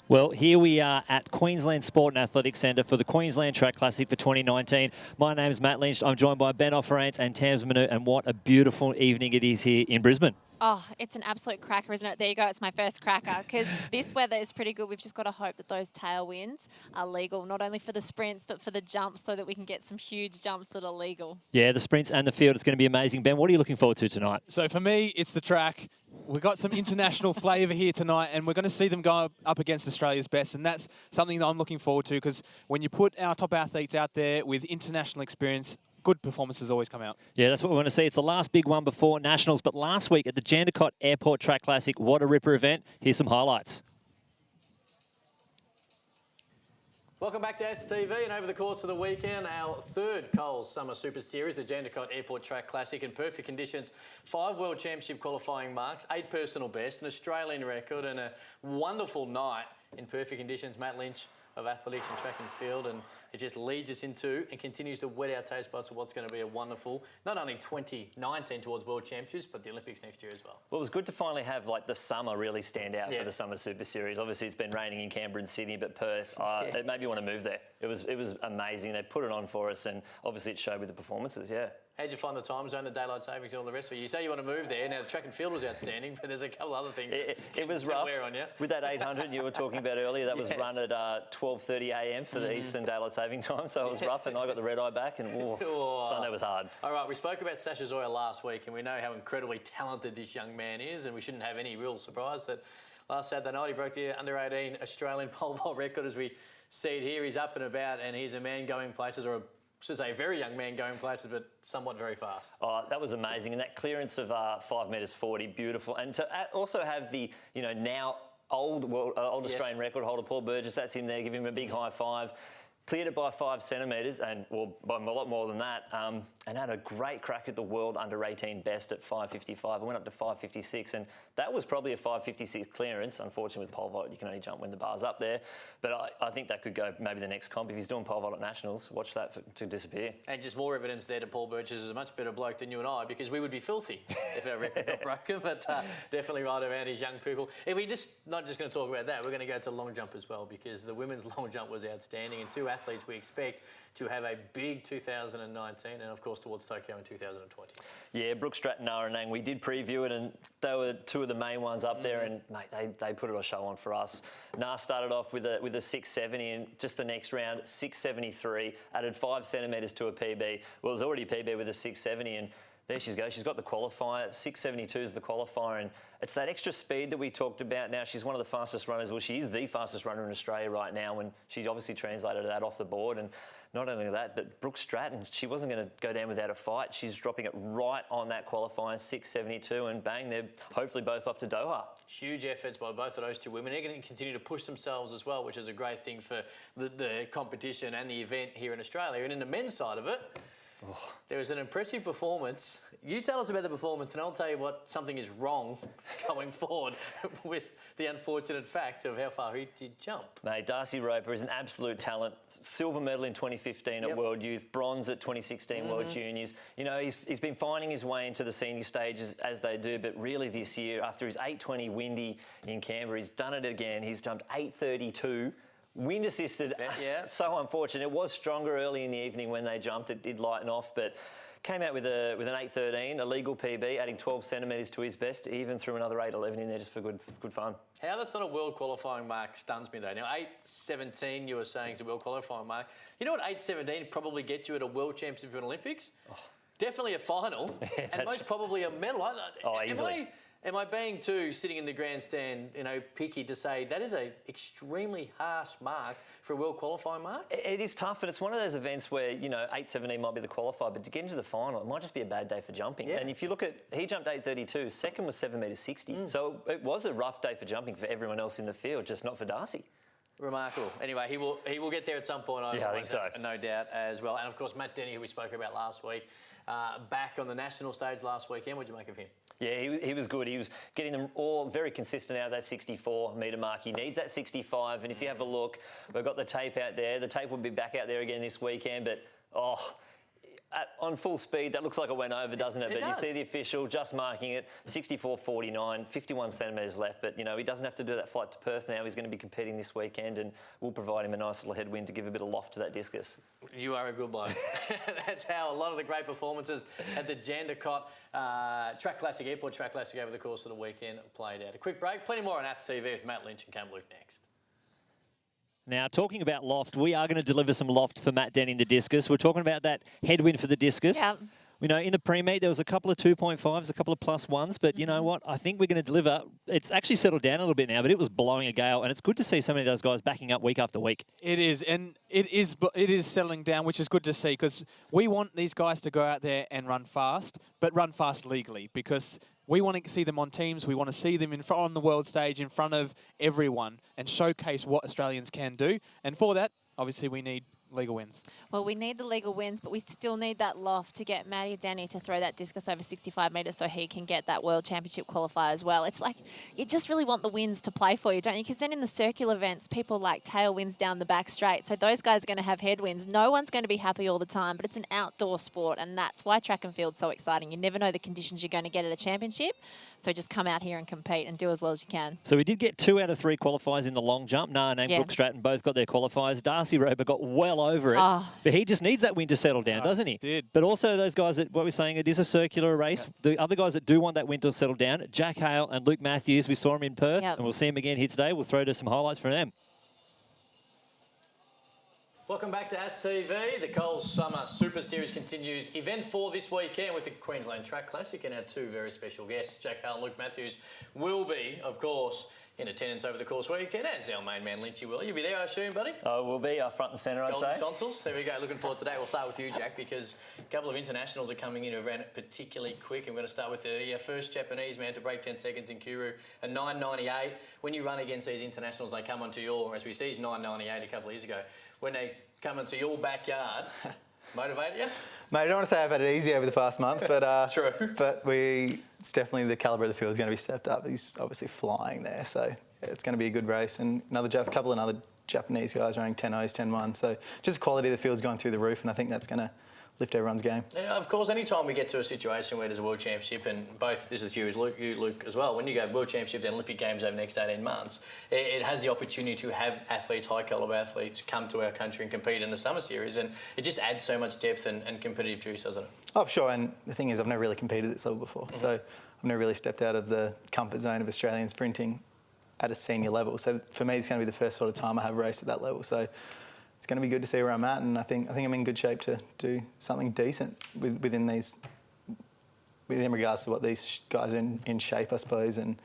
Well, here we are at Queensland Sport and Athletics Centre for the Queensland Track Classic for 2019. My name is Matt Lynch. I'm joined by Ben Offerance and Tams Manu, and what a beautiful evening it is here in Brisbane. Oh, it's an absolute cracker, isn't it? There you go. It's my first cracker because this weather is pretty good. We've just got to hope that those tailwinds are legal, not only for the sprints, but for the jumps so that we can get some huge jumps that are legal. Yeah, the sprints and the field. It's going to be amazing. Ben, what are you looking forward to tonight? So for me, it's the track. We've got some international flavour here tonight, and we're going to see them go up against Australia's best, and that's something that I'm looking forward to, because when you put our top athletes out there with international experience, good performances always come out. Yeah, that's what we want to see. It's the last big one before Nationals, but last week at the Jandakot Airport Track Classic, what a ripper event. Here's some highlights. Welcome back to STV, and over the course of the weekend, our third Coles Summer Super Series, the Jandakot Airport Track Classic, in perfect conditions, 5 World Championship qualifying marks, 8 personal bests, an Australian record, and a wonderful night in perfect conditions. Matt Lynch of Athletics and Track and Field, and it just leads us into and continues to whet our taste buds of what's going to be a wonderful, not only 2019 towards World Championships, but the Olympics next year as well. Well, it was good to finally have like the summer really stand out for the Summer Super Series. Obviously, it's been raining in Canberra and Sydney, but Perth, it made me want to move there. It was amazing. They put it on for us, and obviously it showed with the performances, How'd you find the time zone, the daylight savings, and all the rest of it? You say you want to move there. Now, the track and field was outstanding, but there's a couple other things. It was rough. Wear on you. With that 800 you were talking about earlier, that was run at 12:30 a.m. for the Eastern Daylight Saving Time, so it was rough, and I got the red eye back, and Sunday was hard. All right, we spoke about Sasha Zoya last week, and we know how incredibly talented this young man is, and we shouldn't have any real surprise that last Saturday night he broke the under-18 Australian pole vault record. As we see it here, he's up and about, and he's a man going places, or a very young man going places, but somewhat very fast. Oh, that was amazing. And that clearance of 5 metres 40, beautiful. And to also have the, now old Australian record holder, Paul Burgess, that's him there, give him a big high five. Cleared it by 5 centimetres, and by a lot more than that, and had a great crack at the world under-18 best at 5.55. It went up to 5.56, and that was probably a 5.56 clearance. Unfortunately, with pole vault, you can only jump when the bar's up there. But I think that could go maybe the next comp. If he's doing pole vault at Nationals, watch that to disappear. And just more evidence there that Paul Burgess is a much better bloke than you and I, because we would be filthy if our record got broken. But definitely right around his young people. If we not just going to talk about that, we're going to go to long jump as well, because the women's long jump was outstanding, and 2 athletes we expect to have a big 2019, and of course towards Tokyo in 2020. Yeah, Brooke Stratton, Nara Nang, we did preview it, and they were 2 of the main ones up there, and mate, they put it a show on for us. Nar started off with a 670, and just the next round 673, added 5 centimetres to a PB. Well, it was already a PB with a 670, and there she goes. She's got the qualifier. 672 is the qualifier, and it's that extra speed that we talked about. Now, she's one of the fastest runners. Well, she is the fastest runner in Australia right now, and she's obviously translated that off the board. And not only that, but Brooke Stratton, she wasn't going to go down without a fight. She's dropping it right on that qualifying 672, and bang, they're hopefully both off to Doha. Huge efforts by both of those 2 women. They're going to continue to push themselves as well, which is a great thing for the competition and the event here in Australia. And in the men's side of it, there was an impressive performance. You tell us about the performance, and I'll tell you what something is wrong going forward with the unfortunate fact of how far he did jump. Mate, Darcy Roper is an absolute talent. Silver medal in 2015 at World Youth, bronze at 2016 World Juniors. He's been finding his way into the senior stages as they do, but really this year, after his 8:20 windy in Canberra, he's done it again. He's jumped 8:32. Wind assisted, so unfortunate. It was stronger early in the evening when they jumped. It did lighten off, but came out with an 8:13, a legal PB, adding 12 centimetres to his best. Even threw another 8:11 in there just for good fun. How that's not a world qualifying mark stuns me though. Now 8:17 you were saying is a world qualifying mark. You know what 8:17 probably gets you at a world championship and Olympics? Definitely a final, and most probably a medal. Easily. Am I being too, sitting in the grandstand, picky to say that is an extremely harsh mark for a world qualifying mark? It is tough, and it's one of those events where, 8:17 might be the qualifier, but to get into the final, it might just be a bad day for jumping. Yeah. And if you look at, he jumped 8:32, second was 7.60 So it was a rough day for jumping for everyone else in the field, just not for Darcy. Remarkable. Anyway, he will get there at some point. I think so. No doubt as well. And of course, Matt Denny, who we spoke about last week, back on the national stage last weekend. What did you make of him? Yeah, he was good. He was getting them all very consistent out of that 64 metre mark. He needs that 65, and if you have a look, we've got the tape out there. The tape will be back out there again this weekend, but on full speed, that looks like it went over, doesn't it? It But does. you see the official just marking it, 64.49, 51 centimetres left. But, he doesn't have to do that flight to Perth now. He's going to be competing this weekend, and we'll provide him a nice little headwind to give a bit of loft to that discus. You are a good bloke. That's how a lot of the great performances at the Jandakot Airport Track Classic over the course of the weekend played out. A quick break, plenty more on ATS TV with Matt Lynch and Cam Luke next. Now, talking about loft, we are going to deliver some loft for Matt Denning, the discus. We're talking about that headwind for the discus. Yep. In the pre-meet, there was a couple of 2.5s, a couple of +1s, but you know what? I think we're going to deliver. It's actually settled down a little bit now, but it was blowing a gale, and it's good to see so many of those guys backing up week after week. It is, and it is settling down, which is good to see, because we want these guys to go out there and run fast, but run fast legally, because we want to see them on teams. We want to see them on the world stage in front of everyone and showcase what Australians can do. And for that, obviously, we need legal wins. Well, we need the legal wins, but we still need that loft to get Matty Denny to throw that discus over 65 metres so he can get that World Championship qualifier as well. It's like you just really want the wins to play for you, don't you? Because then in the circular events, people like tailwinds down the back straight. So those guys are going to have headwinds. No one's going to be happy all the time, but it's an outdoor sport, and that's why track and field's so exciting. You never know the conditions you're going to get at a championship. So just come out here and compete and do as well as you can. So we did get 2 out of 3 qualifiers in the long jump. Nana and Brooke Stratton both got their qualifiers. Darcy Roper got well over it. But he just needs that win to settle down, doesn't he? Did. But also those guys that, what we're saying, it is a circular race. The other guys that do want that win to settle down, Jack Hale and Luke Matthews, we saw him in Perth, and we'll see him again here today. We'll throw to some highlights from them. Welcome back to ATS TV. The Coles Summer Super Series continues. Event 4 this weekend with the Queensland Track Classic, and our 2 very special guests, Jack Hale and Luke Matthews, will be, of course, in attendance over the course weekend, as our main man Lynchy will. You'll be there, I assume, buddy? We'll be front and centre, I'd Golden say. tonsils. There we go. Looking forward to that. We'll start with you, Jack, because a couple of internationals are coming in who ran it particularly quick. And we're going to start with the first Japanese man to break 10 seconds in Kuru, a 9.98. When you run against these internationals, they come onto your, as we see, 9.98 a couple of years ago. When they come into your backyard, motivate you? Mate, I don't want to say I've had it easy over the past month, but True. But it's definitely the calibre of the field is going to be stepped up. He's obviously flying there, so yeah, it's going to be a good race. And couple of other Japanese guys running 10.0s, 10.1. So just the quality of the field's going through the roof, and I think that's going to lift everyone's game. Yeah, of course, any time we get to a situation where there's a World Championship, and both, this is you, Luke, as well, when you go World Championship, then Olympic Games over the next 18 months, it has the opportunity to have athletes, high-calibre athletes, come to our country and compete in the Summer Series, and it just adds so much depth and competitive juice, doesn't it? Oh, for sure, and the thing is, I've never really competed at this level before, so I've never really stepped out of the comfort zone of Australian sprinting at a senior level. So for me, it's going to be the first sort of time I have raced at that level. So it's going to be good to see where I'm at, and I think I'm in good shape to do something decent within regards to what these guys are in shape, I suppose. And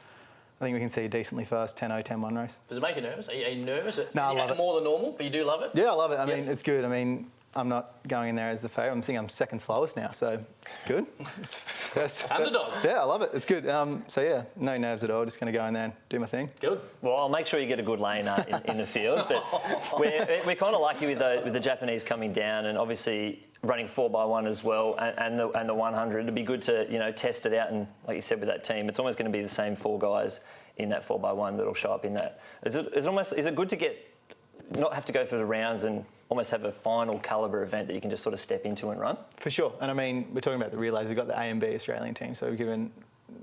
I think we can see a decently fast 10.0, 10.1 race. Does it make you nervous? Are you nervous? No, I love it. More than normal, but you do love it? Yeah, I love it. I mean, it's good. I mean, I'm not going in there as the favourite. I'm thinking I'm second slowest now, so it's good. It's first, Underdog. Yeah, I love it. It's good. So yeah, no nerves at all. Just going to go in there and do my thing. Good. Well, I'll make sure you get a good lane in the field. But we're kind of lucky with the Japanese coming down, and obviously running 4x1 as well, and the 100. It'd be good to test it out, and like you said with that team, it's almost going to be the same 4 guys in that 4x1 that'll show up in that. Is it good to not have to go through the rounds and almost have a final calibre event that you can just sort of step into and run? For sure. And I mean, we're talking about the relays. We've got the A and B Australian team, so we've given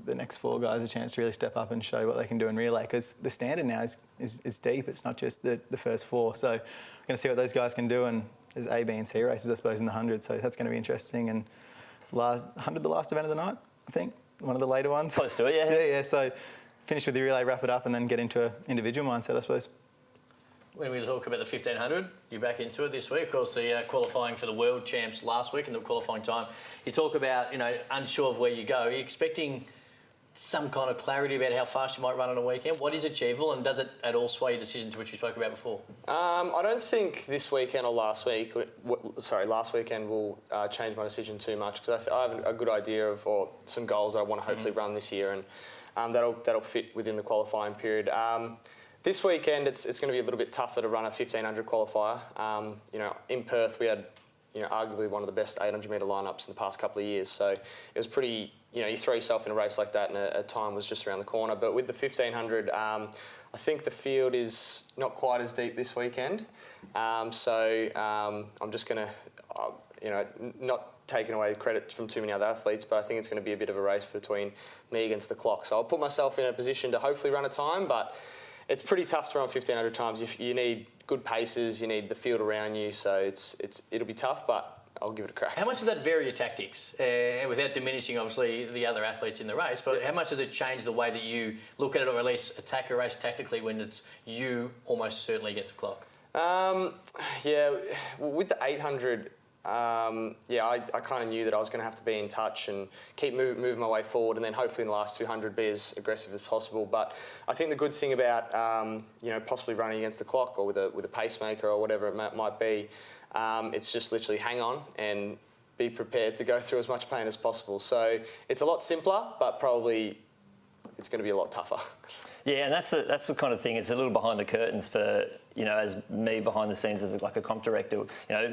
the next 4 guys a chance to really step up and show what they can do in relay, because the standard now is deep. It's not just the first 4. So we're going to see what those guys can do, and there's A, B and C races, I suppose, in the 100, so that's going to be interesting. And 100, the last event of the night, I think, one of the later ones. Close to it, yeah. Yeah. So finish with the relay, wrap it up, and then get into an individual mindset, I suppose. When we talk about the 1500, you're back into it this week. Of course, the qualifying for the World Champs last week and the qualifying time. You talk about, unsure of where you go. Are you expecting some kind of clarity about how fast you might run on a weekend? What is achievable, and does it at all sway your decision to which we spoke about before? I don't think this weekend or last weekend will change my decision too much, because I have a good idea of some goals that I want to hopefully run this year, and that'll fit within the qualifying period. This weekend, it's going to be a little bit tougher to run a 1500 qualifier. In Perth, we had, arguably one of the best 800-metre lineups in the past couple of years. So it was pretty, you throw yourself in a race like that, and a time was just around the corner. But with the 1500, I think the field is not quite as deep this weekend. I'm just going to, taking away credit from too many other athletes, but I think it's going to be a bit of a race between me against the clock. So I'll put myself in a position to hopefully run a time, but it's pretty tough to run 1,500 times. If you need good paces, you need the field around you, so it'll be tough, but I'll give it a crack. How much does that vary your tactics, without diminishing, obviously, the other athletes in the race, but how much does it change the way that you look at it, or at least attack a race tactically when it's you almost certainly against the clock? Yeah, with the 800, I kind of knew that I was going to have to be in touch and keep moving my way forward, and then hopefully in the last 200 be as aggressive as possible. But I think the good thing about possibly running against the clock or with a pacemaker or whatever it might be, it's just literally hang on and be prepared to go through as much pain as possible. So it's a lot simpler, but probably it's going to be a lot tougher. Yeah, and that's the kind of thing. It's a little behind the curtains for, as me behind the scenes as like a comp director.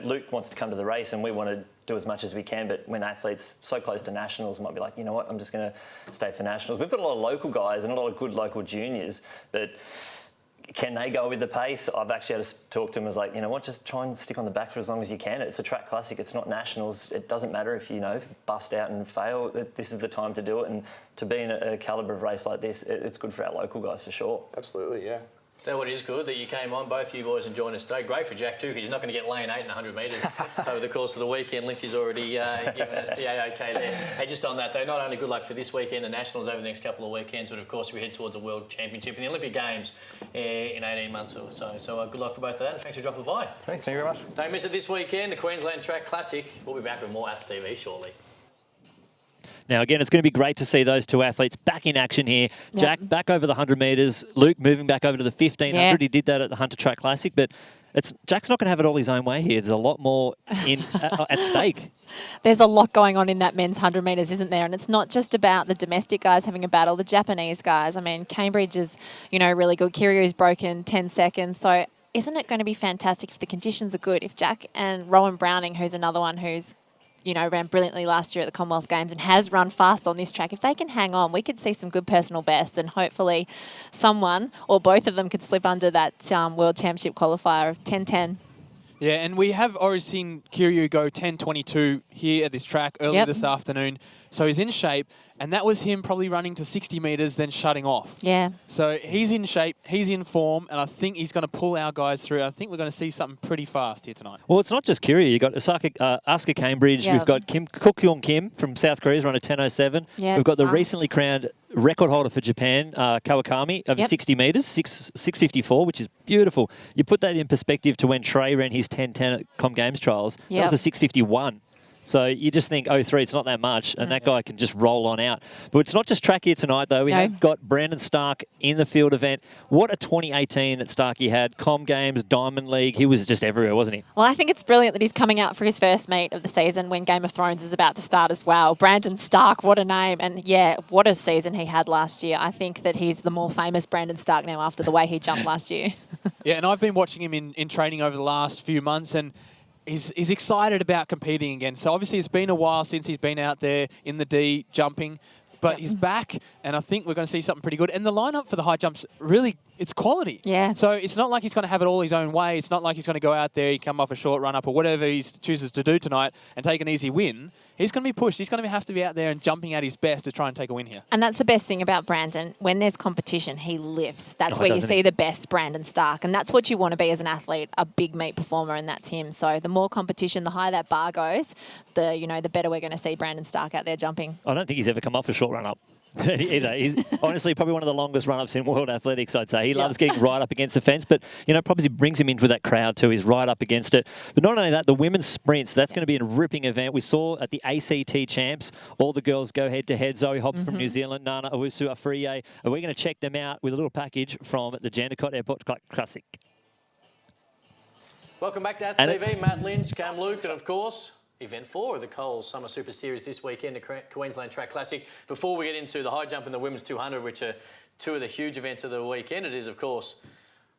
Luke wants to come to the race and we want to do as much as we can, but when athletes so close to nationals might be like, you know what, I'm just going to stay for nationals. We've got a lot of local guys and a lot of good local juniors, but can they go with the pace? I've actually had to talk to them as like, you know what, just try and stick on the back for as long as you can. It's a track classic. It's not nationals. It doesn't matter if, bust out and fail. This is the time to do it. And to be in a calibre of race like this, it's good for our local guys for sure. Absolutely, yeah. So it is good that you came on, both you boys, and joined us today. Great for Jack too, because you're not going to get lane 8 and 100 metres over the course of the weekend. Lynchy's already given us the AOK there. Hey, just on that though, not only good luck for this weekend, the Nationals over the next couple of weekends, but of course we head towards a World Championship and the Olympic Games in 18 months or so. So good luck for both of that, and thanks for dropping by. Thank you very much. Don't miss it this weekend, the Queensland Track Classic. We'll be back with more Aths TV shortly. Now, again, it's going to be great to see those two athletes back in action here. Yep. Jack, back over the 100 metres. Luke moving back over to the 1,500. Yeah. He did that at the Hunter Track Classic, but Jack's not going to have it all his own way here. There's a lot more at stake. There's a lot going on in that men's 100 metres, isn't there? And it's not just about the domestic guys having a battle, the Japanese guys. I mean, Cambridge is, really good. Kiryu's broken 10 seconds. So isn't it going to be fantastic if the conditions are good? If Jack and Rowan Browning, who's another one who's ran brilliantly last year at the Commonwealth Games and has run fast on this track. If they can hang on, we could see some good personal bests, and hopefully someone or both of them could slip under that World Championship qualifier of 10:10. Yeah, and we have already seen Kiryu go 10:22 here at this track earlier this afternoon. So he's in shape, and that was him probably running to 60 metres, then shutting off. Yeah. So he's in shape, he's in form, and I think he's going to pull our guys through. I think we're going to see something pretty fast here tonight. Well, it's not just Kiryu. You've got Asuka Cambridge. Yep. We've got Kookyoung Kim from South Korea's run a 10:07. Yep. We've got the recently crowned record holder for Japan, Kawakami, over 60 metres, 6:54, which is beautiful. You put that in perspective to when Trey ran his 10:10 at Com Games trials. That was a 6:51. So you just think, 03, it's not that much, and that guy can just roll on out. But it's not just track here tonight, though. We have got Brandon Stark in the field event. What a 2018 that Starkey had. Com Games, Diamond League. He was just everywhere, wasn't he? Well, I think it's brilliant that he's coming out for his first meet of the season when Game of Thrones is about to start as well. Brandon Stark, what a name. And, yeah, what a season he had last year. I think that he's the more famous Brandon Stark now after the way he jumped last year. Yeah, and I've been watching him in training over the last few months, and he's excited about competing again. So obviously it's been a while since he's been out there in the D jumping, but he's back, and I think we're going to see something pretty good. And the lineup for the high jumps, really, it's quality. Yeah. So it's not like he's going to have it all his own way. It's not like he's going to go out there, he come off a short run up or whatever he chooses to do tonight and take an easy win. He's going to be pushed. He's going to have to be out there and jumping at his best to try and take a win here. And that's the best thing about Brandon. When there's competition, he lifts. That's where you see the best Brandon Stark. And that's what you want to be as an athlete, a big meet performer, and that's him. So the more competition, the higher that bar goes, the better we're going to see Brandon Stark out there jumping. I don't think he's ever come off a short run up. Either. He's honestly probably one of the longest run-ups in world athletics, I'd say. He loves getting right up against the fence, but, probably brings him into that crowd too. He's right up against it. But not only that, the women's sprints, that's going to be a ripping event. We saw at the ACT Champs, all the girls go head-to-head. Zoe Hobbs from New Zealand, Nana Owusu Afriye. And we're going to check them out with a little package from the Jandakot Airport Classic. Welcome back to Aths TV. Matt Lynch, Cam Luke, and of course, Event 4 of the Coles Summer Super Series this weekend, the Queensland Track Classic. Before we get into the high jump and the women's 200, which are two of the huge events of the weekend, it is, of course,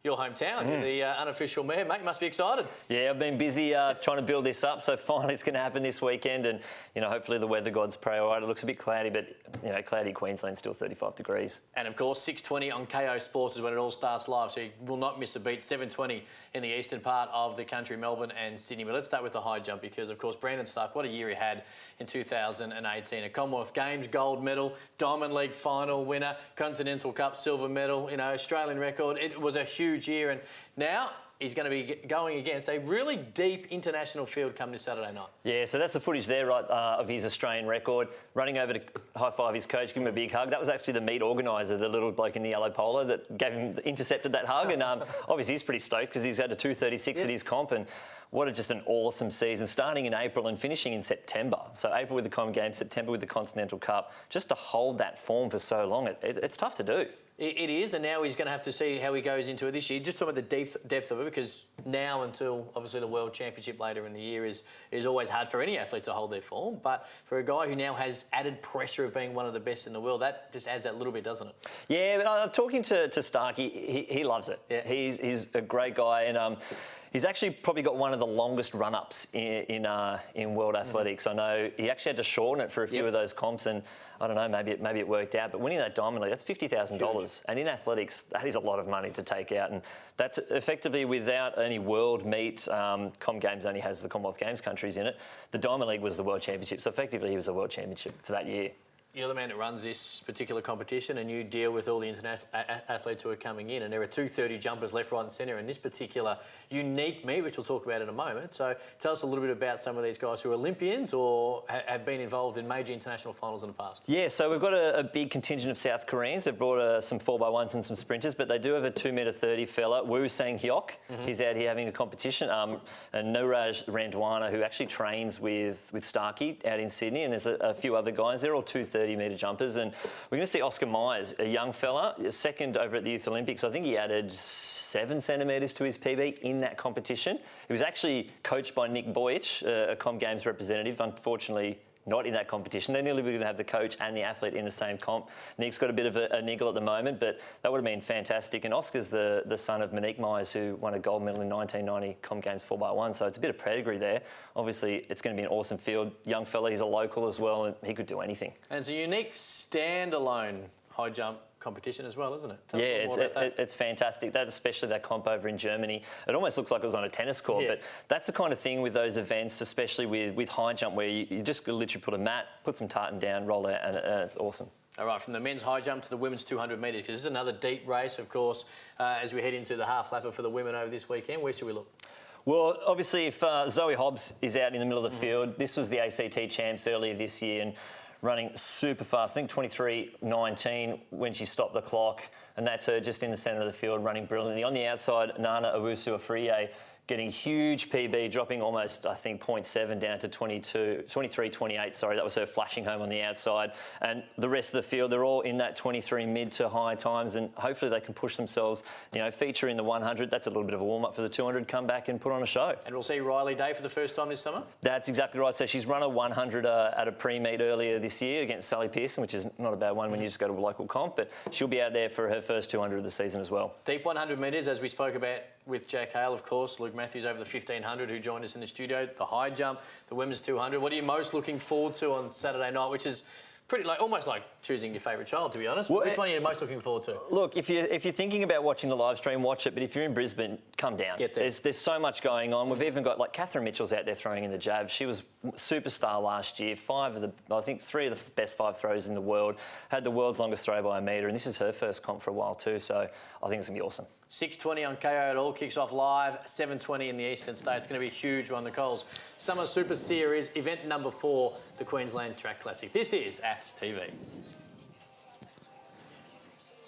your hometown. You're the unofficial mayor, mate. You must be excited. Yeah, I've been busy trying to build this up, so finally it's going to happen this weekend, and hopefully the weather gods pray all right. It looks a bit cloudy, but cloudy Queensland, still 35 degrees. And of course, 6:20 on KO Sports is when it all starts live, so you will not miss a beat. 7:20 in the eastern part of the country, Melbourne and Sydney. But let's start with the high jump because, of course, Brandon Stark, what a year he had in 2018. A Commonwealth Games gold medal, Diamond League final winner, Continental Cup silver medal, Australian record. It was a huge year, and now he's going to be going against a really deep international field come this Saturday night. Yeah, so that's the footage there, right, of his Australian record. Running over to high-five his coach, give him a big hug. That was actually the meet organiser, the little bloke in the yellow polo that intercepted that hug. And obviously he's pretty stoked because he's had a 2:36 at his comp. And just an awesome season, starting in April and finishing in September. So April with the Com Games, September with the Continental Cup. Just to hold that form for so long, it's tough to do. It is, and now he's going to have to see how he goes into it this year. Just talking about the depth of it, because now until obviously the World Championship later in the year is always hard for any athlete to hold their form. But for a guy who now has added pressure of being one of the best in the world, that just adds that little bit, doesn't it? Yeah, but talking to Stark, he loves it. Yeah. He's a great guy, and he's actually probably got one of the longest run-ups in world athletics. I know he actually had to shorten it for a few of those comps, and I don't know, maybe it worked out. But winning that Diamond League, that's $50,000. And in athletics, that is a lot of money to take out. And that's effectively without any world meet. Com Games only has the Commonwealth Games countries in it. The Diamond League was the World Championship. So effectively, he was the World Championship for that year. You're the man that runs this particular competition, and you deal with all the international athletes who are coming in, and there are 230 jumpers left, right and centre in this particular unique meet, which we'll talk about in a moment. So tell us a little bit about some of these guys who are Olympians or have been involved in major international finals in the past. Yeah, so we've got a big contingent of South Koreans. They've brought some 4x1s and some sprinters, but they do have a 2.30 fella, Woo Sang-hyuk. He's out here having a competition. And Niraj Randwana, who actually trains with Starkey out in Sydney, and there's a few other guys. They're all 230-metre jumpers, and we're going to see Oscar Myers, a young fella, second over at the Youth Olympics. I think he added 7 centimetres to his PB in that competition. He was actually coached by Nick Boych, a Com Games representative. Unfortunately, not in that competition. They nearly were going to have the coach and the athlete in the same comp. Nick's got a bit of a niggle at the moment, but that would have been fantastic. And Oscar's the son of Monique Myers, who won a gold medal in 1990 Com Games 4x1, so it's a bit of pedigree there. Obviously, it's going to be an awesome field. Young fella, he's a local as well, and he could do anything. And it's a unique standalone high jump competition as well, isn't it? Tell it's fantastic. Especially that comp over in Germany. It almost looks like it was on a tennis court, but that's the kind of thing with those events, especially with high jump, where you just literally put a mat, put some tartan down, roll out, and it's awesome. All right, from the men's high jump to the women's 200 metres, because this is another deep race, of course, as we head into the half lapper for the women over this weekend. Where should we look? Well, obviously, if Zoe Hobbs is out in the middle of the field, this was the ACT champs earlier this year, and running super fast. I think 23:19 when she stopped the clock, and that's her just in the centre of the field running brilliantly. On the outside, Nana Owusu-Afriyie getting huge PB, dropping almost, I think, 0.7 down to 23:28. Sorry, that was her flashing home on the outside. And the rest of the field, they're all in that 23 mid to high times, and hopefully they can push themselves, feature in the 100. That's a little bit of a warm-up for the 200, come back and put on a show. And we'll see Riley Day for the first time this summer? That's exactly right. So she's run a 100 at a pre-meet earlier this year against Sally Pearson, which is not a bad one when you just go to a local comp, but she'll be out there for her first 200 of the season as well. Deep 100 metres, as we spoke about with Jack Hale, of course, Luke Matthews over the 1500, who joined us in the studio, the high jump, the women's 200. What are you most looking forward to on Saturday night, which is pretty almost like choosing your favourite child, to be honest. Well, which one are you most looking forward to? Look, if you're thinking about watching the live stream, watch it. But if you're in Brisbane, come down. Get there. There's so much going on. We've even got Catherine Mitchell's out there throwing in the jab. She was superstar last year. 3 of the best 5 throws in the world. Had the world's longest throw by a metre, and this is her first comp for a while too. So I think it's gonna be awesome. 6:20 on KO. It all kicks off live. 7:20 in the Eastern State. It's going to be a huge one. The Coles Summer Super Series, event number 4, the Queensland Track Classic. This is Aths TV.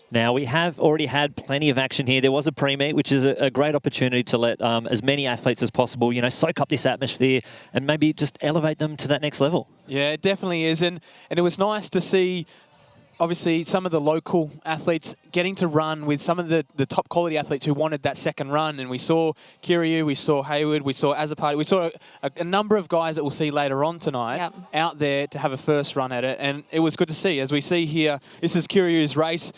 Now, we have already had plenty of action here. There was a pre-meet, which is a great opportunity to let as many athletes as possible, soak up this atmosphere and maybe just elevate them to that next level. Yeah, it definitely is. And it was nice to see, obviously, some of the local athletes getting to run with some of the top quality athletes who wanted that second run. And we saw Kiryu, we saw Hayward, we saw Azapati, we saw a number of guys that we'll see later on tonight out there to have a first run at it. And it was good to see. As we see here, this is Kiryu's race.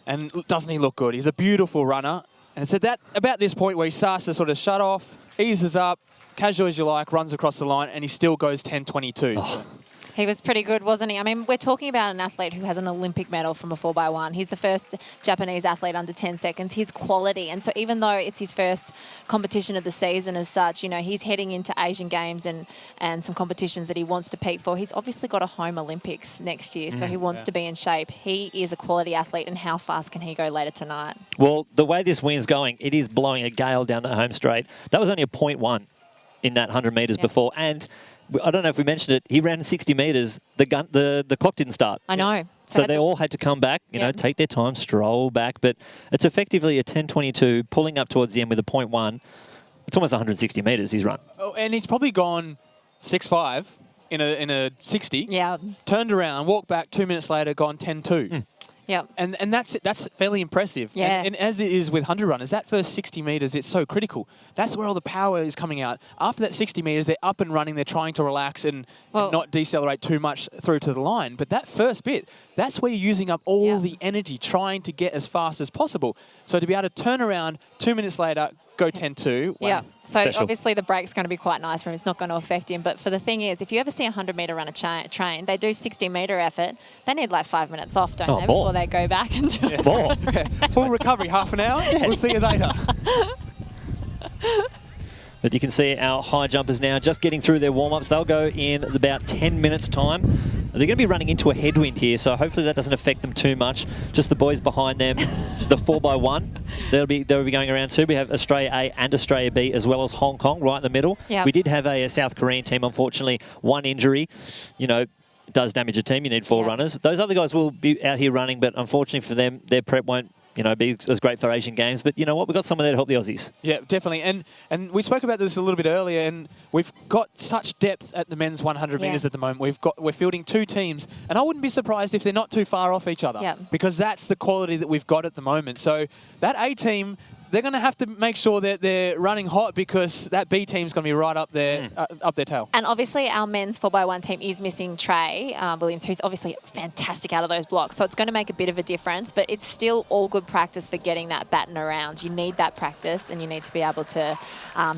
And doesn't he look good? He's a beautiful runner. And it's about this point where he starts to sort of shut off, eases up, casual as you like, runs across the line, and he still goes 10.22. Oh. He was pretty good, wasn't he? I mean, we're talking about an athlete who has an Olympic medal from a 4x1. He's the first Japanese athlete under 10 seconds. His quality. And so even though it's his first competition of the season as such, you know, he's heading into Asian Games and some competitions that he wants to peak for. He's obviously got a home Olympics next year, so he wants to be in shape. He is a quality athlete, and how fast can he go later tonight? Well, the way this wind's going, it is blowing a gale down the home straight. That was only a 0.1 in that 100 metres before. And I don't know if we mentioned it, he ran 60 metres, the clock didn't start. I know. So they all had to come back, you know, take their time, stroll back. But it's effectively a 10.22, pulling up towards the end with a 0.1. It's almost 160 metres he's run. Oh, and he's probably gone 6.5 in a 60. Yeah. Turned around, walked back 2 minutes later, gone 10.2. Yeah. And that's fairly impressive. Yeah. And as it is with 100 runners, that first 60 metres, it's so critical. That's where all the power is coming out. After that 60 metres, they're up and running. They're trying to relax and not decelerate too much through to the line. But that first bit, that's where you're using up all the energy trying to get as fast as possible. So to be able to turn around 2 minutes later, go 10.2. Yeah. So Special. obviously the break's going to be quite nice for him. It's not going to affect him. But for the thing is, if you ever see a 100-metre runner train, they do 60-metre effort. They need like 5 minutes off, don't they, before they go back and do it. Full recovery, half an hour. We'll see you later. But you can see our high jumpers now just getting through their warm-ups. They'll go in about 10 minutes' time. They're going to be running into a headwind here, so hopefully that doesn't affect them too much. Just the boys behind them, the 4x1, they'll be going around too. We have Australia A and Australia B, as well as Hong Kong right in the middle. Yep. We did have a South Korean team, unfortunately. One injury, you know, does damage a team. You need 4 runners. Those other guys will be out here running, but unfortunately for them, their prep won't, you know, be as great for Asian Games. But you know what? We've got someone there to help the Aussies. Yeah, definitely. And we spoke about this a little bit earlier, and we've got such depth at the men's 100 metres at the moment. We're fielding 2 teams, and I wouldn't be surprised if they're not too far off each other because that's the quality that we've got at the moment. So that A team, they're going to have to make sure that they're running hot because that B team's going to be right up there, up their tail. And obviously our men's 4x1 team is missing Trey Williams, who's obviously fantastic out of those blocks. So it's going to make a bit of a difference, but it's still all good practice for getting that baton around. You need that practice, and you need to be able to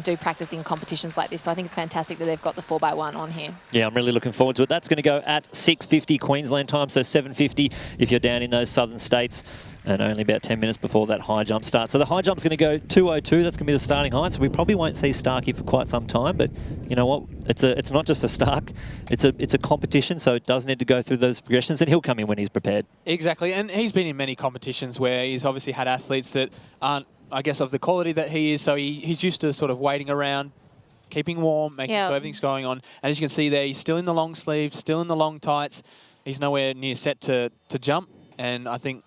do practice in competitions like this. So I think it's fantastic that they've got the 4x1 on here. Yeah, I'm really looking forward to it. That's going to go at 6:50 Queensland time, so 7:50 if you're down in those southern states. And only about 10 minutes before that high jump starts. So the high jump's going to go 2:02. That's going to be the starting height. So we probably won't see Starkey for quite some time. But you know what? It's not just for Stark. It's a competition, so it does need to go through those progressions, and he'll come in when he's prepared. Exactly, and he's been in many competitions where he's obviously had athletes that aren't, I guess, of the quality that he is. So he's used to sort of waiting around, keeping warm, making sure everything's going on. And as you can see there, he's still in the long sleeves, still in the long tights. He's nowhere near set to jump, and I think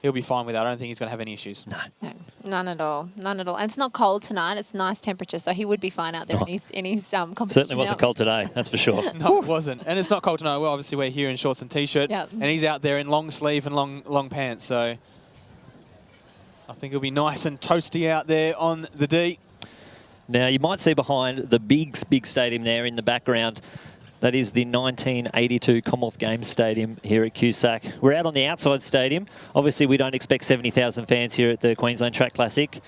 he'll be fine with that. I don't think he's going to have any issues. No, none at all. None at all. And it's not cold tonight. It's nice temperature, so he would be fine out there in his competition. Certainly wasn't cold today, that's for sure. No, it wasn't. And it's not cold tonight. Well, obviously we're here in shorts and T-shirt, and he's out there in long sleeve and long pants. So I think it'll be nice and toasty out there on the D. Now, you might see behind the big stadium there in the background, that is the 1982 Commonwealth Games Stadium here at Cusack. We're out on the outside stadium. Obviously, we don't expect 70,000 fans here at the Queensland Track Classic,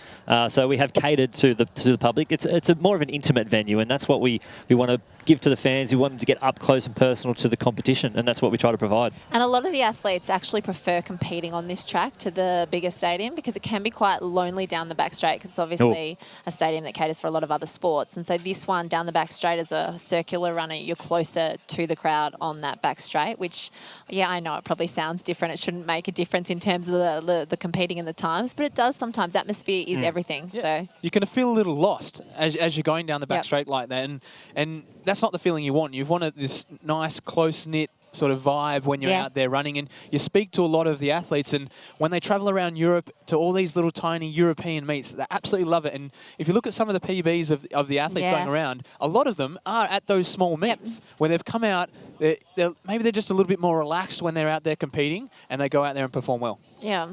so we have catered to the public. It's more of an intimate venue, and that's what we want to give to the fans. We want them to get up close and personal to the competition, and that's what we try to provide. And a lot of the athletes actually prefer competing on this track to the bigger stadium because it can be quite lonely down the back straight because it's obviously a stadium that caters for a lot of other sports. And so this one down the back straight is a circular runner. You're closer to the crowd on that back straight, which, yeah, I know it probably sounds different. It shouldn't make a difference in terms of the competing in the times, but it does sometimes. Atmosphere is everything. Yeah. So you can feel a little lost as you're going down the back straight like that. And that's not the feeling you want. You want this nice, close-knit sort of vibe when you're out there running. And you speak to a lot of the athletes, and when they travel around Europe to all these little tiny European meets, they absolutely love it. And if you look at some of the PBs of the athletes going around, a lot of them are at those small meets where they've come out, maybe they're just a little bit more relaxed when they're out there competing, and they go out there and perform well. Yeah.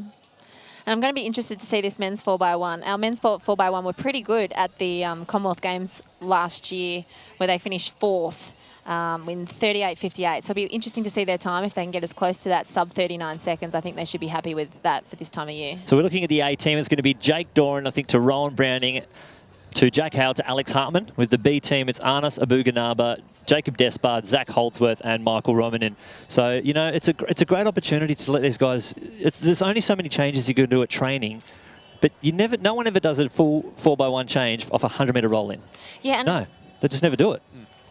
And I'm going to be interested to see this men's 4x1. Our men's 4x1 were pretty good at the Commonwealth Games last year, where they finished 4th. in 38.58. So it'll be interesting to see their time. If they can get as close to that sub 39 seconds, I think they should be happy with that for this time of year. So we're looking at the A team. It's going to be Jake Doran, I think, to Rowan Browning, to Jack Howell, to Alex Hartman. With the B team, it's Arnas Abuganaba, Jacob Despard, Zach Holdsworth, and Michael Romanen. So, you know, it's a great opportunity to let these guys... There's only so many changes you can do at training, but no one ever does a full 4x1 change off a 100-metre roll-in. Yeah, and no, they just never do it.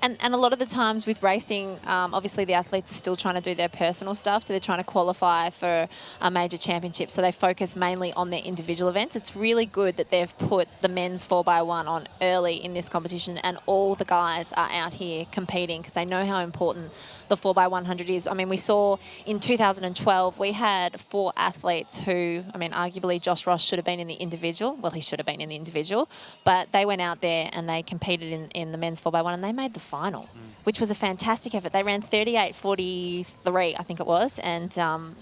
And a lot of the times with racing, obviously the athletes are still trying to do their personal stuff, so they're trying to qualify for a major championship, so they focus mainly on their individual events. It's really good that they've put the men's 4x1 on early in this competition, and all the guys are out here competing because they know how important the 4x100 is. I mean, we saw in 2012, we had 4 athletes who, I mean, arguably Josh Ross should have been in the individual. Well, he should have been in the individual, but they went out there and they competed in the men's 4x1 and they made the final, which was a fantastic effort. They ran 38.43, I think it was. And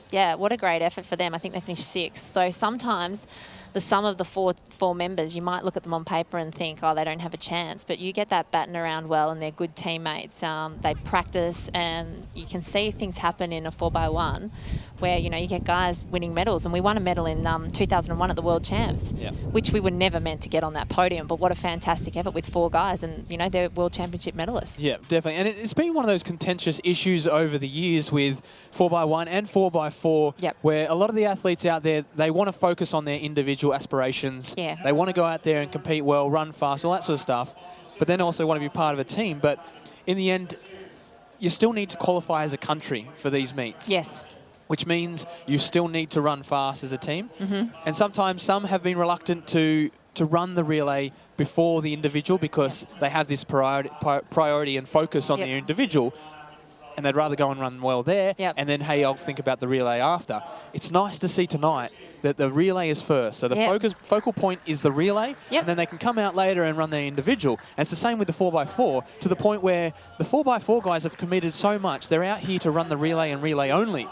yeah, what a great effort for them. I think they finished 6th. So sometimes the sum of the four members, you might look at them on paper and think, oh, they don't have a chance. But you get that batting around well and they're good teammates. They practice and you can see things happen in a 4x1 where, you know, you get guys winning medals. And we won a medal in 2001 at the World Champs, which we were never meant to get on that podium. But what a fantastic effort with 4 guys and, you know, they're World Championship medalists. Yeah, definitely. And it's been one of those contentious issues over the years with 4x1 and 4x4 where a lot of the athletes out there, they want to focus on their individual aspirations. Yeah. They want to go out there and compete well, run fast, all that sort of stuff, but then also want to be part of a team. But in the end, you still need to qualify as a country for these meets. Yes. Which means you still need to run fast as a team. And sometimes some have been reluctant to run the relay before the individual because they have this priority and focus on their individual, and they'd rather go and run well there, and then, hey, I'll think about the relay after. It's nice to see tonight that the relay is first. So the focal point is the relay, and then they can come out later and run their individual. And it's the same with the 4x4, to the point where the 4x4 guys have committed so much, they're out here to run the relay and relay only.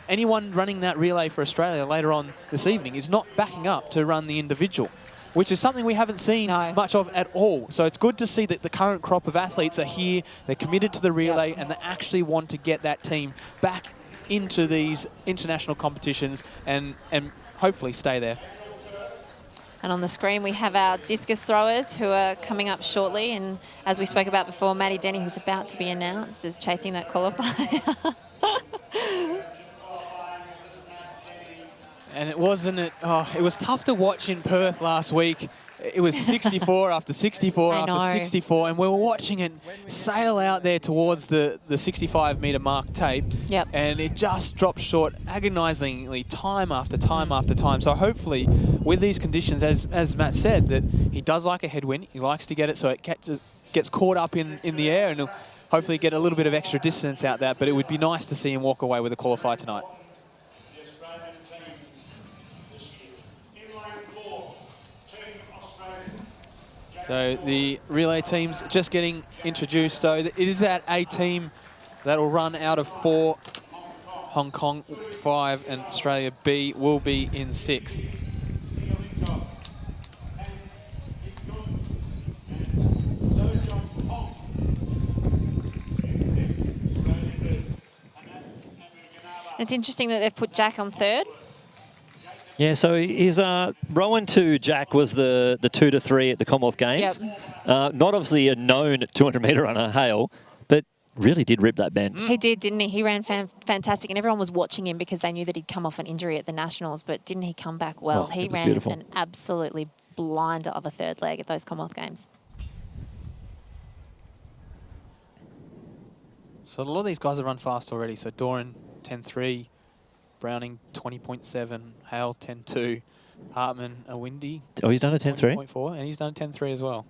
Anyone running that relay for Australia later on this evening is not backing up to run the individual, which is something we haven't seen much of at all. So it's good to see that the current crop of athletes are here, they're committed to the relay, and they actually want to get that team back into these international competitions and hopefully stay there. And on the screen, we have our discus throwers who are coming up shortly. And as we spoke about before, Maddie Denny, who's about to be announced, is chasing that qualifier. And it was tough to watch in Perth last week. It was 64 after 64 after 64, and we were watching it sail out there towards the 65-metre mark tape, and it just dropped short agonisingly time after time after time. So hopefully, with these conditions, as Matt said, that he does like a headwind. He likes to get it so it gets caught up in the air, and he'll hopefully get a little bit of extra distance out that. But it would be nice to see him walk away with a qualifier tonight. So the relay team's just getting introduced. So it is that A team that will run out of 4, Hong Kong 5, and Australia B will be in 6. It's interesting that they've put Jack on 3rd. Yeah, so his Rowan to Jack was the 2 to 3 at the Commonwealth Games. Not obviously a known 200-metre runner, Hale, but really did rip that bend. He did, didn't he? He ran fantastic, and everyone was watching him because they knew that he'd come off an injury at the Nationals, but didn't he come back well? He ran an absolutely blinder of a 3rd leg at those Commonwealth Games. So a lot of these guys have run fast already. So Doran, 10.3. Browning, 20.7. Hale, 10.2. Hartman, a windy. Oh, he's done a 10.3? 20.4, and he's done a 10.3 as well.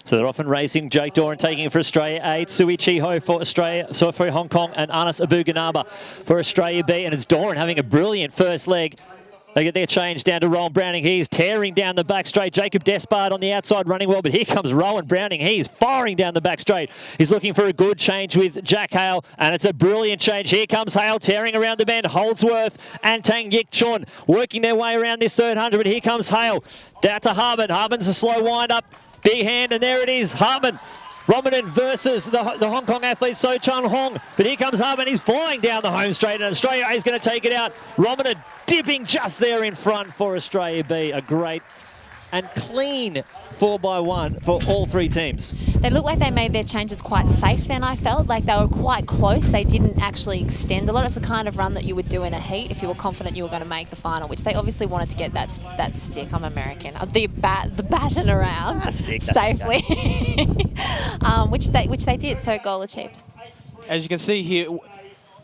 So they're off and racing. Jake Doran taking it for Australia 8. Sui Chiho for Australia, so for Hong Kong, and Arnas Abuganaba for Australia B. And it's Doran having a brilliant first leg. They get their change down to Rowan Browning. He's tearing down the back straight. Jacob Despard on the outside running well, but here comes Rowan Browning. He's firing down the back straight. He's looking for a good change with Jack Hale, and it's a brilliant change. Here comes Hale tearing around the bend. Holdsworth and Tang Yik Chun working their way around this third 100, but here comes Hale. Down to Hartman. Hartman's a slow wind up. Big hand, and there it is. Hartman. Romanen versus the Hong Kong athlete So Chun Hong. But here comes Hartman. He's flying down the home straight, and Australia A is going to take it out. Romanen dipping just there in front for Australia B. A great and clean 4x1 for all three teams. They looked like they made their changes quite safe then, I felt. Like they were quite close. They didn't actually extend a lot. It's the kind of run that you would do in a heat if you were confident you were going to make the final, which they obviously wanted to get that stick. I'm American. The baton around safely, which they did. So goal achieved. As you can see here,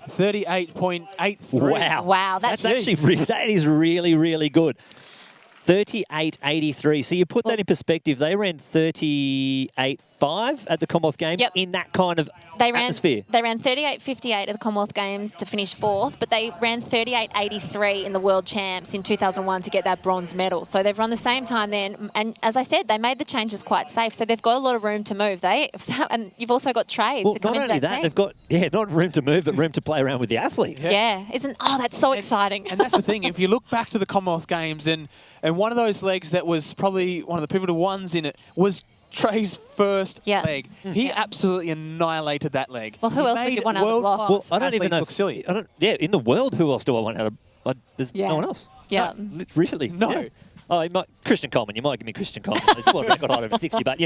38.83. Wow. Wow, that is really, really good. 38.83. So you put that in perspective. They ran 38.5 at the Commonwealth Games in that kind of atmosphere. They ran 38.58 at the Commonwealth Games to finish 4th, but they ran 38.83 in the World Champs in 2001 to get that bronze medal. So they've run the same time then. And as I said, they made the changes quite safe. So they've got a lot of room to move. And you've also got trade to come into that team. They've got, not room to move, but room to play around with the athletes. Yeah. That's so exciting. And that's the thing. If you look back to the Commonwealth Games and one of those legs that was probably one of the pivotal ones in it was Trey's first leg. He absolutely annihilated that leg. Well, who else would you want out of the block? Well, I don't even know. Look silly. In the world, who else do I want out of? There's no one else. Yeah. No, really? No. Yeah. Oh, Christian Coleman. You might give me Christian Coleman. It's a record high over 60, but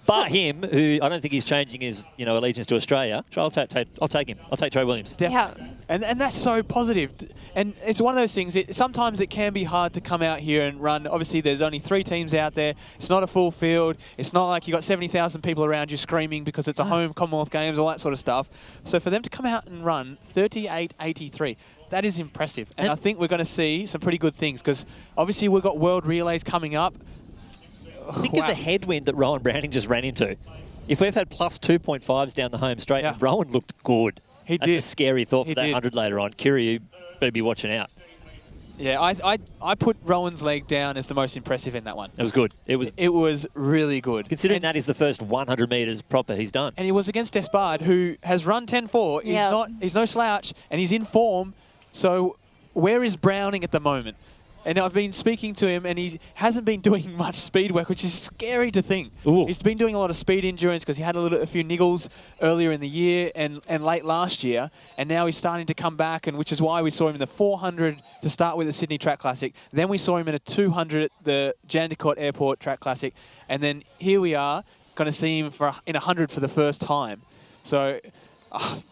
bar him, who I don't think he's changing his allegiance to Australia. I'll take him. I'll take Trey Williams. Definitely. And that's so positive. And it's one of those things. Sometimes it can be hard to come out here and run. Obviously, there's only 3 teams out there. It's not a full field. It's not like you got 70,000 people around you screaming because it's a home Commonwealth Games, all that sort of stuff. So for them to come out and run 38.83. That is impressive. And I think we're going to see some pretty good things because obviously we've got World Relays coming up. Think of the headwind that Rowan Browning just ran into. If we've had plus 2.5s down the home straight, Rowan looked good. He That's did. a scary thought for that 100 later on. Kiri, you better be watching out. Yeah, I put Rowan's leg down as the most impressive in that one. It was good. It was really good. Considering that is the first 100 metres proper he's done. And he was against Despard, who has run 10.4. He's no slouch, and he's in form. So where is Browning at the moment? And I've been speaking to him, and he hasn't been doing much speed work, which is scary to think. Ooh. He's been doing a lot of speed endurance because he had a few niggles earlier in the year and late last year, and now he's starting to come back, and which is why we saw him in the 400 to start with the Sydney Track Classic. Then we saw him in a 200 at the Jandakot Airport Track Classic, and then here we are going to see him in 100 for the first time. So,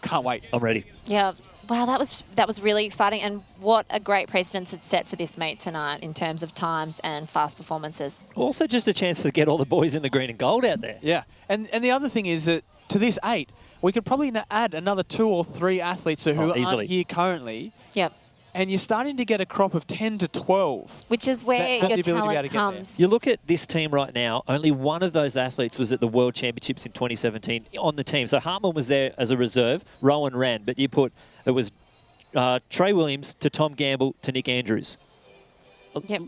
can't wait. I'm ready. Yeah. Wow, that was really exciting, and what a great precedence it's set for this meet tonight in terms of times and fast performances. Also just a chance to get all the boys in the green and gold out there. Yeah, and the other thing is that to this 8, we could probably add another 2 or 3 athletes who aren't here currently. Yep. And you're starting to get a crop of 10 to 12. Which is where your talent comes. You look at this team right now, only one of those athletes was at the World Championships in 2017 on the team. So Hartman was there as a reserve, Rowan ran, but it was Trey Williams to Tom Gamble to Nick Andrews.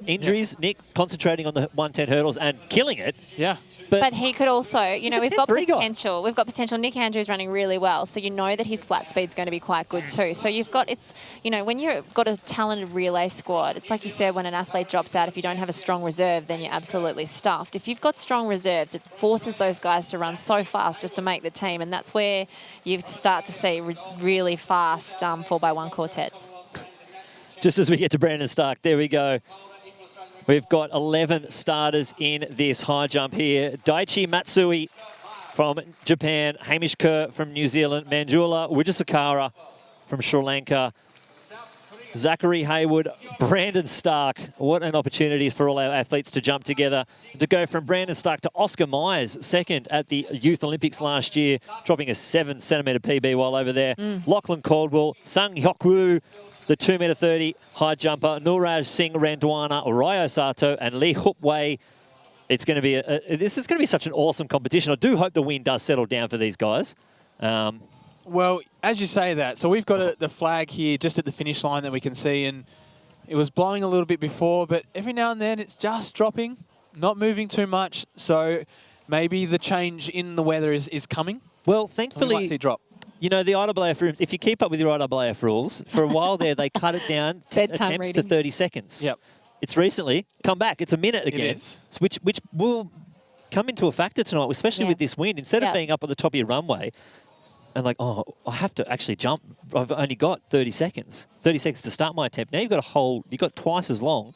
Injuries, Nick concentrating on the 110 hurdles and killing it. Yeah. But he could also, we've got potential. We've got potential. Nick Andrews running really well, so you know that his flat speed's going to be quite good too. So you've got, when you've got a talented relay squad, it's like you said, when an athlete drops out, if you don't have a strong reserve, then you're absolutely stuffed. If you've got strong reserves, it forces those guys to run so fast just to make the team, and that's where you start to see really fast 4x1 quartets. Just as we get to Brandon Stark, there we go. We've got 11 starters in this high jump here. Daichi Matsui from Japan, Hamish Kerr from New Zealand, Manjula Wijasakara from Sri Lanka, Zachary Hayward, Brandon Stark. What an opportunity for all our athletes to jump together, to go from Brandon Stark to Oscar Myers, second at the Youth Olympics last year, dropping a 7-centimetre PB while over there. Lachlan Caldwell, Sung Hyok-woo, the 2.30 high jumper, Nuraj Singh Randwana, Ryo Sato, and Lee Hupwei. It's going to be this is going to be such an awesome competition. I do hope the wind does settle down for these guys. Well, as you say that, so we've got the flag here just at the finish line that we can see, and It was blowing a little bit before, but every now and then it's just dropping, not moving too much. So maybe the change in the weather is coming. Well, We thankfully, might see a drop. you know, the IAAF rules, if you keep up with your IAAF rules, for a while there, they cut it down Bedtime attempts reading. to 30 seconds. Yep. It's recently come back. It's a minute again, is. which will come into a factor tonight, especially with this wind. Instead of being up at the top of your runway and like, oh, I have to actually jump. I've only got 30 seconds. 30 seconds to start my attempt. Now you've got twice as long.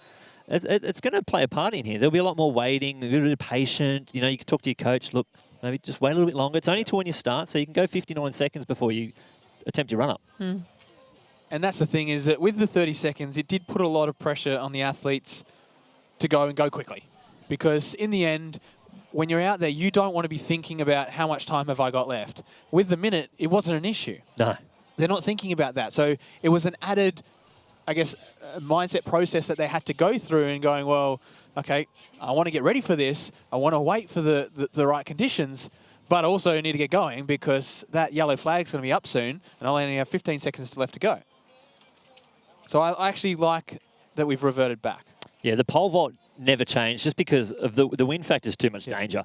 It's going to play a part in here. There'll be a lot more waiting, a little bit of patience. You know, you can talk to your coach. Look, maybe just wait a little bit longer. It's only to when you start, so you can go 59 seconds before you attempt your run-up. And that's the thing, is that with the 30 seconds, it did put a lot of pressure on the athletes to go quickly. Because in the end, when you're out there, you don't want to be thinking about how much time have I got left. With the minute, it wasn't an issue. No. They're not thinking about that. So it was an added, I guess, mindset process that they had to go through and going, well, okay, I want to get ready for this. I want to wait for the right conditions, but also need to get going because that yellow flag's going to be up soon and I'll only have 15 seconds left to go. So I actually like that we've reverted back. Yeah, the pole vault never changed just because of the wind factor is too much danger.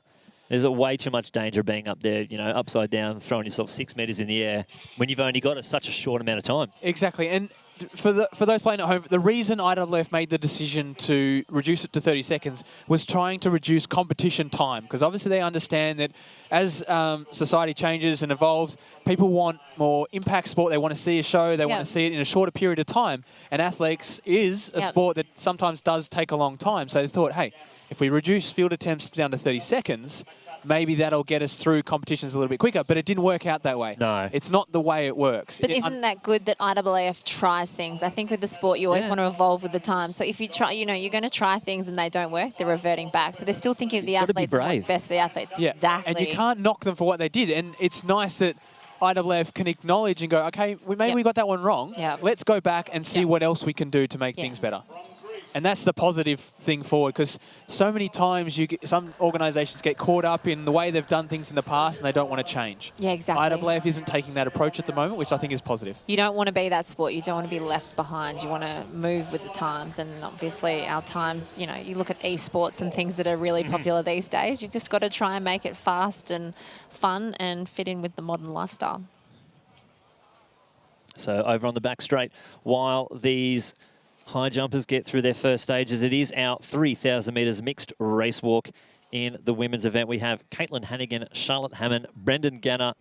There's way too much danger being up there, you know, upside down, throwing yourself 6 meters in the air when you've only got such a short amount of time. Exactly. And for those playing at home, the reason IAAF made the decision to reduce it to 30 seconds was trying to reduce competition time. Because obviously they understand that as society changes and evolves, people want more impact sport. They want to see a show. They want to see it in a shorter period of time. And athletics is a sport that sometimes does take a long time. So they thought, hey, if we reduce field attempts down to 30 seconds, maybe that'll get us through competitions a little bit quicker. But it didn't work out that way. No. It's not the way it works. But isn't that good that IAAF tries things? I think with the sport, you always want to evolve with the times. So if you try, you know, you're going to try things and they don't work, they're reverting back. So they're still thinking of the athletes and what's best for the athletes. Yeah. Exactly. And you can't knock them for what they did. And it's nice that IAAF can acknowledge and go, okay, maybe we got that one wrong. Let's go back and see what else we can do to make things better. And that's the positive thing forward, because so many times some organisations get caught up in the way they've done things in the past and they don't want to change. Yeah, exactly. IAAF isn't taking that approach at the moment, which I think is positive. You don't want to be that sport. You don't want to be left behind. You want to move with the times. And obviously our times, you know, you look at esports and things that are really popular these days. You've just got to try and make it fast and fun and fit in with the modern lifestyle. So over on the back straight, while these high jumpers get through their first stages, it is our 3,000 metres mixed race walk in the women's event. We have Caitlin Hannigan, Charlotte Hammond, Brenda Gannon,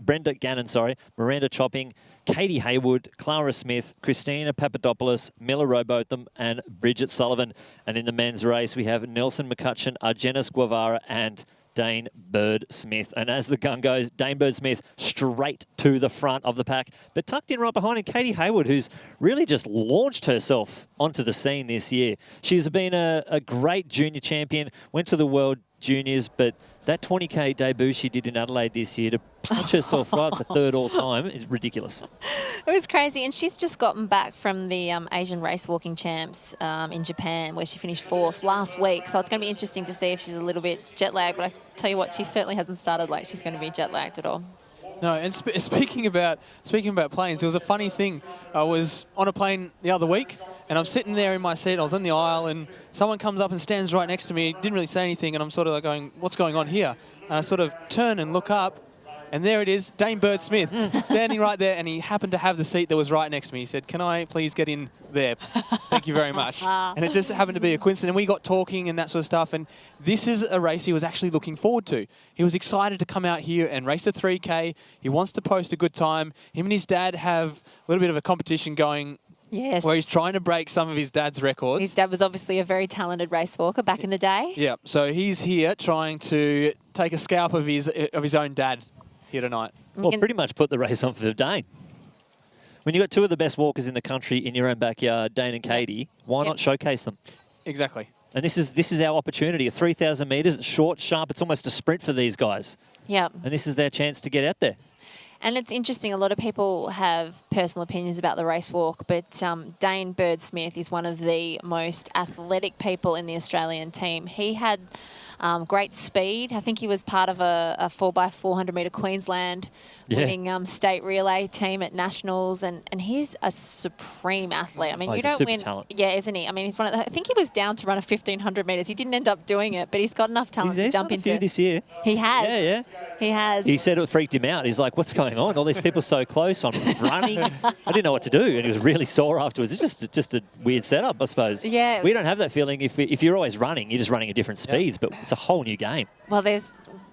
Miranda Chopping, Katie Haywood, Clara Smith, Christina Papadopoulos, Mila Robotham, and Bridget Sullivan. And in the men's race, we have Nelson McCutcheon, Argenis Guevara, and Dane Bird-Smith. And as the gun goes, Dane Bird-Smith straight to the front of the pack. But tucked in right behind him, Katie Haywood, who's really just launched herself onto the scene this year. She's been a great junior champion, went to the World Juniors, but that 20K debut she did in Adelaide this year to punch herself right for third all time is ridiculous. It was crazy. And she's just gotten back from the Asian race walking champs in Japan, where she finished 4th last week. So it's going to be interesting to see if she's a little bit jet lagged. But I tell you what, she certainly hasn't started like she's going to be jet lagged at all. No, and speaking about planes, there was a funny thing. I was on a plane the other week, and I'm sitting there in my seat. I was in the aisle, and someone comes up and stands right next to me. Didn't really say anything, and I'm sort of like going, "What's going on here?" And I sort of turn and look up, and there it is, Dane Bird-Smith, standing right there, and he happened to have the seat that was right next to me. He said, "Can I please get in there? Thank you very much." And it just happened to be a coincidence. And we got talking and that sort of stuff. And this is a race he was actually looking forward to. He was excited to come out here and race a 3K. He wants to post a good time. Him and his dad have a little bit of a competition going. Yes. Where he's trying to break some of his dad's records. His dad was obviously a very talented race walker back in the day. Yeah. So he's here trying to take a scalp of his own dad here tonight. Well, pretty much put the race on for Dane. When you've got two of the best walkers in the country in your own backyard, Dane and Katie, why not showcase them? Exactly. And this is our opportunity. 3,000 metres, it's short, sharp. It's almost a sprint for these guys. Yeah. And this is their chance to get out there. And it's interesting, a lot of people have personal opinions about the race walk, but Dane Bird-Smith is one of the most athletic people in the Australian team. He had Great speed. I think he was part of a 4x400 metre Queensland winning state relay team at nationals, and he's a supreme athlete. I mean, you don't win. Talent. Yeah, isn't he? I mean, he's one of I think he was down to run a 1500 metres. He didn't end up doing it, but he's got enough talent to jump into. This year. He has. Yeah. He has. He said it freaked him out. He's like, "What's going on? All these people so close. I'm running. I didn't know what to do," and he was really sore afterwards. It's just a weird setup, I suppose. Yeah. We don't have that feeling. If you're always running, you're just running at different speeds, but it's a whole new game. Well,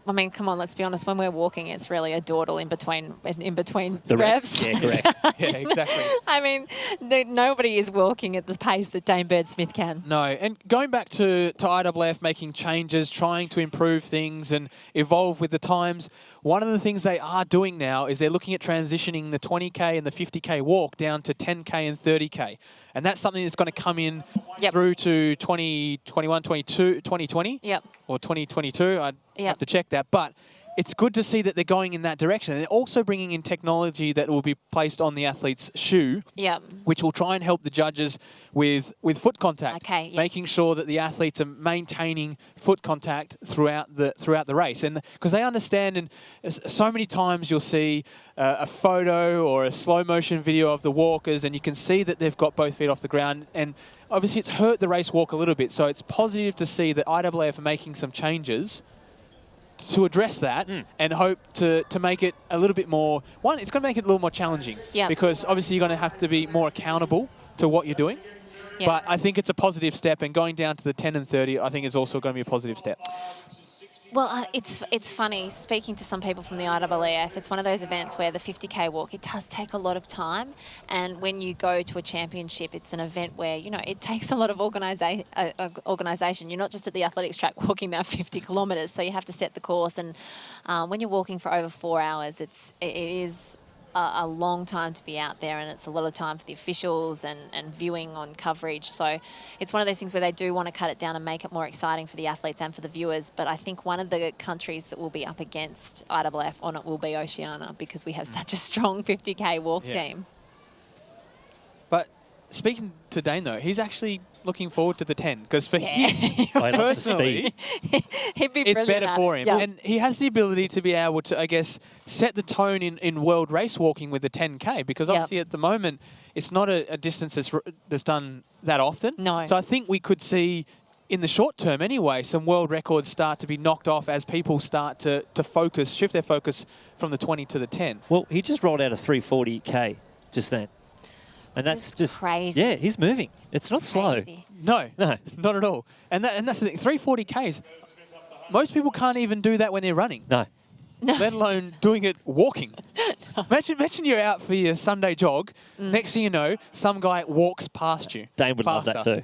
I mean, come on, let's be honest. When we're walking, it's really a dawdle in between The reps. Yeah, correct. Yeah, exactly. I mean, nobody is walking at the pace that Dane Bird-Smith can. No, and going back to IAAF making changes, trying to improve things and evolve with the times, one of the things they are doing now is they're looking at transitioning the 20K and the 50K walk down to 10K and 30K. And that's something that's going to come in through to 2021, 2020 or 2022. I'd have to check that. But it's good to see that they're going in that direction. And they're also bringing in technology that will be placed on the athlete's shoe, which will try and help the judges with foot contact, making sure that the athletes are maintaining foot contact throughout the race. And because they understand, and so many times you'll see a photo or a slow motion video of the walkers, and you can see that they've got both feet off the ground. And obviously it's hurt the race walk a little bit. So it's positive to see that IAAF are making some changes to address that and hope to make it a little bit more... One, it's going to make it a little more challenging because obviously you're going to have to be more accountable to what you're doing. But I think it's a positive step, and going down to the 10 and 30 I think is also going to be a positive step. Well, it's funny, speaking to some people from the IAAF, it's one of those events where the 50K walk, it does take a lot of time. And when you go to a championship, it's an event where, you know, it takes a lot of organisation. You're not just at the athletics track walking that 50 kilometres, so you have to set the course. And when you're walking for over 4 hours, it is a long time to be out there, and it's a lot of time for the officials and viewing on coverage. So it's one of those things where they do want to cut it down and make it more exciting for the athletes and for the viewers. But I think one of the countries that will be up against IAAF on it will be Oceania, because we have such a strong 50K walk team. But speaking to Dane, though, he's actually looking forward to the 10, because for him, personally, he'd be it's better for him. And he has the ability to be able to, I guess, set the tone in world race walking with the 10K, because obviously at the moment, it's not a distance that's done that often. No. So I think we could see, in the short term anyway, some world records start to be knocked off as people start to shift their focus from the 20 to the 10. Well, he just rolled out a 340K just then. And that's just crazy. Yeah, he's moving. It's not slow. No, not at all. And that's the thing. 340Ks, most people can't even do that when they're running. No. Let alone doing it walking. Imagine you're out for your Sunday jog. Next thing you know, some guy walks past you. Dane would love that too.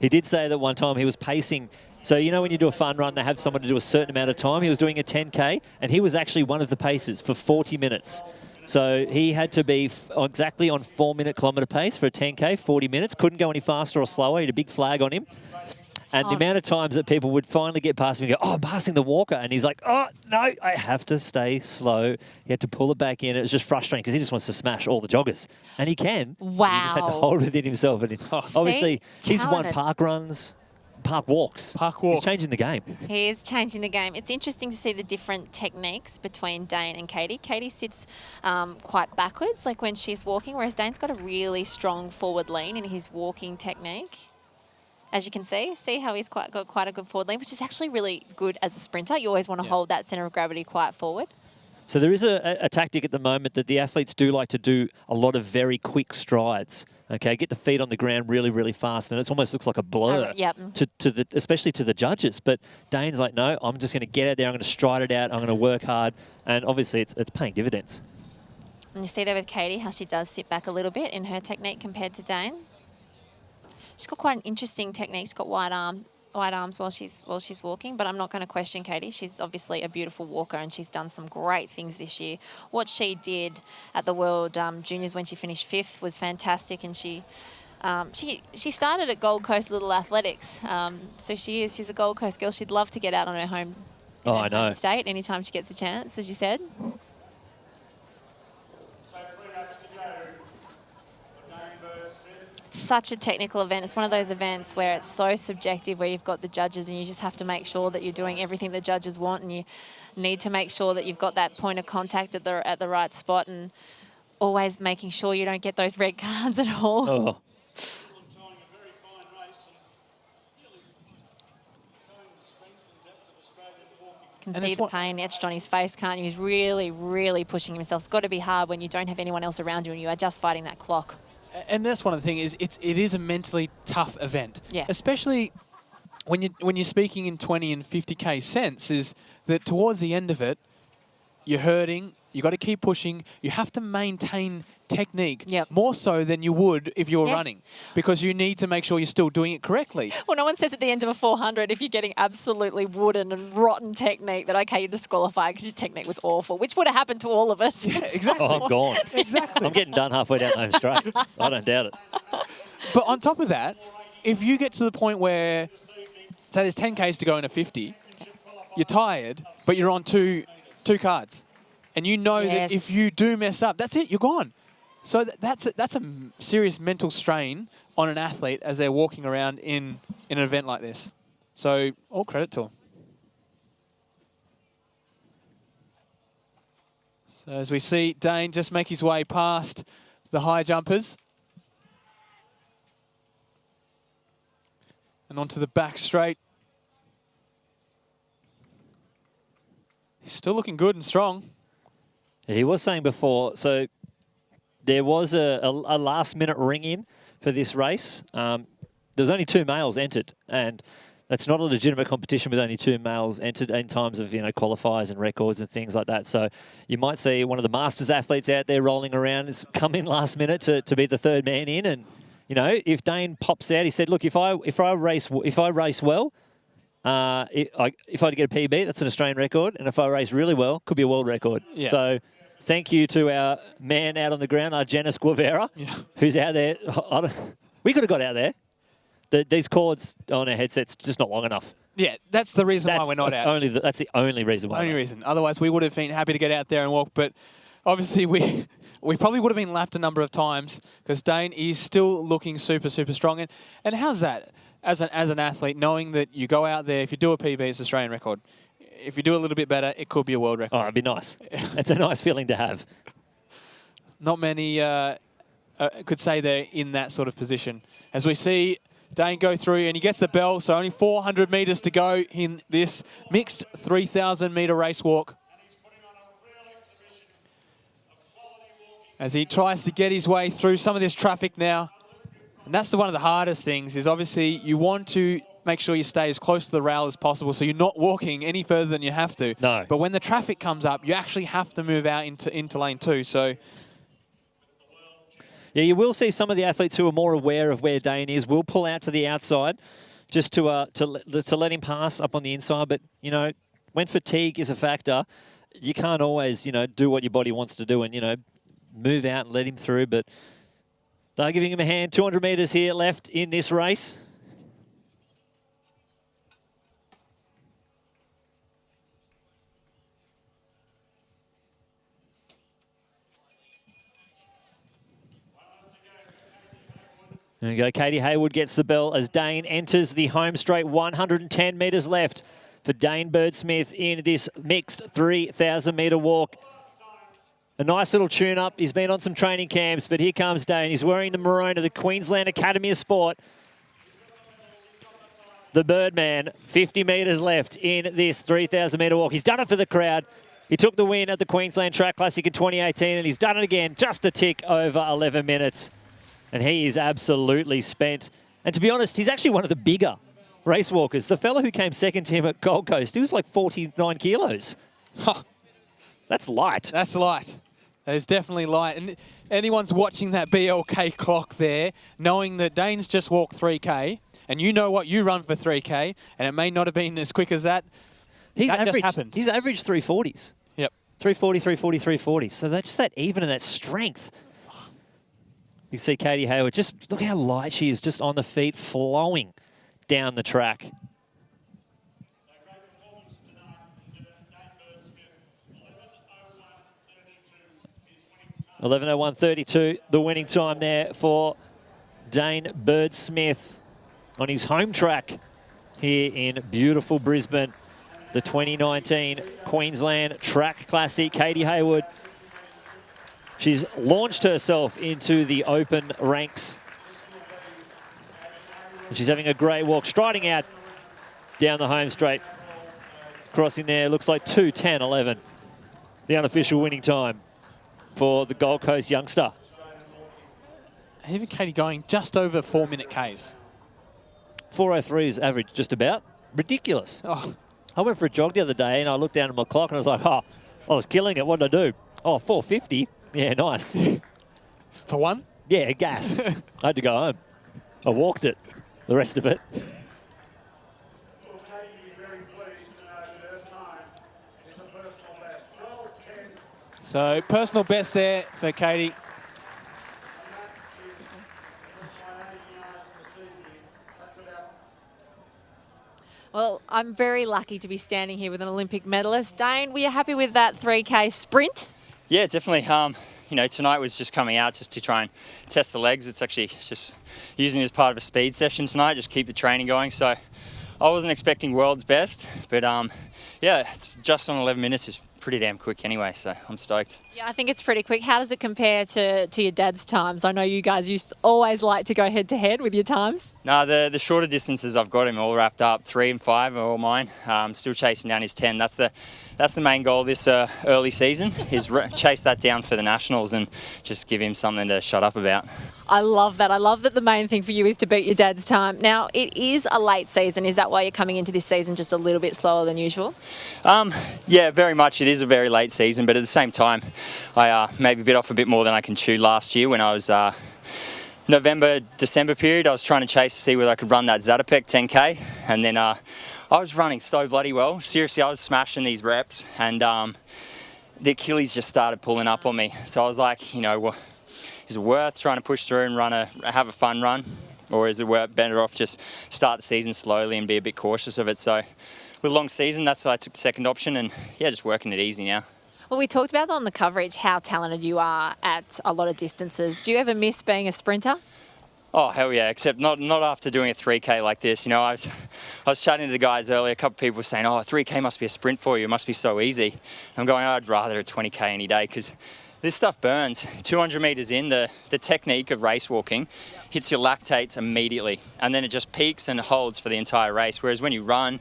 He did say that one time he was pacing. So, you know, when you do a fun run, they have someone to do a certain amount of time. He was doing a 10K, and he was actually one of the pacers for 40 minutes. So he had to be exactly on 4-minute kilometre pace for a 10K, 40 minutes. Couldn't go any faster or slower. He had a big flag on him. And the amount of times that people would finally get past him and go, "Oh, I'm passing the walker." And he's like, "Oh, no, I have to stay slow." He had to pull it back in. It was just frustrating because he just wants to smash all the joggers. And he can. Wow. He just had to hold within himself. And obviously, he's won park runs, park walks. He's changing the game. He is changing the game. It's interesting to see the different techniques between Dane and Katie. Katie sits quite backwards, like when she's walking, whereas Dane's got a really strong forward lean in his walking technique. As you can see how he's got quite a good forward lean, which is actually really good as a sprinter. You always want to hold that centre of gravity quite forward. So there is a tactic at the moment that the athletes do like to do a lot of very quick strides. Okay, get the feet on the ground really, really fast, and it almost looks like a blur, especially to the judges. But Dane's like, no, I'm just going to get out there, I'm going to stride it out, I'm going to work hard, and obviously it's paying dividends. And you see there with Katie how she does sit back a little bit in her technique compared to Dane. She's got quite an interesting technique. She's got wide arms while she's walking, but I'm not going to question Katie. She's obviously a beautiful walker, and she's done some great things this year. What she did at the World Juniors when she finished 5th was fantastic, and she started at Gold Coast Little Athletics, so she's a Gold Coast girl. She'd love to get out on her home state anytime she gets a chance, as you said. such a technical event. It's one of those events where it's so subjective, where you've got the judges and you just have to make sure that you're doing everything the judges want, and you need to make sure that you've got that point of contact at the right spot, and always making sure you don't get those red cards at all. Oh. You can see the pain etched on his face, can't you? He's really, really pushing himself. It's got to be hard when you don't have anyone else around you and you are just fighting that clock. And that's one of the things, it is a mentally tough event. Yeah. Especially when you're speaking in 20 and 50K cents, is that towards the end of it, you're hurting, you got to keep pushing, you have to maintain technique more so than you would if you were running, because you need to make sure you're still doing it correctly. Well, no one says at the end of a 400, if you're getting absolutely wooden and rotten technique, that, okay, you're disqualified because your technique was awful, which would have happened to all of us. Yeah, exactly. Oh, I'm gone. Exactly. I'm getting done halfway down the home straight. I don't doubt it. But on top of that, if you get to the point where, say there's 10Ks to go in a 50, you're tired, but you're on two cards. And you know that if you do mess up, that's it, you're gone. So that's a serious mental strain on an athlete as they're walking around in an event like this. So all credit to them. So as we see Dane just make his way past the high jumpers. And onto the back straight. He's still looking good and strong. He was saying before, so there was a last-minute ring-in for this race. There was only 2 males entered, and that's not a legitimate competition with only 2 males entered in times of, qualifiers and records and things like that. So you might see one of the Masters athletes out there rolling around has come in last minute to be the 3rd man in, and if Dane pops out, he said, look, if I race well. If I get a PB, that's an Australian record, and if I race really well, could be a world record. Yeah. So thank you to our man out on the ground, Argenis Guevara, who's out there. We could have got out there. These cords on our headsets just not long enough. Yeah, that's the reason why we're not out. That's the only reason why. Only reason. Otherwise, we would have been happy to get out there and walk, but obviously we probably would have been lapped a number of times because Dane is still looking super, super strong. And how's that? As an athlete, knowing that you go out there, if you do a PB, it's an Australian record. If you do a little bit better, it could be a world record. Oh, it'd be nice. It's a nice feeling to have. Not many could say they're in that sort of position. As we see Dane go through, and he gets the bell, so only 400 metres to go in this mixed 3,000-metre race walk. As he tries to get his way through some of this traffic now. And that's one of the hardest things, is obviously you want to make sure you stay as close to the rail as possible so you're not walking any further than you have to. No. But when the traffic comes up, you actually have to move out into lane 2. So yeah, you will see some of the athletes who are more aware of where Dane is will pull out to the outside just to let him pass up on the inside. But, when fatigue is a factor, you can't always, do what your body wants to do and, move out and let him through. But they're giving him a hand. 200 metres here left in this race. There we go. Katie Haywood gets the bell as Dane enters the home straight. 110 metres left for Dane Birdsmith in this mixed 3,000-metre walk. A nice little tune-up. He's been on some training camps, but here comes Dane. He's wearing the maroon of the Queensland Academy of Sport. The Birdman, 50 metres left in this 3,000-metre walk. He's done it for the crowd. He took the win at the Queensland Track Classic in 2018, and he's done it again, just a tick over 11 minutes. And he is absolutely spent. And to be honest, he's actually one of the bigger race walkers. The fellow who came second to him at Gold Coast, he was like 49 kilos. That's light. That's light. That is definitely light. And anyone's watching that BLK clock there, knowing that Dane's just walked 3K, and you know what you run for 3K, and it may not have been as quick as that. That just happened. He's averaged 340s. Yep. 340, 340, 340. So that's just that even and that strength. You can see Katie Hayward, just look how light she is, just on the feet, flowing down the track. 11:01:32, the winning time there for Dane Bird-Smith on his home track here in beautiful Brisbane. The 2019 Queensland Track Classic. Katie Hayward, she's launched herself into the open ranks. And she's having a great walk, striding out down the home straight. Crossing there, looks like 2:10.11. The unofficial winning time for the Gold Coast youngster. Even Katie going just over 4-minute Ks. 4:03 is average, just about. Ridiculous. Oh. I went for a jog the other day and I looked down at my clock and I was like, oh, I was killing it. What did I do? Oh, 4:50. Yeah, nice. For one? Yeah, gas. I had to go home. I walked it, the rest of it. So, personal best there for Katie. Well, I'm very lucky to be standing here with an Olympic medalist. Dane, were you happy with that 3K sprint? Yeah, definitely. You know, tonight was just coming out just to try and test the legs. It's actually just using it as part of a speed session tonight, just keep the training going. So I wasn't expecting world's best, but yeah, it's just on 11 minutes is pretty damn quick anyway, so I'm stoked. Yeah, I think it's pretty quick. How does it compare to your dad's times? I know you guys used to always like to go head-to-head with your times. No, the shorter distances I've got him all wrapped up. 3 and 5 are all mine. Still chasing down his 10. That's the main goal this early season, is chase that down for the Nationals and just give him something to shut up about. I love that. I love that the main thing for you is to beat your dad's time. Now, it is a late season. Is that why you're coming into this season just a little bit slower than usual? Yeah, very much. It is a very late season, but at the same time, I maybe bit off a bit more than I can chew last year when I was November, December period. I was trying to chase to see whether I could run that Zatopek 10K, and then I was running so bloody well. Seriously, I was smashing these reps, and the Achilles just started pulling up on me. So I was like, you know, is it worth trying to push through and have a fun run, or is it better off just start the season slowly and be a bit cautious of it? So with a long season, that's why I took the second option, and yeah, just working it easy now. Well, we talked about on the coverage how talented you are at a lot of distances. Do you ever miss being a sprinter? Oh, hell yeah, except not after doing a 3K like this. You know, I was chatting to the guys earlier, a couple of people were saying, oh, 3K must be a sprint for you, it must be so easy. I'm going, I'd rather a 20K any day, because this stuff burns. 200 metres in, the technique of race walking hits your lactates immediately, and then it just peaks and holds for the entire race, whereas when you run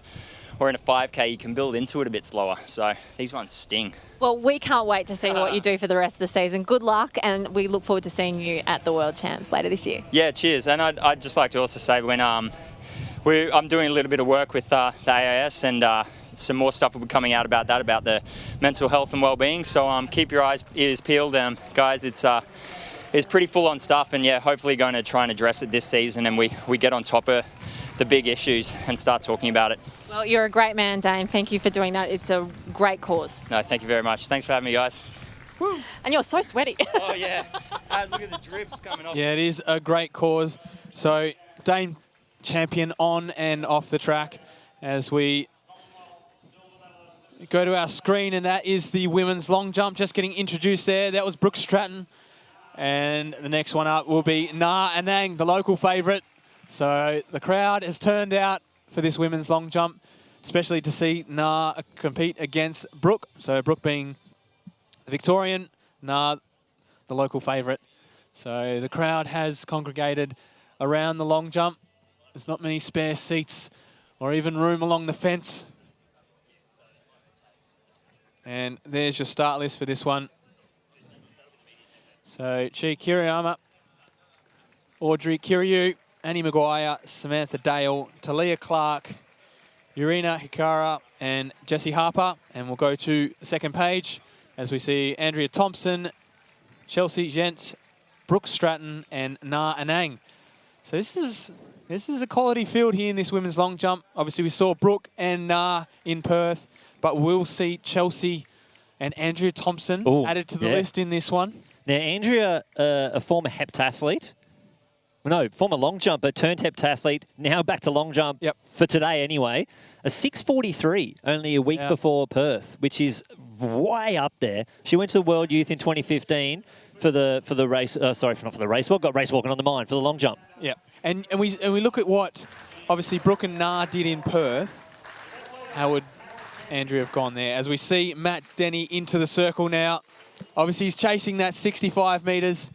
or in a 5K, you can build into it a bit slower. So these ones sting. Well, we can't wait to see what you do for the rest of the season. Good luck, and we look forward to seeing you at the World Champs later this year. Yeah, cheers. And I'd just like to also say when I'm doing a little bit of work with the AIS, and some more stuff will be coming out about that, about the mental health and well-being. So keep your ears peeled, guys. It's pretty full-on stuff, and yeah, hopefully going to try and address it this season, and we get on top of the big issues and start talking about it. Well, you're a great man, Dane. Thank you for doing that. It's a great cause. No, thank you very much. Thanks for having me, guys. Woo. And you're so sweaty. Oh, yeah. Look at the drips coming off. Yeah, it is a great cause. So, Dane, champion on and off the track, as we go to our screen, and that is the women's long jump just getting introduced there. That was Brooke Stratton. And the next one up will be Na Anang, the local favourite. So the crowd has turned out for this women's long jump, especially to see Na compete against Brooke. So Brooke being the Victorian, Na the local favourite. So the crowd has congregated around the long jump. There's not many spare seats or even room along the fence. And there's your start list for this one. So Chi Kiriyama, Audrey Kiryu, Annie Maguire, Samantha Dale, Talia Clark, Urena Hikara, and Jessie Harper. And we'll go to the second page as we see Andrea Thompson, Chelsea Jentz, Brooke Stratton, and Na Anang. So this is a quality field here in this women's long jump. Obviously, we saw Brooke and Na in Perth, but we'll see Chelsea and Andrea Thompson added to the list in this one. Now, Andrea, a former heptathlete. No, former long jumper turned heptathlete, now back to long jump for today anyway. A 6:43 only a week before Perth, which is way up there. She went to the World Youth in 2015, for the race. Sorry, not for the race walk. Got race walking on the mind for the long jump. Yeah, and we look at what obviously Brooke and Nah did in Perth. How would Andrew have gone there? As we see Matt Denny into the circle now. Obviously, he's chasing that 65 metres.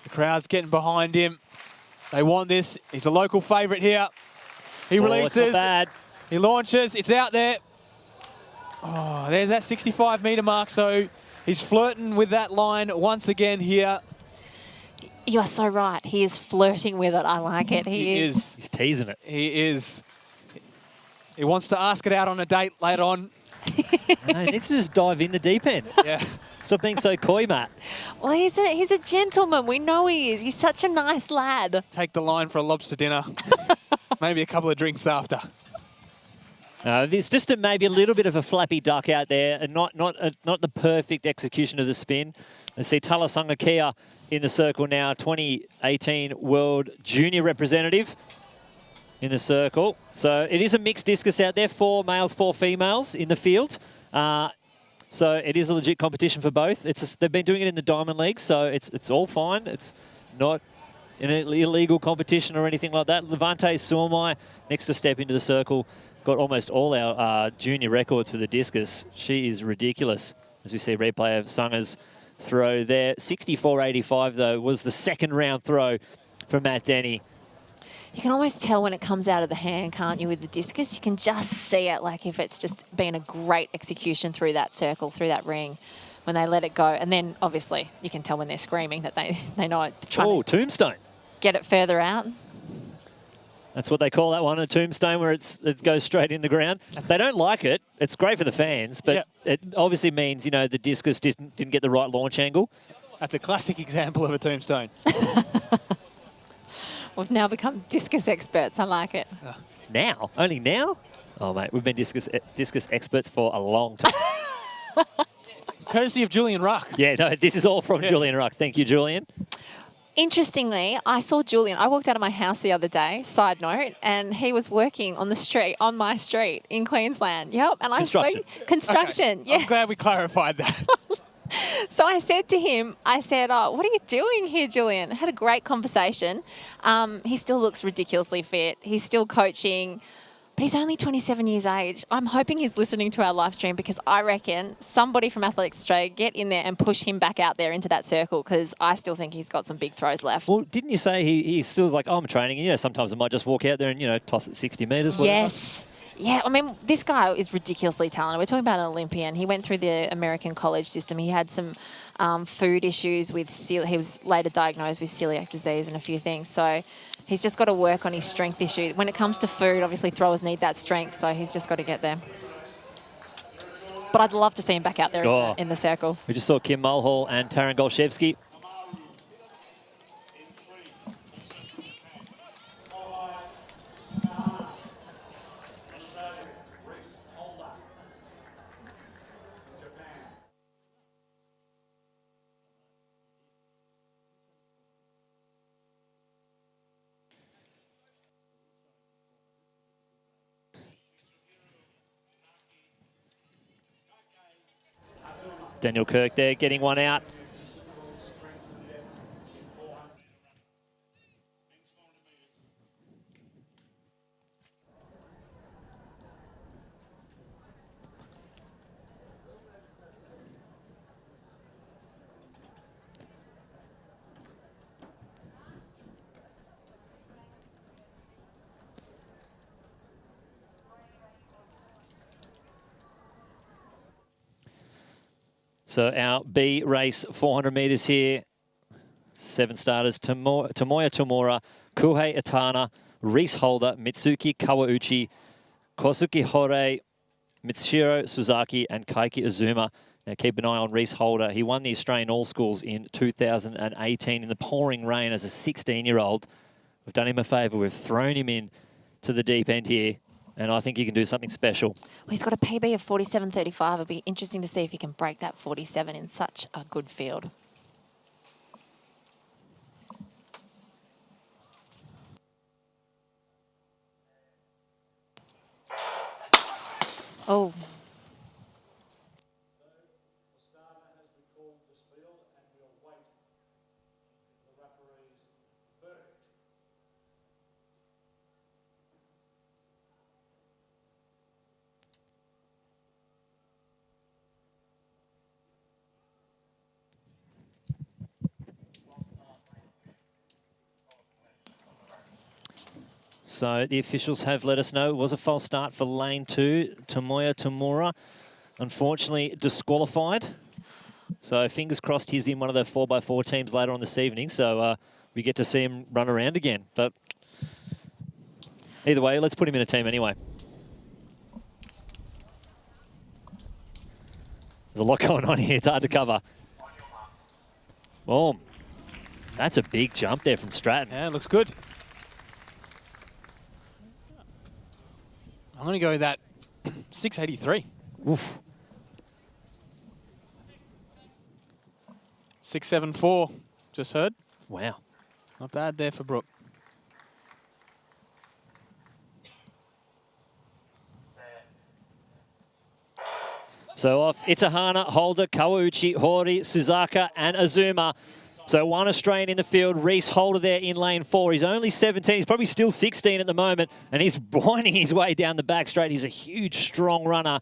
The crowd's getting behind him. They want this. He's a local favourite here. He releases. It's not bad. He launches. It's out there. Oh, there's that 65 metre mark. So he's flirting with that line once again here. You are so right. He is flirting with it. I like it. He is. He's teasing it. He is. He wants to ask it out on a date later on. No, he needs to just dive in the deep end. Yeah. Stop being so coy, Matt. Well, he's a gentleman. We know he is. He's such a nice lad. Take the line for a lobster dinner. Maybe a couple of drinks after. It's just maybe a little bit of a flappy duck out there, and not the perfect execution of the spin. Let's see Talasanga Kia in the circle now, 2018 World Junior representative in the circle. So it is a mixed discus out there, 4 males, 4 females in the field. So it is a legit competition for both. They've been doing it in the Diamond League, so it's all fine. It's not an illegal competition or anything like that. Levante Suomai, next to step into the circle, got almost all our junior records for the discus. She is ridiculous, as we see replay of Sanga's throw there. 64.85, though, was the second round throw for Matt Denny. You can almost tell when it comes out of the hand, can't you, with the discus? You can just see it, like if it's just been a great execution through that circle, through that ring, when they let it go. And then, obviously, you can tell when they're screaming that they know it. Oh, tombstone. Get it further out. That's what they call that one, a tombstone, where it goes straight in the ground. They don't like it. It's great for the fans, but it obviously means, the discus didn't get the right launch angle. That's a classic example of a tombstone. We've now become discus experts. I like it. Now? Only now? Oh, mate, we've been discus experts for a long time. Courtesy of Julian Ruck. Yeah, no, this is all from Julian Ruck. Thank you, Julian. Interestingly, I saw Julian. I walked out of my house the other day, side note, and he was working on the street, on my street in Queensland. Yep. And Construction. Construction. Okay. Yeah. I'm glad we clarified that. So I said to him, oh, what are you doing here, Julian? I had a great conversation. He still looks ridiculously fit. He's still coaching, but he's only 27 years age. I'm hoping he's listening to our live stream, because I reckon somebody from Athletics Australia get in there and push him back out there into that circle, because I still think he's got some big throws left. Well, didn't you say he's still like, I'm training, and sometimes I might just walk out there and, toss it 60 metres, whatever. Yes. Yeah, I mean, this guy is ridiculously talented. We're talking about an Olympian. He went through the American college system. He had some food issues with he was later diagnosed with celiac disease and a few things. So he's just got to work on his strength issue. When it comes to food, obviously throwers need that strength, so he's just got to get there. But I'd love to see him back out there in the circle. We just saw Kim Mulhall and Taran Golshevsky. Daniel Kirk there getting one out. So our B race, 400 metres here. 7 starters, Tomoya Tomura, Kuhei Itana, Reese Holder, Mitsuki Kawauchi, Kosuke Hore, Mitsuhiro Suzaki, and Kaiki Azuma. Now keep an eye on Reese Holder. He won the Australian All-Schools in 2018 in the pouring rain as a 16-year-old. We've done him a favour. We've thrown him in to the deep end here. And I think he can do something special. Well, he's got a PB of 47.35. It'll be interesting to see if he can break that 47 in such a good field. Oh. So the officials have let us know it was a false start for lane 2. Tomoya Tamura, unfortunately disqualified. So fingers crossed he's in one of the 4x4 teams later on this evening. So we get to see him run around again. But either way, let's put him in a team anyway. There's a lot going on here. It's hard to cover. Boom. That's a big jump there from Stratton. Yeah, it looks good. I'm going to go with that 683. Oof. 674, just heard. Wow. Not bad there for Brooke. So off Itahana, Holder, Kawauchi, Hori, Suzaka and Azuma. So one Australian in the field, Reese Holder there in lane 4. He's only 17, he's probably still 16 at the moment, and he's winding his way down the back straight. He's a huge, strong runner,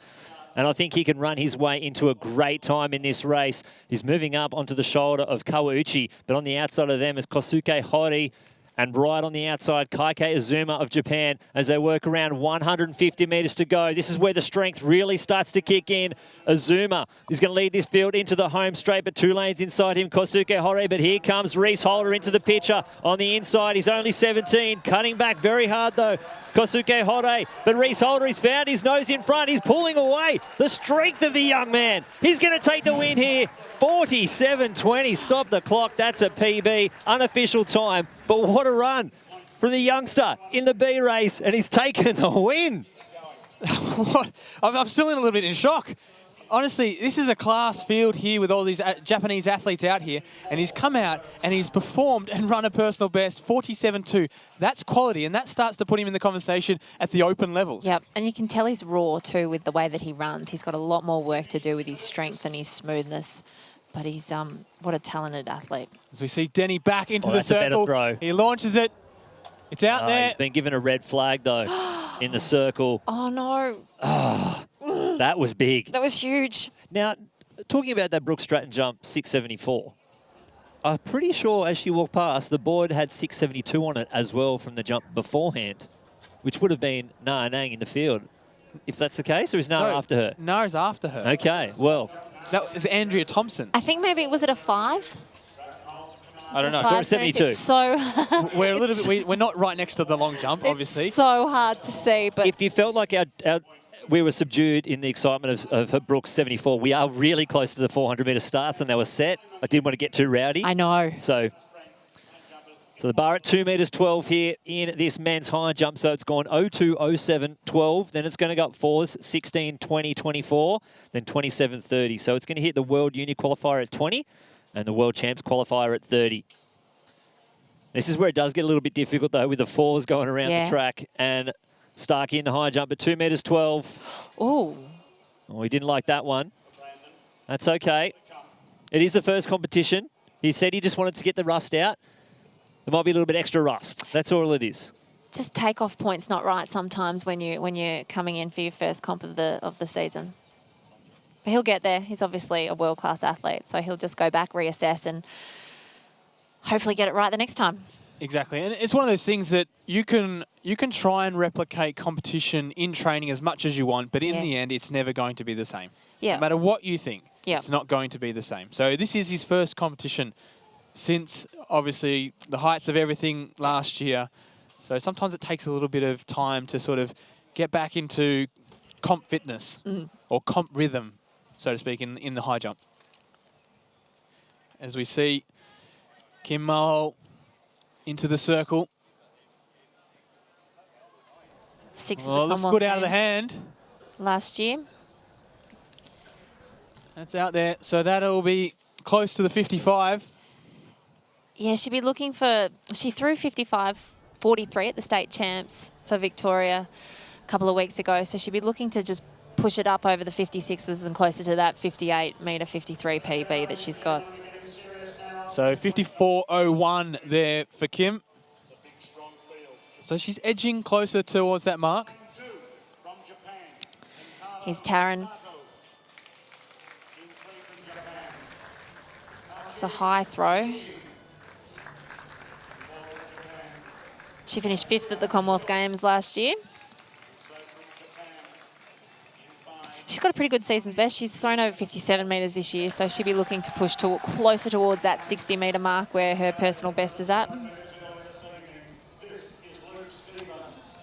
and I think he can run his way into a great time in this race. He's moving up onto the shoulder of Kawauchi, but on the outside of them is Kosuke Hori, and right on the outside, Kaike Azuma of Japan as they work around 150 metres to go. This is where the strength really starts to kick in. Azuma is going to lead this field into the home straight, but 2 lanes inside him, Kosuke Hori. But here comes Reese Holder into the picture on the inside. He's only 17, cutting back very hard though. Kosuke Hori, but Reese Holder, he's found his nose in front. He's pulling away. The strength of the young man. He's going to take the win here. 47.20, stop the clock. That's a PB, unofficial time. But what a run from the youngster in the B race, and he's taken the win. What? I'm still in a little bit in shock. Honestly, this is a class field here with all these Japanese athletes out here, and he's come out and he's performed and run a personal best, 47.2. That's quality, and that starts to put him in the conversation at the open levels. Yep, and you can tell he's raw too with the way that he runs. He's got a lot more work to do with his strength and his smoothness, but he's what a talented athlete. As we see Denny back into the That's a better circle, throw. He launches it. It's out there. He's been given a red flag though in the circle. Oh no. That was big. That was huge. Now, talking about that Brooke Stratton jump, 674, I'm pretty sure as she walked past, the board had 672 on it as well from the jump beforehand, which would have been Nah Nang in the field. If that's the case, or is Nah after her? Nara's after her. Okay, well. That was Andrea Thompson. I think maybe, was it a 5? I don't know. So 72. It's so We're a little bit. We're not right next to the long jump, obviously. It's so hard to see, but If you felt like we were subdued in the excitement of Brooks 74, we are really close to the 400-metre starts, and they were set. I didn't want to get too rowdy. I know. So the bar at 2 metres 12 here in this men's high jump. So it's gone 02, 07, 12. Then it's going to go up 4s, 16, 20, 24, then 27, 30. So it's going to hit the World Uni qualifier at 20 and the World Champs qualifier at 30. This is where it does get a little bit difficult, though, with the 4s going around the track. And Starkey in the high jump at 2 metres 12. Oh. Oh, he didn't like that one. That's okay. It is the first competition. He said he just wanted to get the rust out. There might be a little bit extra rust. That's all it is. Just take-off point's not right sometimes when you're coming in for your first comp of the season. But he'll get there. He's obviously a world-class athlete, so he'll just go back, reassess, and hopefully get it right the next time. Exactly, and it's one of those things that you can try and replicate competition in training as much as you want, but in the end, it's never going to be the same. Yeah. No matter what you think, it's not going to be the same. So this is his first competition since, obviously, the heights of everything last year. So sometimes it takes a little bit of time to sort of get back into comp fitness or comp rhythm, so to speak, in the high jump. As we see Kim Maho into the circle. Well, looks good out of the hand. Last year. That's out there. So that'll be close to the 55. Yeah, she'd be looking for... She threw 55.43 at the state champs for Victoria a couple of weeks ago. So she'd be looking to just push it up over the 56s and closer to that 58-metre 53 PB that she's got. So 54.01 there for Kim. So she's edging closer towards that mark. Here's Taryn. The high throw. She finished 5th at the Commonwealth Games last year. She's got a pretty good season's best. She's thrown over 57 metres this year, so she'll be looking to push closer towards that 60-metre mark where her personal best is at.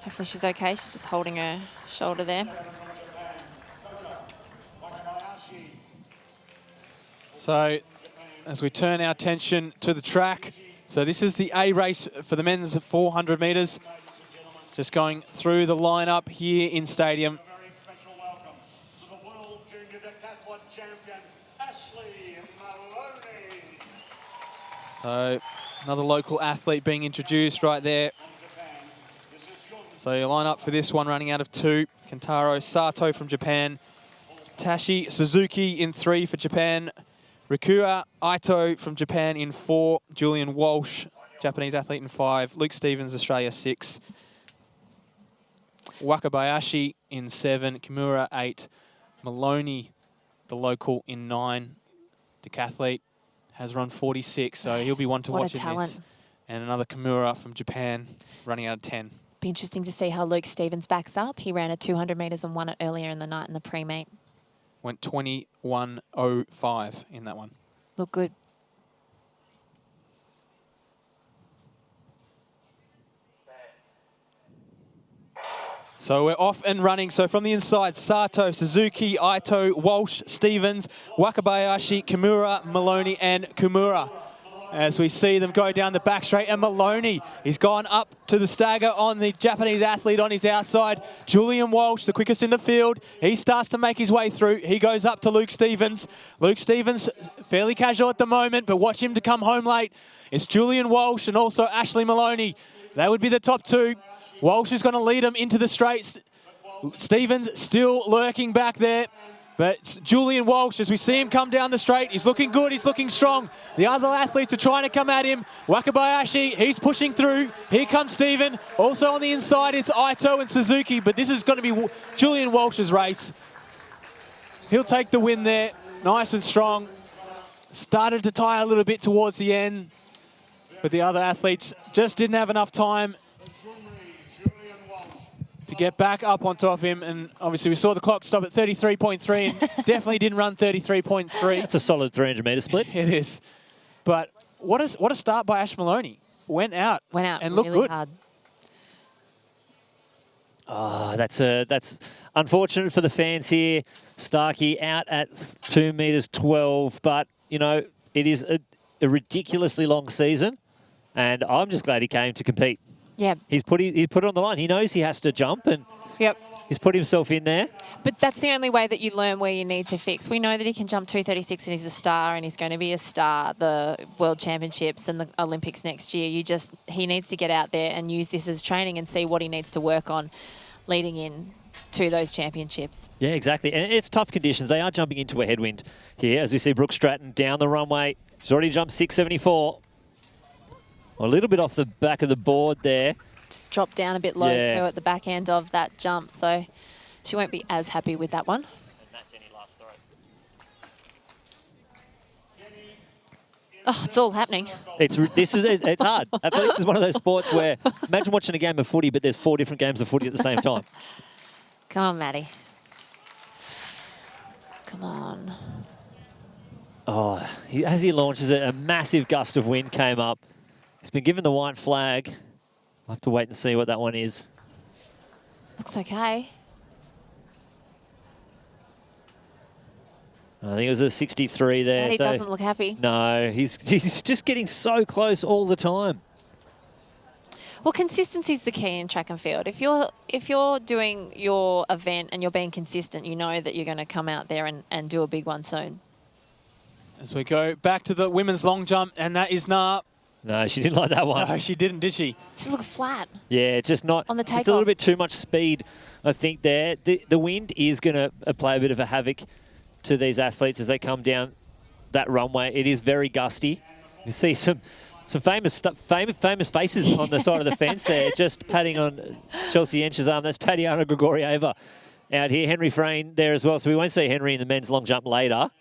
Hopefully she's okay. She's just holding her shoulder there. So as we turn our attention to the track, so this is the A race for the men's 400 metres. Just going through the lineup here in stadium. So another local athlete being introduced right there. So your lineup for this one running out of 2. Kentaro Sato from Japan. Tashi Suzuki in 3 for Japan. Rikua Aito from Japan in 4. Julian Walsh, Japanese athlete, in 5. Luke Stevens, Australia, 6. Wakabayashi in 7. Kimura, 8. Maloney, the local, in 9. Decathlete has run 46, so he'll be one to watch in this. And another Kimura from Japan running out of 10. Be interesting to see how Luke Stevens backs up. He ran a 200 metres and won it earlier in the night in the pre-meet. Went 21.05 in that one. Look good. So we're off and running. So from the inside, Sato, Suzuki, Aito, Walsh, Stevens, Wakabayashi, Kimura, Maloney and Kumura. As we see them go down the back straight, and Maloney, he's gone up to the stagger on the Japanese athlete on his outside. Julian Walsh, the quickest in the field. He starts to make his way through. He goes up to Luke Stevens. Luke Stevens, fairly casual at the moment, but watch him to come home late. It's Julian Walsh and also Ashley Maloney. They would be the top 2. Walsh is going to lead them into the straights. Stevens still lurking back there. But it's Julian Walsh, as we see him come down the straight, he's looking good, he's looking strong. The other athletes are trying to come at him. Wakabayashi, he's pushing through. Here comes Steven. Also on the inside, it's Aito and Suzuki, but this is going to be Julian Walsh's race. He'll take the win there, nice and strong. Started to tire a little bit towards the end, but the other athletes just didn't have enough time to get back up on top of him. And obviously we saw the clock stop at 33.3 and definitely didn't run 33.3. It's a solid 300-metre split. It is. But what a start by Ash Maloney. Went out and looked really good. Hard. Oh, that's unfortunate for the fans here. Starkey out at 2 metres 12, but, you know, it is a ridiculously long season, and I'm just glad he came to compete. Yeah. He put it on the line. He knows he has to jump, and he's put himself in there. But that's the only way that you learn where you need to fix. We know that he can jump 236 and he's a star, and he's going to be a star at the World Championships and the Olympics next year. He needs to get out there and use this as training and see what he needs to work on leading in to those championships. Yeah, exactly. And it's tough conditions. They are jumping into a headwind here, as we see Brooke Stratton down the runway. She's already jumped 674. A little bit off the back of the board there. Just dropped down a bit low too at the back end of that jump, so she won't be as happy with that one. Oh, it's all happening. It's hard. Athletics is one of those sports where, imagine watching a game of footy, but there's 4 different games of footy at the same time. Come on, Maddie. Come on. Oh, as he launches it, a massive gust of wind came up. He's been given the white flag. We'll have to wait and see what that one is. Looks okay. I think it was a 63 there. Maddie doesn't look happy. No, he's just getting so close all the time. Well, consistency is the key in track and field. If you're doing your event and you're being consistent, you know that you're going to come out there and do a big one soon. As we go back to the women's long jump, and that is Na. No, she didn't like that one. No, she didn't, did she? She looked flat. Yeah, just not on the takeoff. Just a little bit too much speed, I think, there. The wind is going to play a bit of a havoc to these athletes as they come down that runway. It is very gusty. You see some famous faces on the side of the fence there, just patting on Chelsea Ensch's arm. That's Tatiana Grigorieva out here. Henry Frayne there as well. So we won't see Henry in the men's long jump later.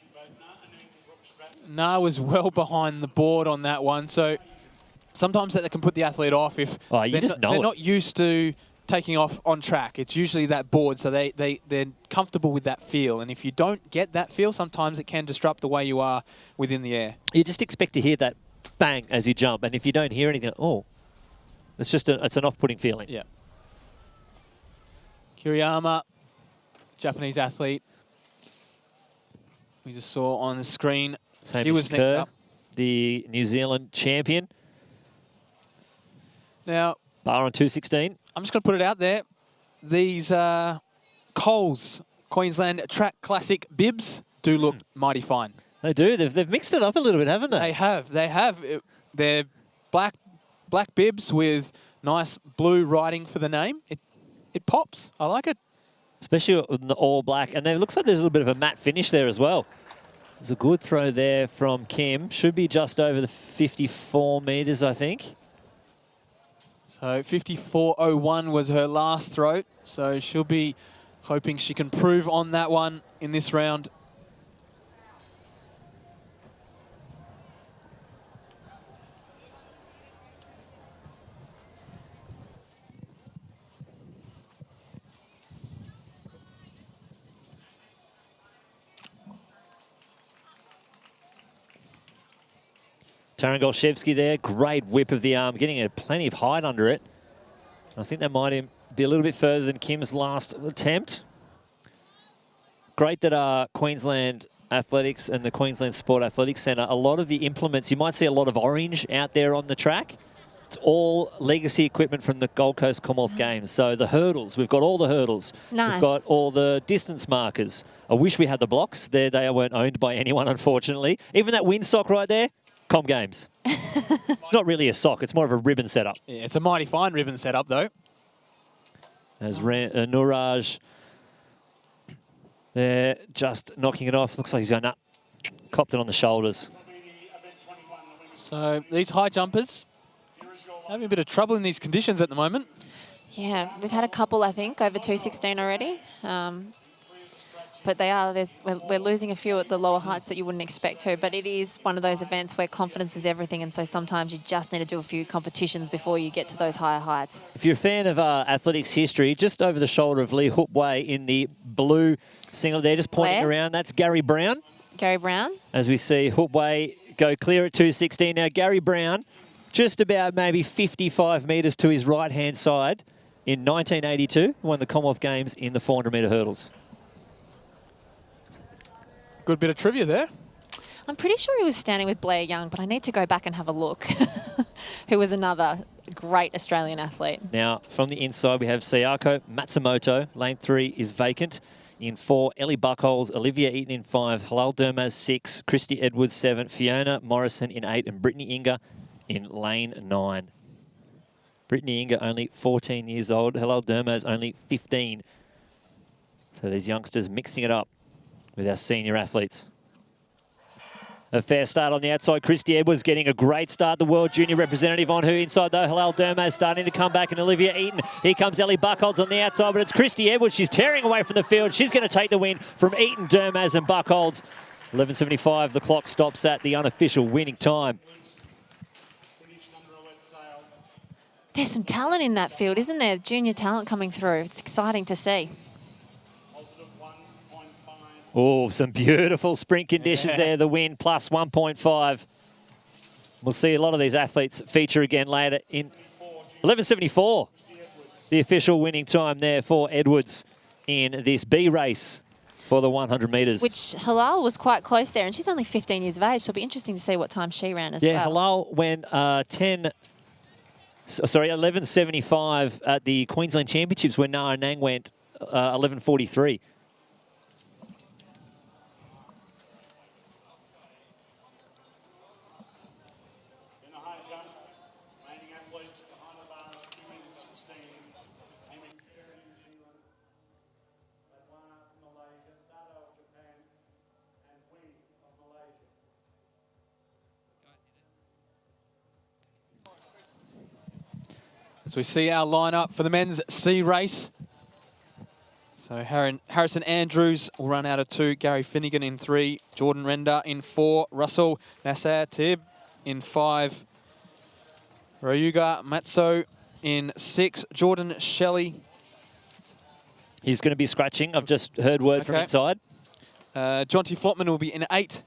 Na was well behind the board on that one. So sometimes that can put the athlete off if they're not used to taking off on track. It's usually that board, so they're comfortable with that feel. And if you don't get that feel, sometimes it can disrupt the way you are within the air. You just expect to hear that bang as you jump, and if you don't hear anything, it's an off-putting feeling. Yeah. Kiriyama, Japanese athlete. We just saw on the screen. She was next up. The New Zealand champion. Now, bar on 2:16. I'm just going to put it out there. These Coles Queensland Track Classic bibs do look mighty fine. They do. They've mixed it up a little bit, haven't they? They have. They have. They're black bibs with nice blue writing for the name. It pops. I like it. Especially with the all black. And it looks like there's a little bit of a matte finish there as well. There's a good throw there from Kim. Should be just over the 54 metres, I think. So 54.01 was her last throw. So she'll be hoping she can prove on that one in this round. Taran Golshevsky there, great whip of the arm, getting plenty of height under it. I think that might be a little bit further than Kim's last attempt. Great that Queensland Athletics and the Queensland Sport Athletics Centre, a lot of the implements, you might see a lot of orange out there on the track. It's all legacy equipment from the Gold Coast Commonwealth Games. So the hurdles, we've got all the hurdles. Nice. We've got all the distance markers. I wish we had the blocks. They weren't owned by anyone, unfortunately. Even that windsock right there, Com Games. It's not really a sock. It's more of a ribbon setup. Yeah, it's a mighty fine ribbon setup, though. As Nuraj, they're just knocking it off. Looks like he's going up. Copped it on the shoulders. So these high jumpers having a bit of trouble in these conditions at the moment. Yeah, we've had a couple, I think, over 2:16 already. But we're losing a few at the lower heights that you wouldn't expect to. But it is one of those events where confidence is everything. And so sometimes you just need to do a few competitions before you get to those higher heights. If you're a fan of athletics history, just over the shoulder of Lee Hupway in the blue singlet there, just pointing around, that's Gary Brown. Gary Brown. As we see Hupway go clear at 2:16. Now, Gary Brown, just about maybe 55 metres to his right-hand side in 1982, won the Commonwealth Games in the 400-metre hurdles. Good bit of trivia there. I'm pretty sure he was standing with Blair Young, but I need to go back and have a look. Who was another great Australian athlete. Now, from the inside, we have Sayako Matsumoto. Lane 3 is vacant. In 4, Ellie Buckholes, Olivia Eaton in 5, Halal Dermaz 6, Christy Edwards 7, Fiona Morrison in 8, and Brittany Inga in lane 9. Brittany Inga only 14 years old. Halal Dermaz only 15. So these youngsters mixing it up with our senior athletes. A fair start on the outside. Christy Edwards getting a great start. The world junior representative on her inside, though. Halal Dermaz starting to come back, and Olivia Eaton. Here comes Ellie Buckholz on the outside, but it's Christy Edwards. She's tearing away from the field. She's going to take the win from Eaton, Dermaz, and Buckholz. 11:75. The clock stops at the unofficial winning time. There's some talent in that field, isn't there? Junior talent coming through. It's exciting to see. Oh, some beautiful sprint conditions there. The win plus 1.5. We'll see a lot of these athletes feature again later in 11:74. The official winning time there for Edwards in this B race for the 100 metres. Which Halal was quite close there, and she's only 15 years of age, so it'll be interesting to see what time she ran as well. Yeah, Halal went 11:75 at the Queensland Championships when Nara Nang went 11:43. As we see our lineup for the men's C race. So Harrison Andrews will run out of 2, Gary Finnegan in 3, Jordan Render in 4, Russell Nassar Tib in 5, Ryuga Matso in 6. Jordan Shelley. He's going to be scratching. I've just heard word from inside. Jonty Flotman will be in 8.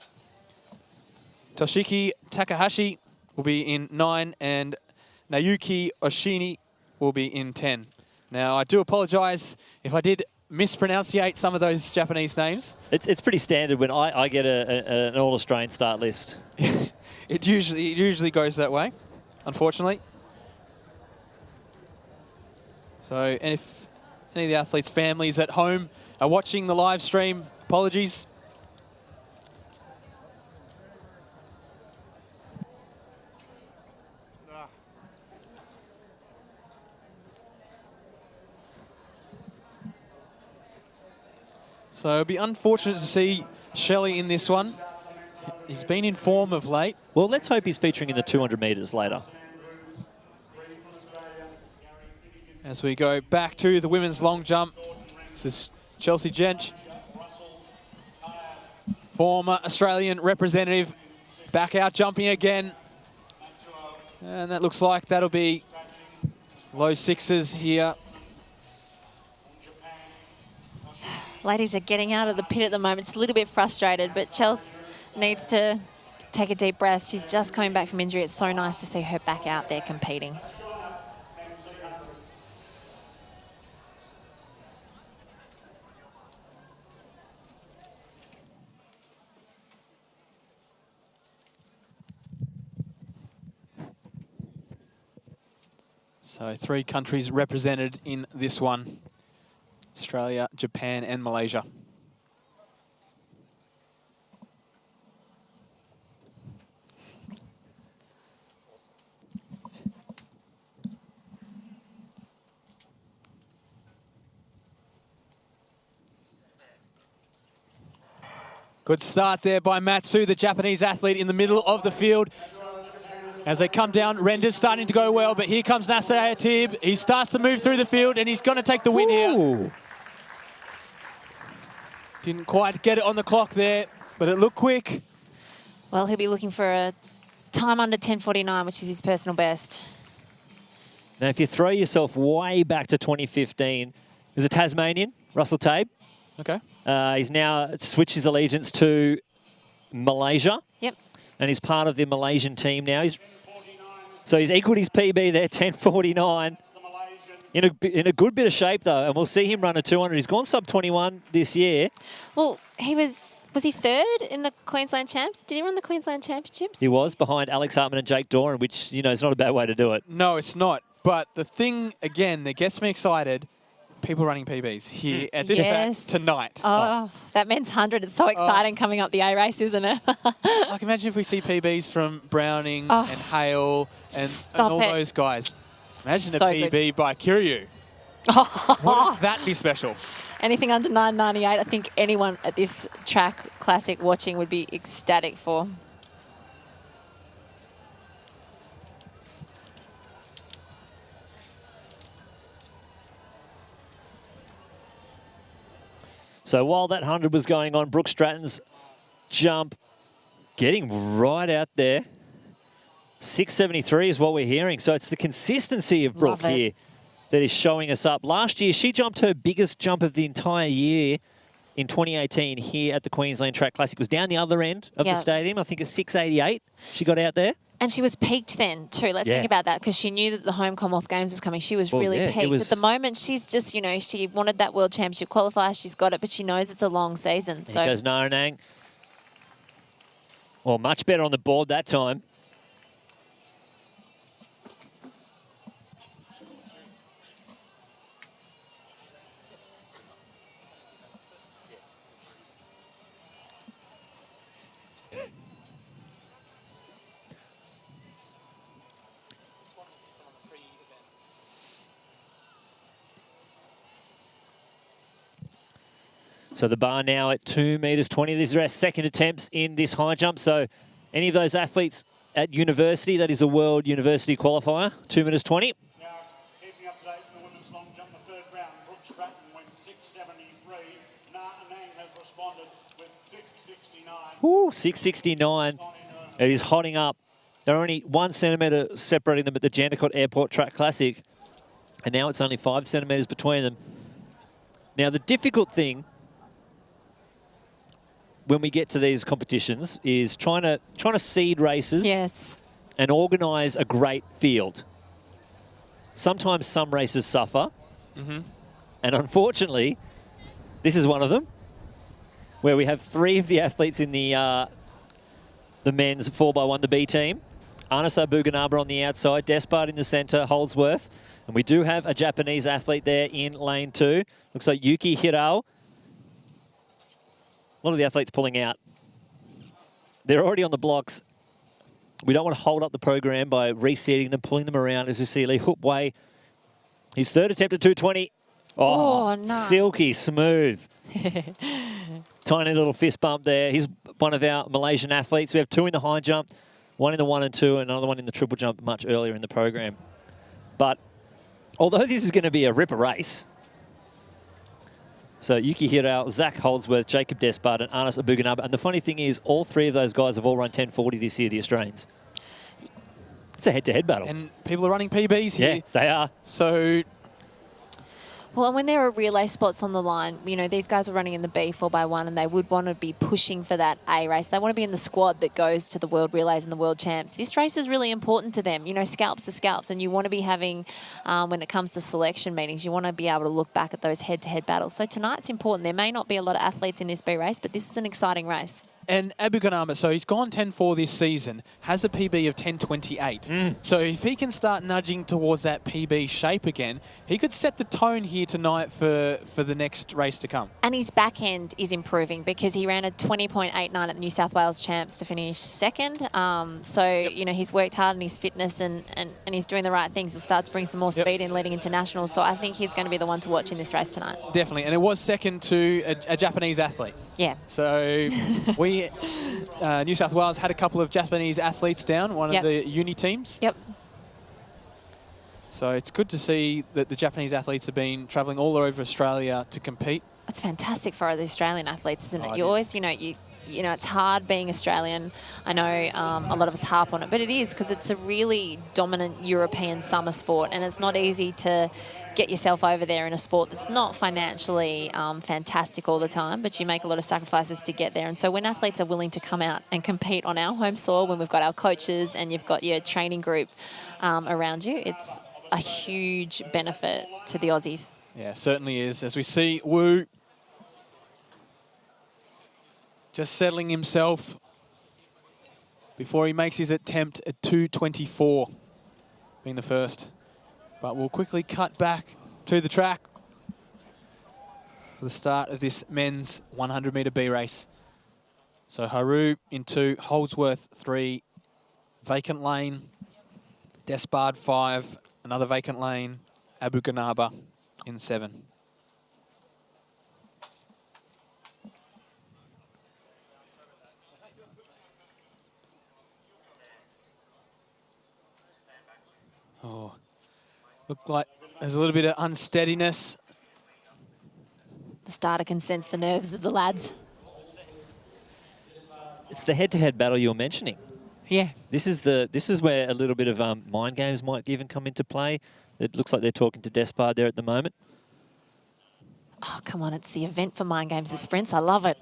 Toshiki Takahashi will be in 9. And Nayuki Oshini will be in 10. Now, I do apologise if I did mispronunciate some of those Japanese names. It's pretty standard when I get an All-Australian start list. It usually goes that way, unfortunately. So, and if any of the athletes' families at home are watching the live stream, apologies. So it'll be unfortunate to see Shelley in this one. He's been in form of late. Well, let's hope he's featuring in the 200 metres later. As we go back to the women's long jump, this is Chelsea Jench, former Australian representative, back out jumping again. And that looks like that'll be low 6s here. Ladies are getting out of the pit at the moment. It's a little bit frustrated, but Chelsea needs to take a deep breath. She's just coming back from injury. It's so nice to see her back out there competing. So 3 countries represented in this one. Australia, Japan and Malaysia. Good start there by Matsu, the Japanese athlete in the middle of the field. As they come down, Render's starting to go well, but here comes Nasser Atib. He starts to move through the field and he's going to take the win here. Didn't quite get it on the clock there, but it looked quick. Well, he'll be looking for a time under 10:49, which is his personal best. Now, if you throw yourself way back to 2015, there's a Tasmanian, Russell Tabe. Okay. He's now switched his allegiance to Malaysia. Yep. And he's part of the Malaysian team now. So he's equaled his PB there, 10:49. In a good bit of shape, though, and we'll see him run a 200. He's gone sub-21 this year. Well, he was he third in the Queensland Champs? Did he run the Queensland Championships? He was behind Alex Hartman and Jake Doran, which, you know, is not a bad way to do it. No, it's not. But the thing, again, that gets me excited, people running PBs here at this track tonight. Oh, that men's 100 is so exciting coming up the A race, isn't it? Like, imagine if we see PBs from Browning and Hale and all those guys. Imagine a PB by Kiryu. Wouldn't that be special? Anything under 9.98, I think anyone at this track classic watching would be ecstatic for. So while that 100 was going on, Brooke Stratton's jump getting right out there. 673 is what we're hearing. So it's the consistency of Brooke here that is showing us up. Last year, she jumped her biggest jump of the entire year in 2018 here at the Queensland Track Classic. It was down the other end of the stadium. I think it's 688 she got out there. And she was peaked then too. Let's think about that, because she knew that the home Commonwealth Games was coming. She was really peaked. At the moment, she's just, you know, she wanted that World Championship qualifier. She's got it, but she knows it's a long season. So here goes Naranang. Well, much better on the board that time. So the bar now at 2 metres 20. These are our second attempts in this high jump. So any of those athletes at university, that is a world university qualifier, 2 metres 20. Now, keeping up to date in the women's long jump, the third round, Brooke Stratton went 673. Na Anang has responded with 669. Ooh, 669. It is hotting up They're only 1 centimetre separating them at the Jandakot Airport Track Classic, and now it's only 5 centimetres between them. Now, the difficult thing when we get to these competitions is trying to seed races and organise a great field. Sometimes some races suffer, and unfortunately, this is one of them, where we have 3 of the athletes in the men's 4x1, the B team. Anas Abuganaba on the outside, Despard in the centre, Holdsworth. And we do have a Japanese athlete there in lane 2. Looks like Yuki Hirao. A lot of the athletes pulling out. They're already on the blocks. We don't want to hold up the program by reseeding them, pulling them around, as we see Lee Hupway. His 3rd attempt at 220. Oh, no. Silky smooth. Tiny little fist bump there. He's one of our Malaysian athletes. We have 2 in the high jump, 1 in the 1 and 2, and another one in the triple jump much earlier in the program. But although this is going to be a ripper race, so Yuki Hirao, Zach Holdsworth, Jacob Despard, and Anas Abuganaba. And the funny thing is, all 3 of those guys have all run 10:40 this year, the Australians. It's a head-to-head battle. And people are running PBs here. Yeah, they are. So... Well, and when there are relay spots on the line, you know, these guys were running in the B 4x1 and they would want to be pushing for that A race. They want to be in the squad that goes to the World Relays and the World Champs. This race is really important to them. You know, scalps are scalps, and you want to be having, when it comes to selection meetings, you want to be able to look back at those head-to-head battles. So tonight's important. There may not be a lot of athletes in this B race, but this is an exciting race. And Abuganaba, so he's gone 10-4 this season, has a PB of 10:28. So if he can start nudging towards that PB shape again, he could set the tone here tonight for the next race to come. And his back end is improving because he ran a 20.89 at the New South Wales Champs to finish 2nd. So, you know, he's worked hard on his fitness and he's doing the right things to start to bring some more speed in leading into nationals. So I think he's going to be the one to watch in this race tonight. Definitely. And it was 2nd to a Japanese athlete. Yeah. So New South Wales had a couple of Japanese athletes down, one of the uni teams. Yep. So it's good to see that the Japanese athletes have been travelling all over Australia to compete. It's fantastic for the Australian athletes, isn't it? You always, you know, it's hard being Australian. I know a lot of us harp on it, but it is because it's a really dominant European summer sport, and it's not easy to get yourself over there in a sport that's not financially fantastic all the time, but you make a lot of sacrifices to get there. And so when athletes are willing to come out and compete on our home soil, when we've got our coaches and you've got your training group around you, it's a huge benefit to the Aussies. Yeah, certainly is. As we see Wu just settling himself before he makes his attempt at 2:24, being the first. But we'll quickly cut back to the track for the start of this men's 100-metre B race. So Haru in 2, Holdsworth 3, vacant lane, Despard 5, another vacant lane, Abuganaba in 7. Oh, looked like there's a little bit of unsteadiness. The starter can sense the nerves of the lads. It's the head-to-head battle you're mentioning. Yeah. This is where a little bit of mind games might even come into play. It looks like they're talking to Despard there at the moment. Oh, come on, it's the event for mind games, the sprints. I love it.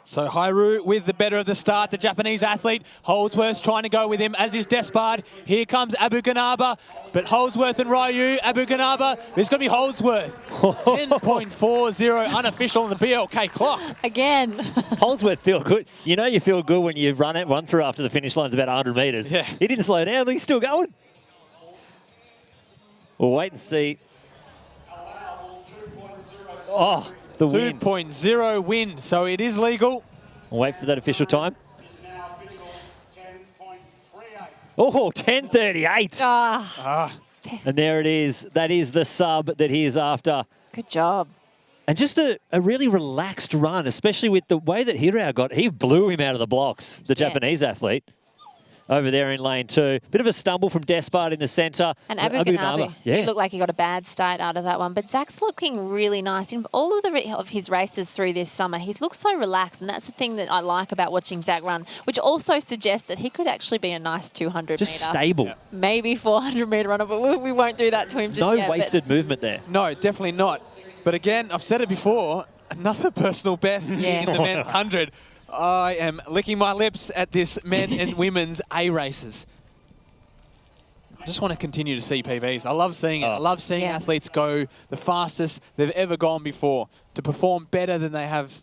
So Hairu with the better of the start, the Japanese athlete. Holdsworth trying to go with him, as is Despard. Here comes Abuganaba, but Holdsworth and Ryu, Abuganaba, it's going to be Holdsworth. 10.40 unofficial on the BLK clock. Again. Holdsworth feel good. You know you feel good when you run through after the finish line's about 100 metres. Yeah. He didn't slow down, he's still going. We'll wait and see. Oh, the wind. 2.0 wind, so it is legal. We'll wait for that official time. Oh, 10:38. And there it is. That is the sub that he is after. Good job. And just a really relaxed run, especially with the way that Hirao got. He blew him out of the blocks, the Japanese athlete, over there in lane 2. Bit of a stumble from Despard in the centre. And Abu Ghanabi, he looked like he got a bad start out of that one. But Zach's looking really nice. In all of his races through this summer, he's looked so relaxed. And that's the thing that I like about watching Zach run, which also suggests that he could actually be a nice 200 just metre. Stable. Yeah. Maybe 400 metre runner, but we won't do that to him just yet. No wasted movement there. No, definitely not. But again, I've said it before, another personal best in the men's 100. I am licking my lips at this men and women's A races. I just want to continue to see PBs. I love seeing it. I love seeing athletes go the fastest they've ever gone before, to perform better than they have.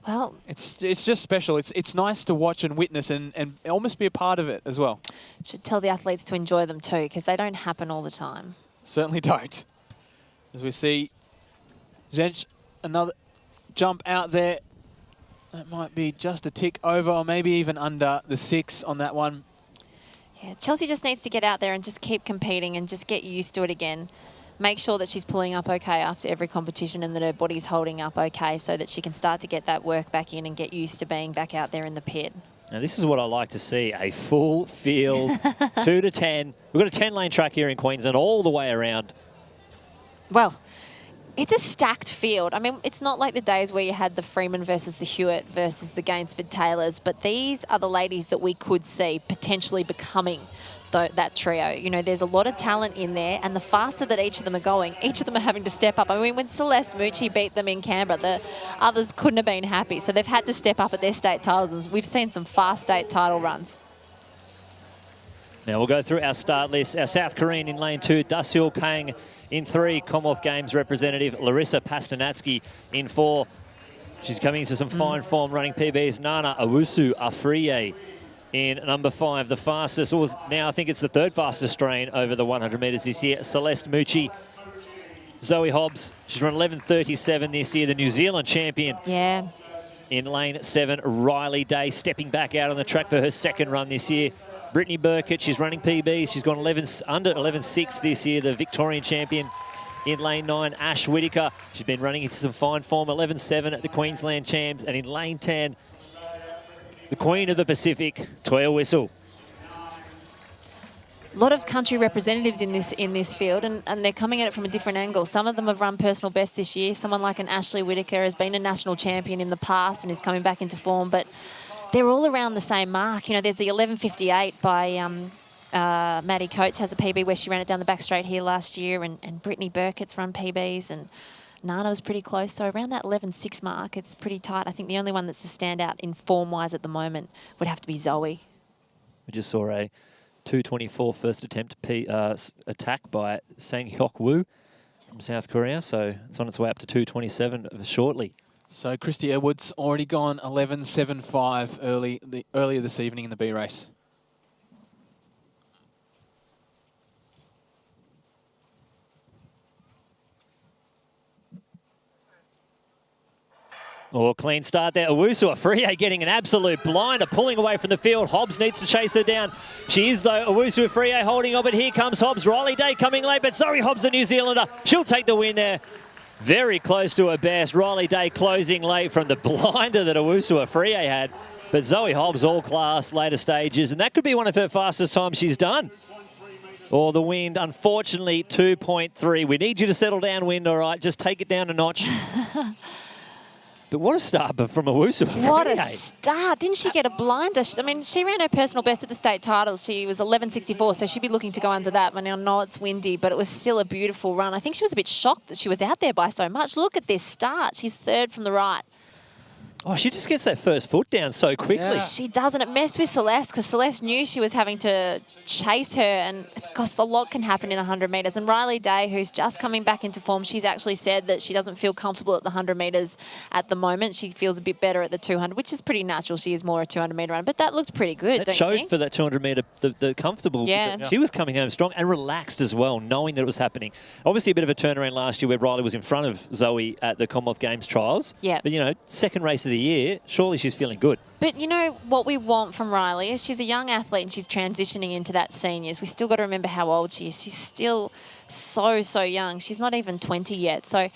Well, it's just special. It's nice to watch and witness and almost be a part of it as well. Should tell the athletes to enjoy them too, because they don't happen all the time. Certainly don't. As we see Zench, another jump out there. That might be just a tick over or maybe even under the 6 on that one. Yeah, Chelsea just needs to get out there and just keep competing and just get used to it again. Make sure that she's pulling up okay after every competition and that her body's holding up okay so that she can start to get that work back in and get used to being back out there in the pit. Now, this is what I like to see, a full field, 2 to 10. We've got a 10-lane track here in Queensland all the way around. Well, it's a stacked field. I mean, it's not like the days where you had the Freeman versus the Hewitt versus the Gainsford Taylors, but these are the ladies that we could see potentially becoming that trio. You know, there's a lot of talent in there, and the faster that each of them are going, each of them are having to step up. I mean, when Celeste Mucci beat them in Canberra, the others couldn't have been happy, so they've had to step up at their state titles, and we've seen some fast state title runs. Now we'll go through our start list. Our South Korean in lane 2, Dasil Kang in 3, Commonwealth Games representative Larissa Pastanatsky in 4. She's coming into some fine form running PBs. Nana Owusu Afriye in number 5, the fastest, or now I think it's the 3rd fastest strain over the 100 metres this year. Celeste Mucci. Zoe Hobbs, she's run 11:37 this year, the New Zealand champion. Yeah. In lane 7, Riley Day stepping back out on the track for her 2nd run this year. Brittany Burkett, she's running PBs. She's gone under 11.6 this year, the Victorian champion. In lane 9, Ash Whitaker. She's been running into some fine form, 11.7 at the Queensland Champs. And in lane 10, the Queen of the Pacific, Toya Whistle. A lot of country representatives in this field, and they're coming at it from a different angle. Some of them have run personal best this year. Someone like an Ashley Whitaker has been a national champion in the past and is coming back into form, but they're all around the same mark. You know, there's the 11.58 by Maddie Coates has a PB where she ran it down the back straight here last year, and Brittany Burkett's run PBs, and Nana was pretty close. So around that 11.6 mark, it's pretty tight. I think the only one that's a standout in form-wise at the moment would have to be Zoe. We just saw a 2:24 first attempt attack by Sang Hyok Woo from South Korea, so it's on its way up to 2:27 shortly. So Christy Edwards already gone 11.75 earlier this evening in the B race. Oh, clean start there. Owusu Afriye getting an absolute blinder, pulling away from the field. Hobbs needs to chase her down. She is, though. Owusu Afriye holding on, but here comes Hobbs. Riley Day coming late, but Zoe Hobbs, the New Zealander, she'll take the win there. Very close to her best. Riley Day closing late from the blinder that Owusu Afriye had. But Zoe Hobbs, all class, later stages, and that could be one of her fastest times she's done. Oh, the wind, unfortunately, 2.3. We need you to settle down, wind, all right? Just take it down a notch. But what a start from Owusu Afriye. What a start. Didn't she get a blinder? I mean, she ran her personal best at the state title. She was 11.64, so she'd be looking to go under that. I mean, I know it's windy, but it was still a beautiful run. I think she was a bit shocked that she was out there by so much. Look at this start. She's 3rd from the right. Oh, she just gets that first foot down so quickly. Yeah. She does, and it messed with Celeste because Celeste knew she was having to chase her, and a lot can happen in 100 metres. And Riley Day, who's just coming back into form, she's actually said that she doesn't feel comfortable at the 100 metres at the moment. She feels a bit better at the 200, which is pretty natural. She is more a 200-metre runner, but that looked pretty good, that don't showed you think? For that 200-metre, the comfortable. Yeah. She was coming home strong and relaxed as well, knowing that it was happening. Obviously, a bit of a turnaround last year where Riley was in front of Zoe at the Commonwealth Games trials. Yeah. But, you know, 2nd race of the year, surely she's feeling good. But you know what we want from Riley is she's a young athlete and she's transitioning into that seniors. We still got to remember how old she is. She's still so young. She's not even 20 yet. So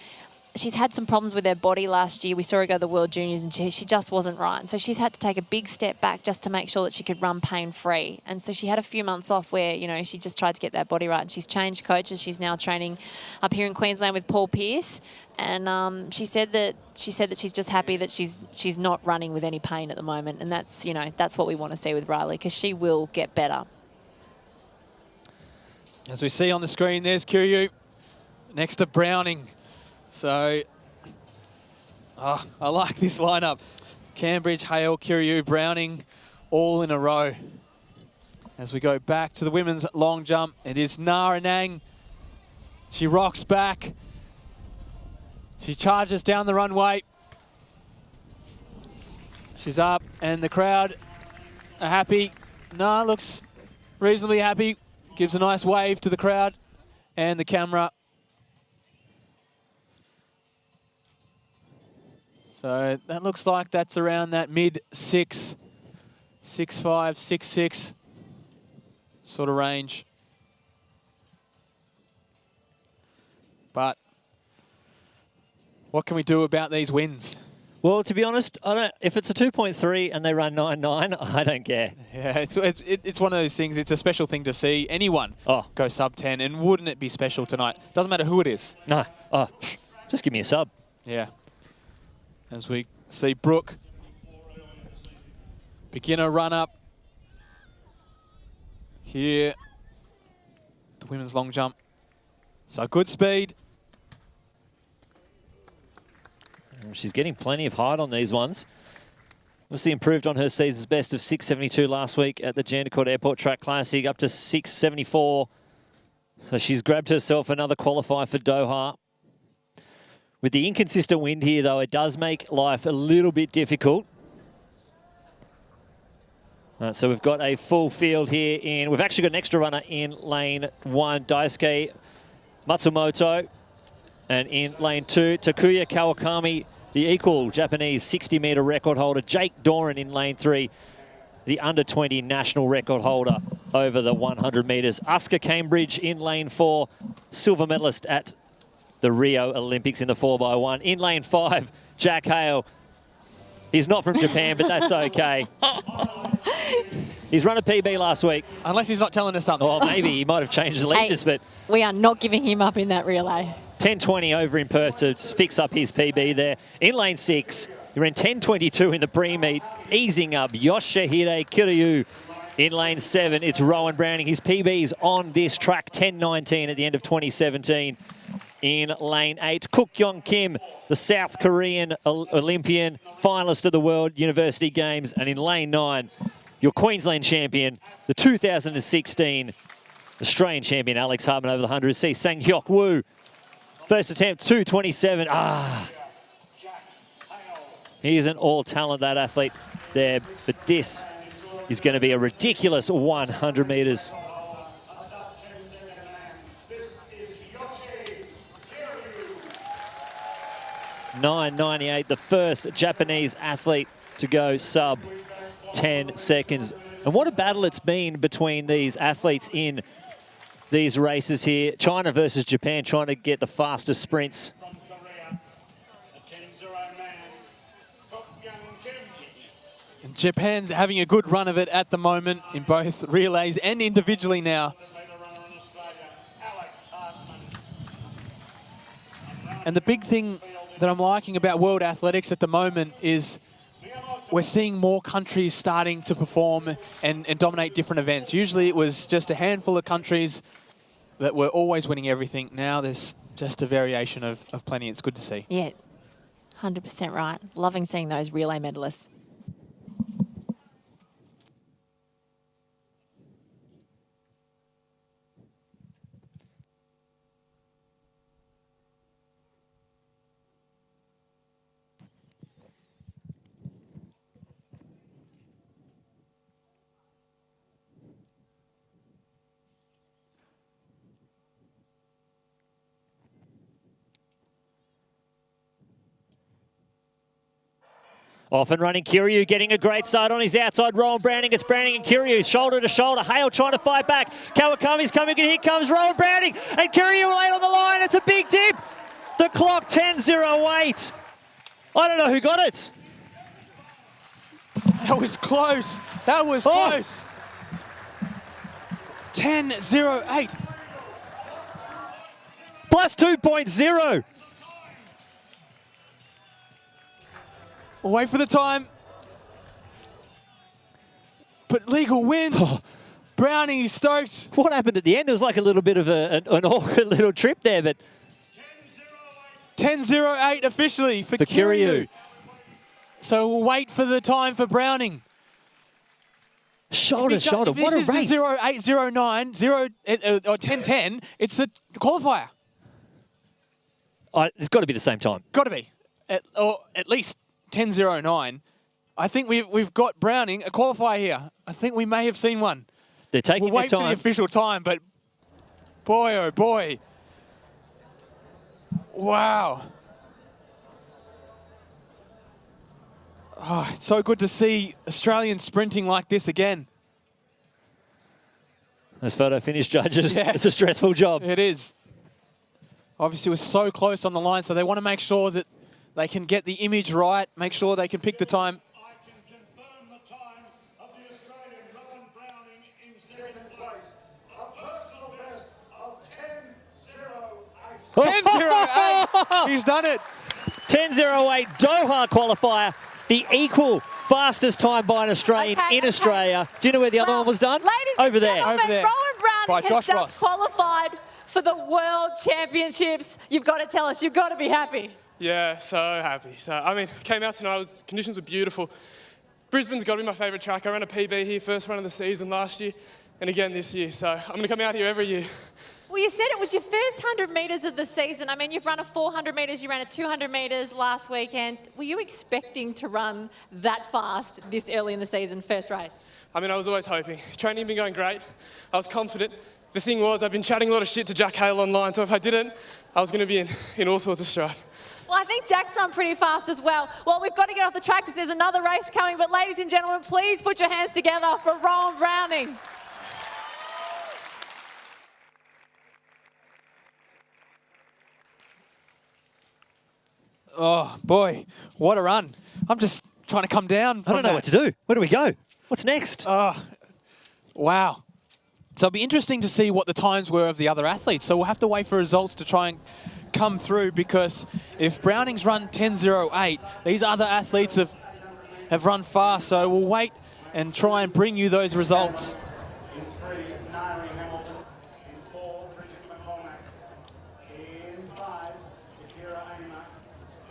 she's had some problems with her body last year. We saw her go to the World Juniors and she just wasn't right. So she's had to take a big step back just to make sure that she could run pain-free. And so she had a few months off where, you know, she just tried to get that body right. And she's changed coaches. She's now training up here in Queensland with Paul Pearce. And she said that she's just happy that she's not running with any pain at the moment. And that's, you know, that's what we want to see with Riley, because she will get better. As we see on the screen, there's Kiryu next to Browning. So, I like this lineup. Cambridge, Hale, Kiryu, Browning, all in a row. As we go back to the women's long jump, it is Nara Nang. She rocks back. She charges down the runway. She's up, and the crowd are happy. Nara looks reasonably happy. Gives a nice wave to the crowd and the camera. So that looks like that's around that mid-6, 6'5", 6'6" sort of range. But what can we do about these wins? Well, to be honest, if it's a 2.3 and they run 9.9, I don't care. Yeah, it's one of those things. It's a special thing to see anyone go sub 10, and wouldn't it be special tonight? Doesn't matter who it is. No. Oh, just give me a sub. Yeah. As we see Brooke, beginner run up here, the women's long jump. So good speed. She's getting plenty of height on these ones. Obviously improved on her season's best of 6.72 last week at the Jandakot Airport Track Classic, up to 6.74. So she's grabbed herself another qualifier for Doha. With the inconsistent wind here, though, it does make life a little bit difficult. So we've got a full field here we've actually got an extra runner in lane 1, Daisuke Matsumoto. And in lane 2, Takuya Kawakami, the equal Japanese 60-metre record holder. Jake Doran in lane 3, the under-20 national record holder over the 100 metres. Asuka Cambridge in lane 4, silver medalist at the Rio Olympics in the 4x1. In lane 5, Jack Hale. He's not from Japan, but that's okay. He's run a PB last week. Unless he's not telling us something. Or maybe he might have changed the leaders, but we are not giving him up in that relay. 10.20 over in Perth to fix up his PB there. In lane 6, he ran 10.22 in the pre-meet, easing up Yoshihide Kiryu. In lane 7, it's Rowan Browning. His PB's on this track, 10.19 at the end of 2017. In lane 8, Kook Yong Kim, the South Korean Olympian, finalist of the World University Games. And in lane 9, your Queensland champion, the 2016 Australian champion, Alex Hartman over the 100. See Sang Hyok Woo. First attempt, 2.27. He is an all-talent, that athlete there. But this is going to be a ridiculous 100 metres. 9.98, the first Japanese athlete to go sub 10 seconds. And what a battle it's been between these athletes in these races here. China versus Japan, trying to get the fastest sprints. And Japan's having a good run of it at the moment in both relays and individually now. And the big thing that I'm liking about world athletics at the moment is we're seeing more countries starting to perform and dominate different events. Usually it was just a handful of countries that were always winning everything. Now there's just a variation of plenty. It's good to see. Yeah, 100% right. Loving seeing those relay medalists. Off and running, Kiryu getting a great start on his outside. Rowan Browning, it's Browning and Kiryu, shoulder to shoulder. Hale trying to fight back. Kawakami's coming, and here comes Rowan Browning. And Kiryu late on the line, it's a big dip. The clock, 10:08. I don't know who got it. That was close. That was close. 10:08. Plus 2.0. We'll wait for the time. But legal win. Browning is stoked. What happened at the end? It was like a little bit of an awkward little trip there, but 10:08 officially for Kiryu. So we'll wait for the time for Browning. Shoulder, shoulder. What a race. This is the 0809, or 10:10. It's a qualifier. It's got to be the same time. Got to be. Or at least 10:09. I think we've got Browning, a qualifier here. I think we may have seen one. They're taking We'll their wait for the time. official time, but boy, oh boy. Wow. Oh, it's so good to see Australians sprinting like this again. Those photo finish judges, Yeah. it's a stressful job. It is. Obviously, we're so close on the line, so they want to make sure that they can get the image right, make sure they can pick the time. I can confirm the time of the Australian Rowan Browning in second place. A personal best of 10:08. 10:08. He's done it. 10:08 Doha qualifier, the equal fastest time by an Australian in Australia. Do you know where the other one was done? Ladies Over and there. gentlemen, Over there. Rowan Browning By has Josh just Ross. qualified for the World Championships. You've got to tell us, you've got to be happy. Yeah, so happy. So, I mean, came out tonight, conditions were beautiful. Brisbane's got to be my favourite track. I ran a PB here, first run of the season last year, and again this year. So I'm going to come out here every year. Well, you said it was your first 100 metres of the season. I mean, you've run a 400 metres, you ran a 200 metres last weekend. Were you expecting to run that fast this early in the season, first race? I mean, I was always hoping. Training had been going great. I was confident. The thing was, I've been chatting a lot of shit to Jack Hale online, so if I didn't, I was going to be in all sorts of strife. Well, I think Jack's run pretty fast as well. Well, we've got to get off the track because there's another race coming. But ladies and gentlemen, please put your hands together for Rowan Browning. Oh, boy. What a run. I'm just trying to come down. I don't know what to do. Where do we go? What's next? Oh, wow. So it'll be interesting to see what the times were of the other athletes. So we'll have to wait for results to try and come through, because if Browning's run 10:08, these other athletes have run fast. So we'll wait and try and bring you those results. In 3, Nairi Hamilton. In 4, Bridget McCormack. In 5, Akira Ayma.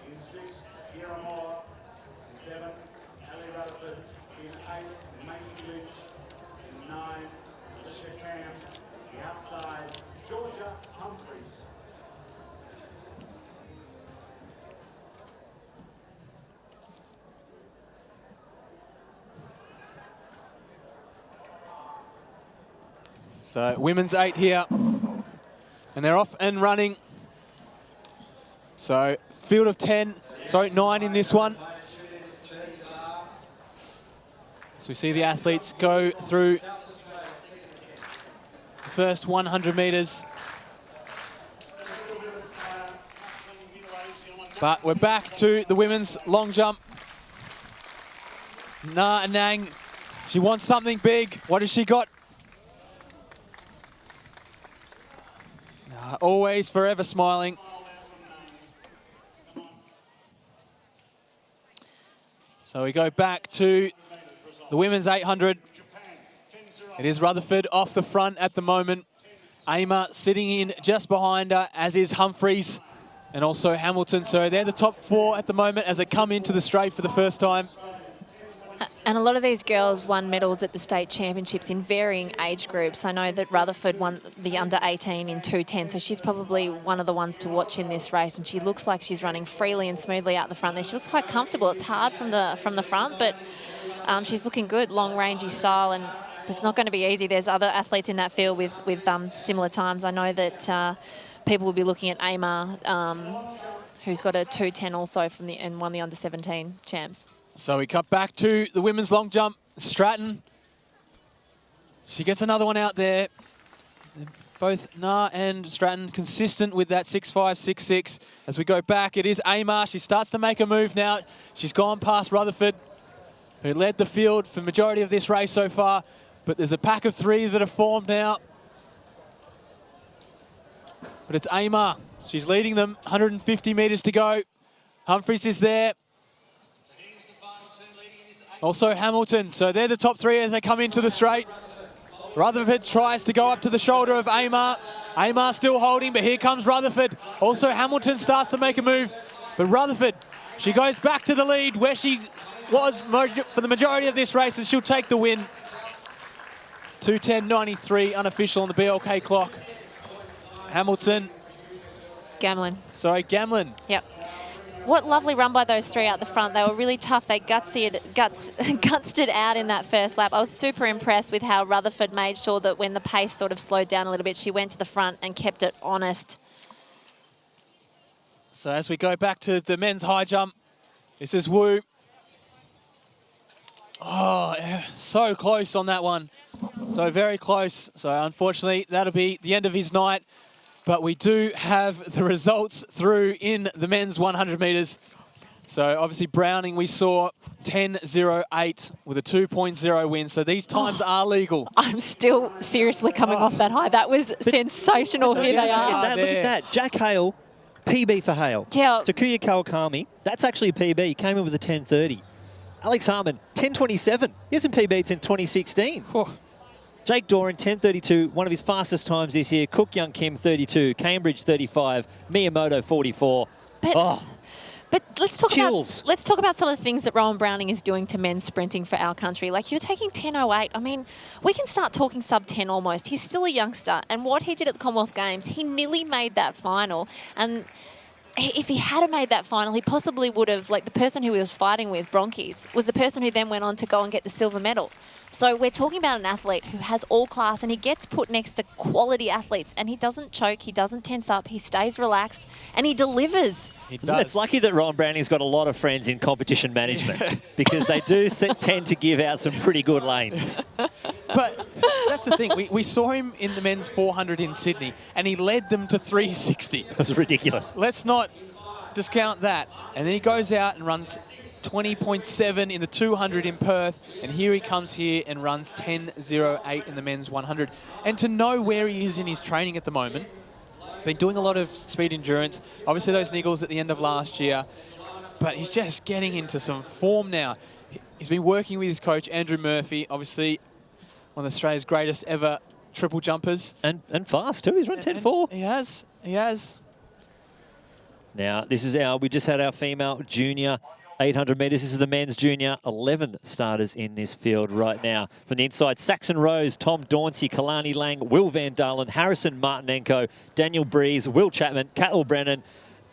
In 6, Kira Moore. In 7, Ali Rutherford. In 8, Macy Lynch. In 9, Alicia Cam. The outside, Georgia Humphreys. So women's 8 here, and they're off and running. So field of 10, sorry, 9 in this one. So we see the athletes go through the first 100 metres. But we're back to the women's long jump. Na Nang, she wants something big. What has she got? Always, forever smiling. So we go back to the women's 800. It is Rutherford off the front at the moment. Ayma sitting in just behind her, as is Humphreys and also Hamilton. So they're the top 4 at the moment as they come into the straight for the first time. And a lot of these girls won medals at the state championships in varying age groups. I know that Rutherford won the under-18 in 2:10, so she's probably one of the ones to watch in this race. And she looks like she's running freely and smoothly out the front there. She looks quite comfortable. It's hard from the front, but she's looking good, long, rangy style, and it's not going to be easy. There's other athletes in that field with similar times. I know that people will be looking at Ayma, who's got a 2:10 also and won the under-17 champs. So we cut back to the women's long jump. Stratton. She gets another one out there. Both Nah and Stratton consistent with that 6'5", 6'6". As we go back, it is Amar. She starts to make a move now. She's gone past Rutherford, who led the field for the majority of this race so far. But there's a pack of three that have formed now. But it's Amar. She's leading them, 150 metres to go. Humphries is there. Also Hamilton. So they're the top three as they come into the straight. Rutherford tries to go up to the shoulder of Amar. Amar still holding, but here comes Rutherford. Also Hamilton starts to make a move. But Rutherford, she goes back to the lead where she was for the majority of this race, and she'll take the win. 2:10.93 unofficial on the BLK clock. Hamilton. Gamlin. Sorry, Gamlin. Yep. What lovely run by those three out the front. They were really tough. They gutsed it out in that first lap. I was super impressed with how Rutherford made sure that when the pace sort of slowed down a little bit, she went to the front and kept it honest. So as we go back to the men's high jump, this is Wu. Oh, so close on that one. So very close. So unfortunately, that'll be the end of his night. But we do have the results through in the men's 100 metres. So obviously Browning, we saw 10.08 with a 2.0 win. So these times are legal. I'm still seriously coming off that high. That was sensational. Here they are. Look at that. Jack Hale, PB for Hale. Yeah. Takuya Kawakami, that's actually a PB. He came in with a 10.30. Alex Harmon, 10.27. He hasn't PB'd since 2016. Jake Doran, 10.32, one of his fastest times this year. Cook Young Kim, 32. Cambridge, 35. Miyamoto, 44. But let's talk about some of the things that Rowan Browning is doing to men's sprinting for our country. Like, you're taking 10.08. I mean, we can start talking sub-10 almost. He's still a youngster. And what he did at the Commonwealth Games, he nearly made that final. And if he had made that final, he possibly would have, like the person who he was fighting with, Bronchies, was the person who then went on to go and get the silver medal. So we're talking about an athlete who has all class, and he gets put next to quality athletes, and he doesn't choke, he doesn't tense up, he stays relaxed, and he delivers. It's lucky that Rowan Browning's got a lot of friends in competition management because they do tend to give out some pretty good lanes. But that's the thing. We saw him in the men's 400 in Sydney, and he led them to 360. That was ridiculous. Let's not discount that. And then he goes out and runs 20.7 in the 200 in Perth, and here he comes here and runs 10.08 in the men's 100. And to know where he is in his training at the moment, been doing a lot of speed endurance, obviously those niggles at the end of last year, but he's just getting into some form now. He's been working with his coach, Andrew Murphy, obviously one of Australia's greatest ever triple jumpers. And fast too, he's run 10.4. He has. Now, this is we just had our female junior 800 metres. This is the men's junior. 11 starters in this field right now. From the inside, Saxon Rose, Tom Dauncey, Kalani Lang, Will Van Dalen, Harrison Martinenko, Daniel Breeze, Will Chapman, Cattell Brennan,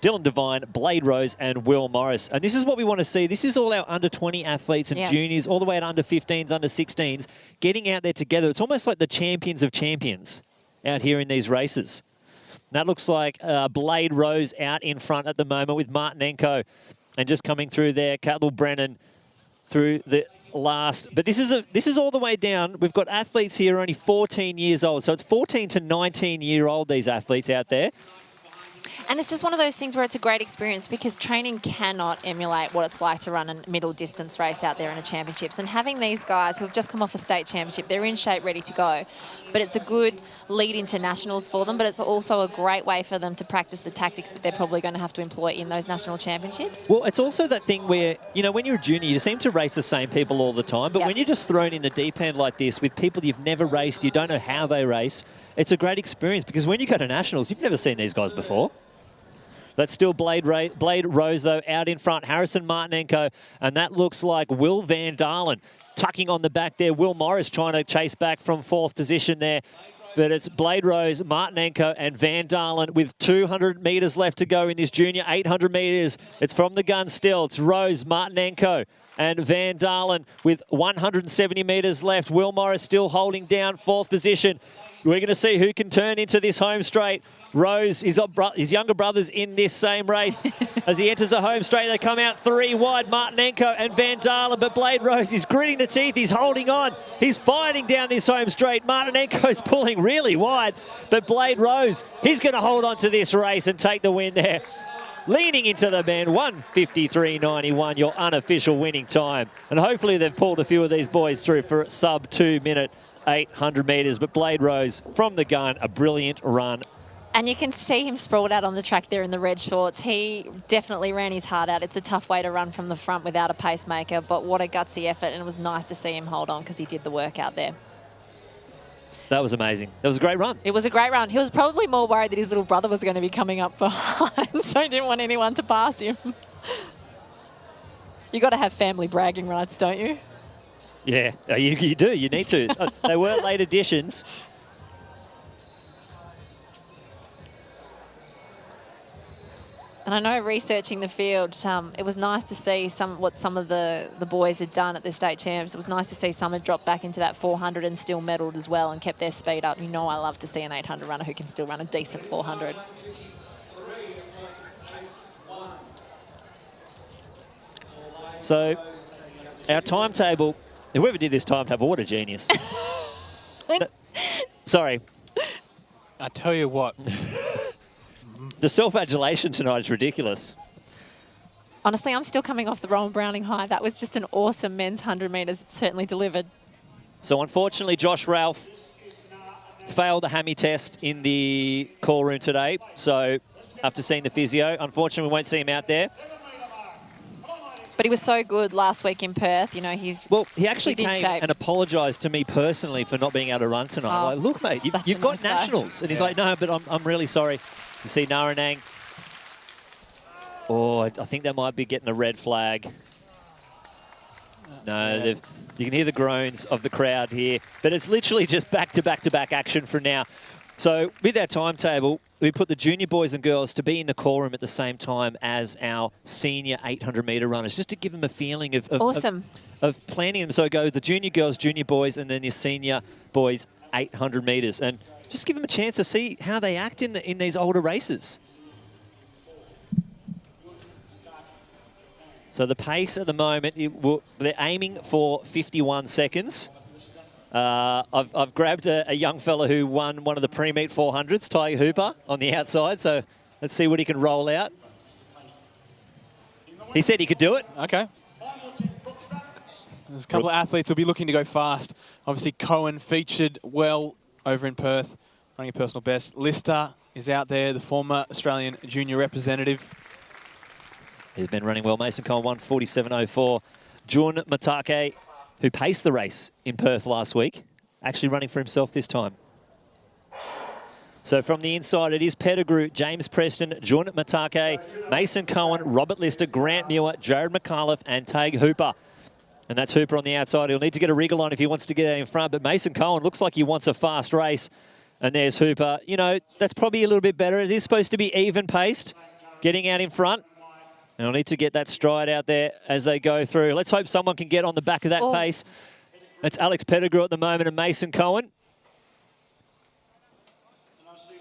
Dylan Devine, Blade Rose, and Will Morris. And this is what we want to see. This is all our under-20 athletes and juniors, all the way at under-15s, under-16s, getting out there together. It's almost like the champions of champions out here in these races. That looks like Blade Rose out in front at the moment with Martinenko. And just coming through there, Cattell Brennan through the last. But this is all the way down. We've got athletes here only 14 years old. So it's 14 to 19-year-old, these athletes out there. And it's just one of those things where it's a great experience because training cannot emulate what it's like to run a middle distance race out there in a championships. And having these guys who have just come off a state championship, they're in shape, ready to go. But it's a good lead into nationals for them, but it's also a great way for them to practice the tactics that they're probably going to have to employ in those national championships. Well, it's also that thing where, you know, when you're a junior, you seem to race the same people all the time. But when you're just thrown in the deep end like this with people you've never raced, you don't know how they race, it's a great experience because when you go to nationals, you've never seen these guys before. That's still Blade Rose, though, out in front. Harrison Martinenko, and that looks like Will Van Dalen tucking on the back there. Will Morris trying to chase back from fourth position there. But it's Blade Rose, Martinenko, and Van Dalen with 200 metres left to go in this junior 800 metres. It's from the gun still. It's Rose, Martinenko, and Van Dalen with 170 metres left. Will Morris still holding down fourth position. We're going to see who can turn into this home straight. Rose, his younger brother's in this same race. As he enters the home straight, they come out 3 wide, Martinenko and Van Dalen, but Blade Rose is gritting the teeth, he's holding on, he's fighting down this home straight. Martinenko's pulling really wide, but Blade Rose, he's going to hold on to this race and take the win there. Leaning into the bend, 1:53.91, your unofficial winning time. And hopefully they've pulled a few of these boys through for sub 2 minute 800 metres. But Blade Rose, from the gun, a brilliant run. And you can see him sprawled out on the track there in the red shorts. He definitely ran his heart out. It's a tough way to run from the front without a pacemaker, but what a gutsy effort. And it was nice to see him hold on because he did the work out there. That was amazing. That was a great run. It was a great run. He was probably more worried that his little brother was going to be coming up behind, so he didn't want anyone to pass him. You got to have family bragging rights, don't you? Yeah, you do. You need to. They were late additions. And I know researching the field, it was nice to see what some of the boys had done at the state champs. It was nice to see some had dropped back into that 400 and still medalled as well and kept their speed up. You know I love to see an 800 runner who can still run a decent 400. So our timetable, whoever did this timetable, what a genius. Sorry. I tell you what. The self-adulation tonight is ridiculous. Honestly, I'm still coming off the Rowan Browning high. That was just an awesome men's 100 metres. It certainly delivered. So unfortunately, Josh Ralph failed the hammy test in the call room today. So after seeing the physio, unfortunately, we won't see him out there. But he was so good last week in Perth. You know, he actually he's in came shape. and apologised to me personally for not being able to run tonight. Oh, Like, look, mate, you've got nationals. And he's like, no, but I'm really sorry. You see Naranang. Oh, I think they might be getting the red flag. No, you can hear the groans of the crowd here. But it's literally just back-to-back-to-back action for now. So with our timetable, we put the junior boys and girls to be in the call room at the same time as our senior 800-metre runners, just to give them a feeling of awesome. Of planning them. So it goes the junior girls, junior boys, and then your senior boys 800 metres. And just give them a chance to see how they act in these older races. So the pace at the moment, they're aiming for 51 seconds. I've grabbed a young fella who won one of the pre-meet 400s, Tiger Hooper, on the outside. So let's see what he can roll out. He said he could do it. Okay. There's a couple of athletes who'll be looking to go fast. Obviously, Cohen featured well over in Perth, running a personal best. Lister is out there, the former Australian junior representative. He's been running well. Mason Cohen, 1:47.04. Jun Matake, who paced the race in Perth last week, actually running for himself this time. So from the inside, it is Pettigrew, James Preston, Jun Matake, Mason Cohen, Robert Lister, Grant Muir, Jared McAuliffe, and Tag Hooper. And that's Hooper on the outside. He'll need to get a wriggle on if he wants to get out in front. But Mason Cohen looks like he wants a fast race. And there's Hooper. You know, that's probably a little bit better. It is supposed to be even-paced, getting out in front. And I'll need to get that stride out there as they go through. Let's hope someone can get on the back of that pace. That's Alex Pettigrew at the moment and Mason Cohen.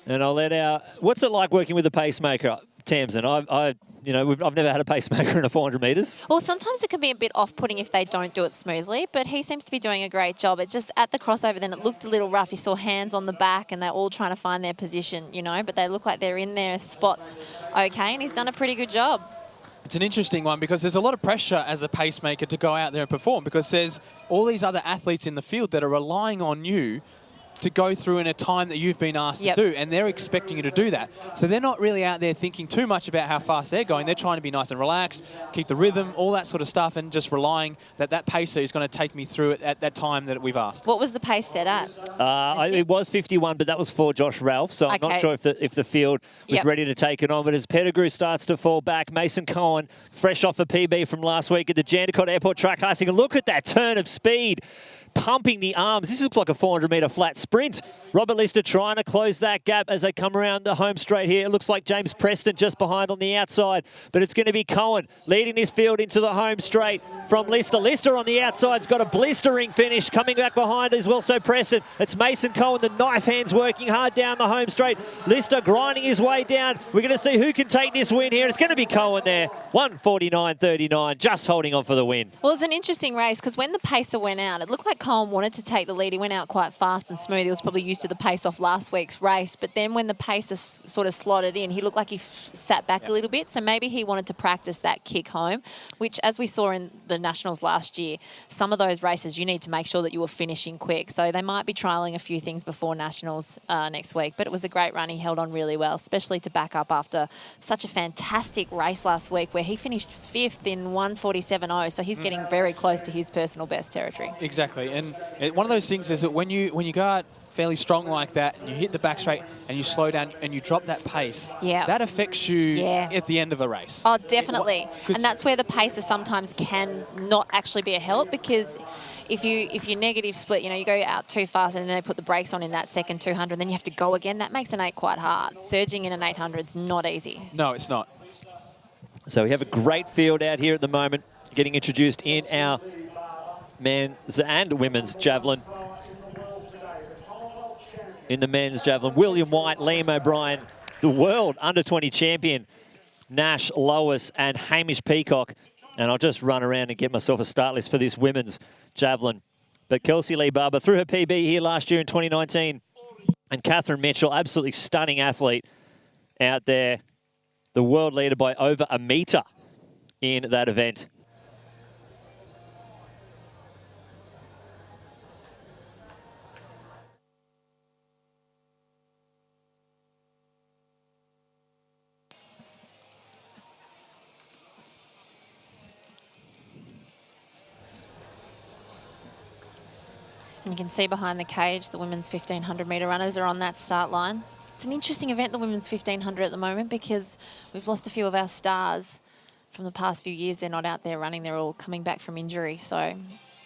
And I'll let what's it like working with a pacemaker, Tamsin? I've never had a pacemaker in a 400 metres. Well, sometimes it can be a bit off-putting if they don't do it smoothly, but he seems to be doing a great job. It just, at the crossover then, it looked a little rough. You saw hands on the back and they're all trying to find their position, you know, but they look like they're in their spots okay, and he's done a pretty good job. It's an interesting one because there's a lot of pressure as a pacemaker to go out there and perform because there's all these other athletes in the field that are relying on you to go through in a time that you've been asked to do, and they're expecting you to do that. So they're not really out there thinking too much about how fast they're going. They're trying to be nice and relaxed, keep the rhythm, all that sort of stuff, and just relying that pacer is going to take me through it at that time that we've asked. What was the pace set at? It was 51, but that was for Josh Ralph, so I'm not sure if the field was ready to take it on. But as Pettigrew starts to fall back, Mason Cohen, fresh off a PB from last week at the Jandakot Airport Track Classic, and look at that turn of speed. Pumping the arms. This looks like a 400-metre flat sprint. Robert Lister trying to close that gap as they come around the home straight here. It looks like James Preston just behind on the outside, but it's going to be Cohen leading this field into the home straight. from Lister. Lister on the outside's got a blistering finish. Coming back behind is also Preston. It's Mason Cohen, the knife hands working hard down the home straight. Lister grinding his way down. We're going to see who can take this win here. It's going to be Cohen there. 1:49.39, just holding on for the win. Well, it's an interesting race because when the pacer went out, it looked like Cohen wanted to take the lead. He went out quite fast and smooth. He was probably used to the pace off last week's race. But then when the pacer sort of slotted in, he looked like he sat back a little bit. So maybe he wanted to practice that kick home, which, as we saw in the Nationals last year, some of those races you need to make sure that you were finishing quick. So they might be trialling a few things before Nationals next week. But it was a great run. He held on really well, especially to back up after such a fantastic race last week where he finished 5th in 1:47.0. So he's getting very close to his personal best territory. Exactly. And one of those things is that when you go out fairly strong like that and you hit the back straight and you slow down and you drop that pace, that affects you at the end of a race. Oh, definitely. And that's where the pacer sometimes can not actually be a help, because if you negative split, you go out too fast and then they put the brakes on in that second 200, then you have to go again. That makes an 8 quite hard. Surging in an 800 is not easy. No, it's not. So we have a great field out here at the moment, getting introduced in our men's and women's javelin. In the men's javelin, William White, Liam O'Brien, the world under-20 champion, Nash, Lois and Hamish Peacock. And I'll just run around and get myself a start list for this women's javelin. But Kelsey Lee Barber threw her PB here last year in 2019. And Catherine Mitchell, absolutely stunning athlete out there. The world leader by over a metre in that event. And you can see behind the cage, the women's 1,500 metre runners are on that start line. It's an interesting event, the women's 1,500 at the moment, because we've lost a few of our stars from the past few years. They're not out there running. They're all coming back from injury. So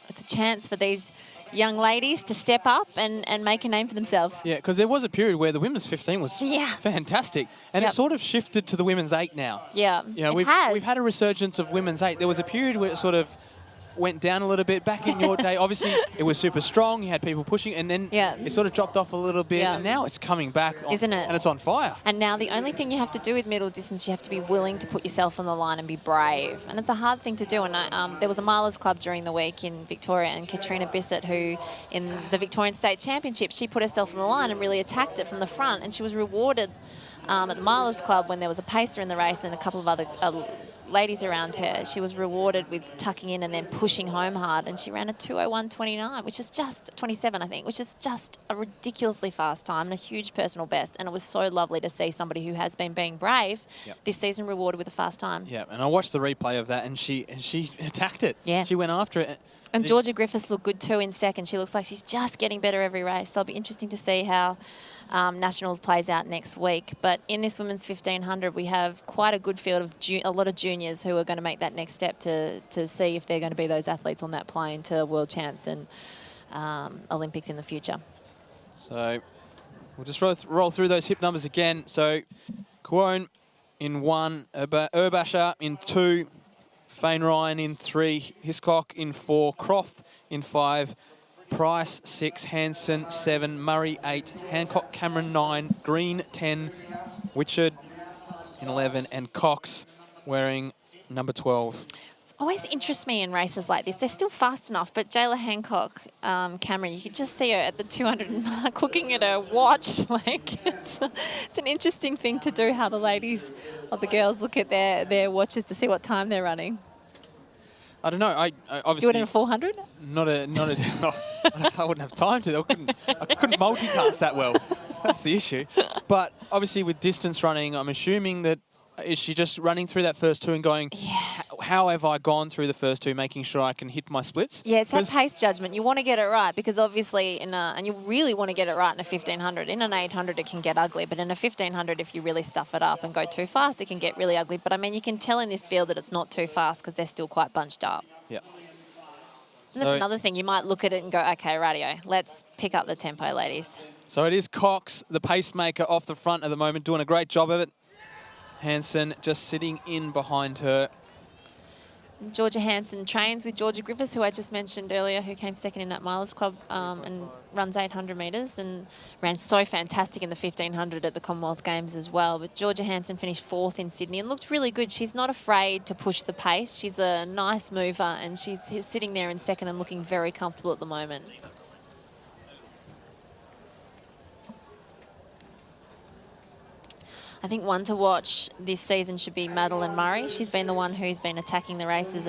it's a chance for these young ladies to step up and make a name for themselves. Yeah, because there was a period where the women's 15 was fantastic. And it sort of shifted to the women's 8 now. Yeah, we've had a resurgence of women's 8. There was a period where it sort of went down a little bit. Back in your day, obviously, it was super strong. You had people pushing, and then it sort of dropped off a little bit. And now it's coming back. Isn't it? And it's on fire. And now the only thing you have to do with middle distance, you have to be willing to put yourself on the line and be brave. And it's a hard thing to do. And there was a milers club during the week in Victoria, and Katrina Bissett, who in the Victorian State Championship, she put herself on the line and really attacked it from the front. And she was rewarded at the milers club when there was a pacer in the race and a couple of other ladies around her. She was rewarded with tucking in and then pushing home hard, and she ran a 2:01.29, which is just 27, I think, which is just a ridiculously fast time and a huge personal best. And it was so lovely to see somebody who has been being brave this season rewarded with a fast time. Yeah, and I watched the replay of that, and she attacked it. Yeah, she went after it. And Georgia Griffiths looked good too in second. She looks like she's just getting better every race. So it'll be interesting to see how Nationals plays out next week. But in this women's 1,500, we have quite a good field of a lot of juniors who are going to make that next step to see if they're going to be those athletes on that plane to world champs and Olympics in the future. So we'll just roll through those hip numbers again. So Kwon in 1, Urbasher in 2, Fane Ryan in 3, Hiscock in 4, Croft in 5, Price 6, Hanson 7, Murray 8, Hancock Cameron 9, Green 10, Wichard in 11, and Cox wearing number 12. It always interests me in races like this. They're still fast enough, but Jayla Hancock, Cameron, you could just see her at the 200 mark looking at her watch. Like it's an interesting thing to do, how the ladies or the girls look at their watches to see what time they're running. I don't know. I obviously do it in a 400. I wouldn't have time to. I couldn't multitask that well. That's the issue. But obviously, with distance running, I'm assuming that is she just running through that first 2 and going, how have I gone through the first 2, making sure I can hit my splits? Yeah, it's that pace judgment. You want to get it right because obviously, and you really want to get it right in a 1,500. In an 800, it can get ugly, but in a 1,500, if you really stuff it up and go too fast, it can get really ugly. But I mean, you can tell in this field that it's not too fast because they're still quite bunched up. Yeah. And that's another thing. You might look at it and go, okay, radio, let's pick up the tempo, ladies. So it is Cox, the pacemaker, off the front at the moment, doing a great job of it. Hanson just sitting in behind her. Georgia Hansen trains with Georgia Griffiths, who I just mentioned earlier, who came second in that Milers Club and runs 800 metres and ran so fantastic in the 1500 at the Commonwealth Games as well. But Georgia Hansen finished 4th in Sydney and looked really good. She's not afraid to push the pace. She's a nice mover and she's sitting there in second and looking very comfortable at the moment. I think one to watch this season should be Madeline Murray. She's been the one who's been attacking the races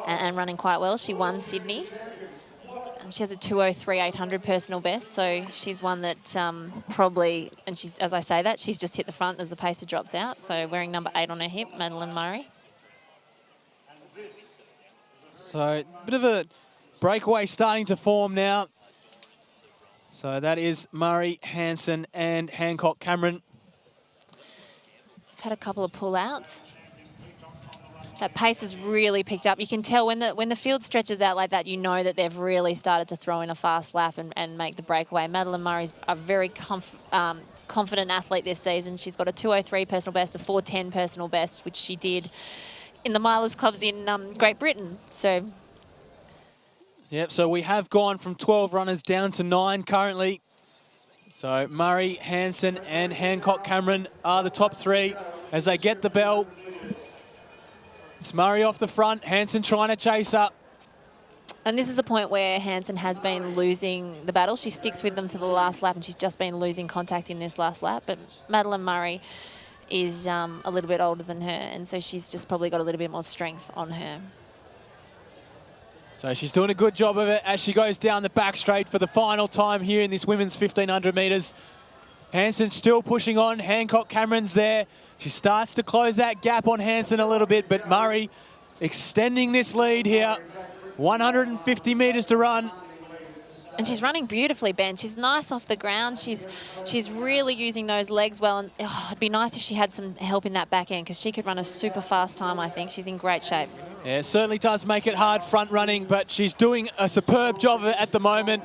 and running quite well. She won Sydney. She has a 2:03 800 personal best, so she's one that probably, and she's, as I say that, she's just hit the front as the pacer drops out. So wearing number 8 on her hip, Madeline Murray. So a bit of a breakaway starting to form now. So that is Murray, Hansen and Hancock Cameron. Had a couple of pull-outs. That pace has really picked up. You can tell when the field stretches out like that, you know that they've really started to throw in a fast lap and make the breakaway. Madeline Murray's a very confident athlete this season. She's got a 2:03 personal best, a 4:10 personal best, which she did in the Milers Clubs in Great Britain. So, yep, so we have gone from 12 runners down to 9 currently. So Murray, Hansen and Hancock Cameron are the top 3 as they get the bell. It's Murray off the front, Hansen trying to chase up. and this is the point where Hansen has been losing the battle. She sticks with them to the last lap and she's just been losing contact in this last lap. But Madeline Murray is a little bit older than her, and so she's just probably got a little bit more strength on her. So she's doing a good job of it as she goes down the back straight for the final time here in this women's 1500 metres. Hansen still pushing on. Hancock Cameron's there. She starts to close that gap on Hansen a little bit, but Murray extending this lead here. 150 metres to run. And she's running beautifully, Ben. She's nice off the ground. She's really using those legs well. And it'd be nice if she had some help in that back end because she could run a super fast time, I think. She's in great shape. Yeah, it certainly does make it hard front running, but she's doing a superb job of it at the moment.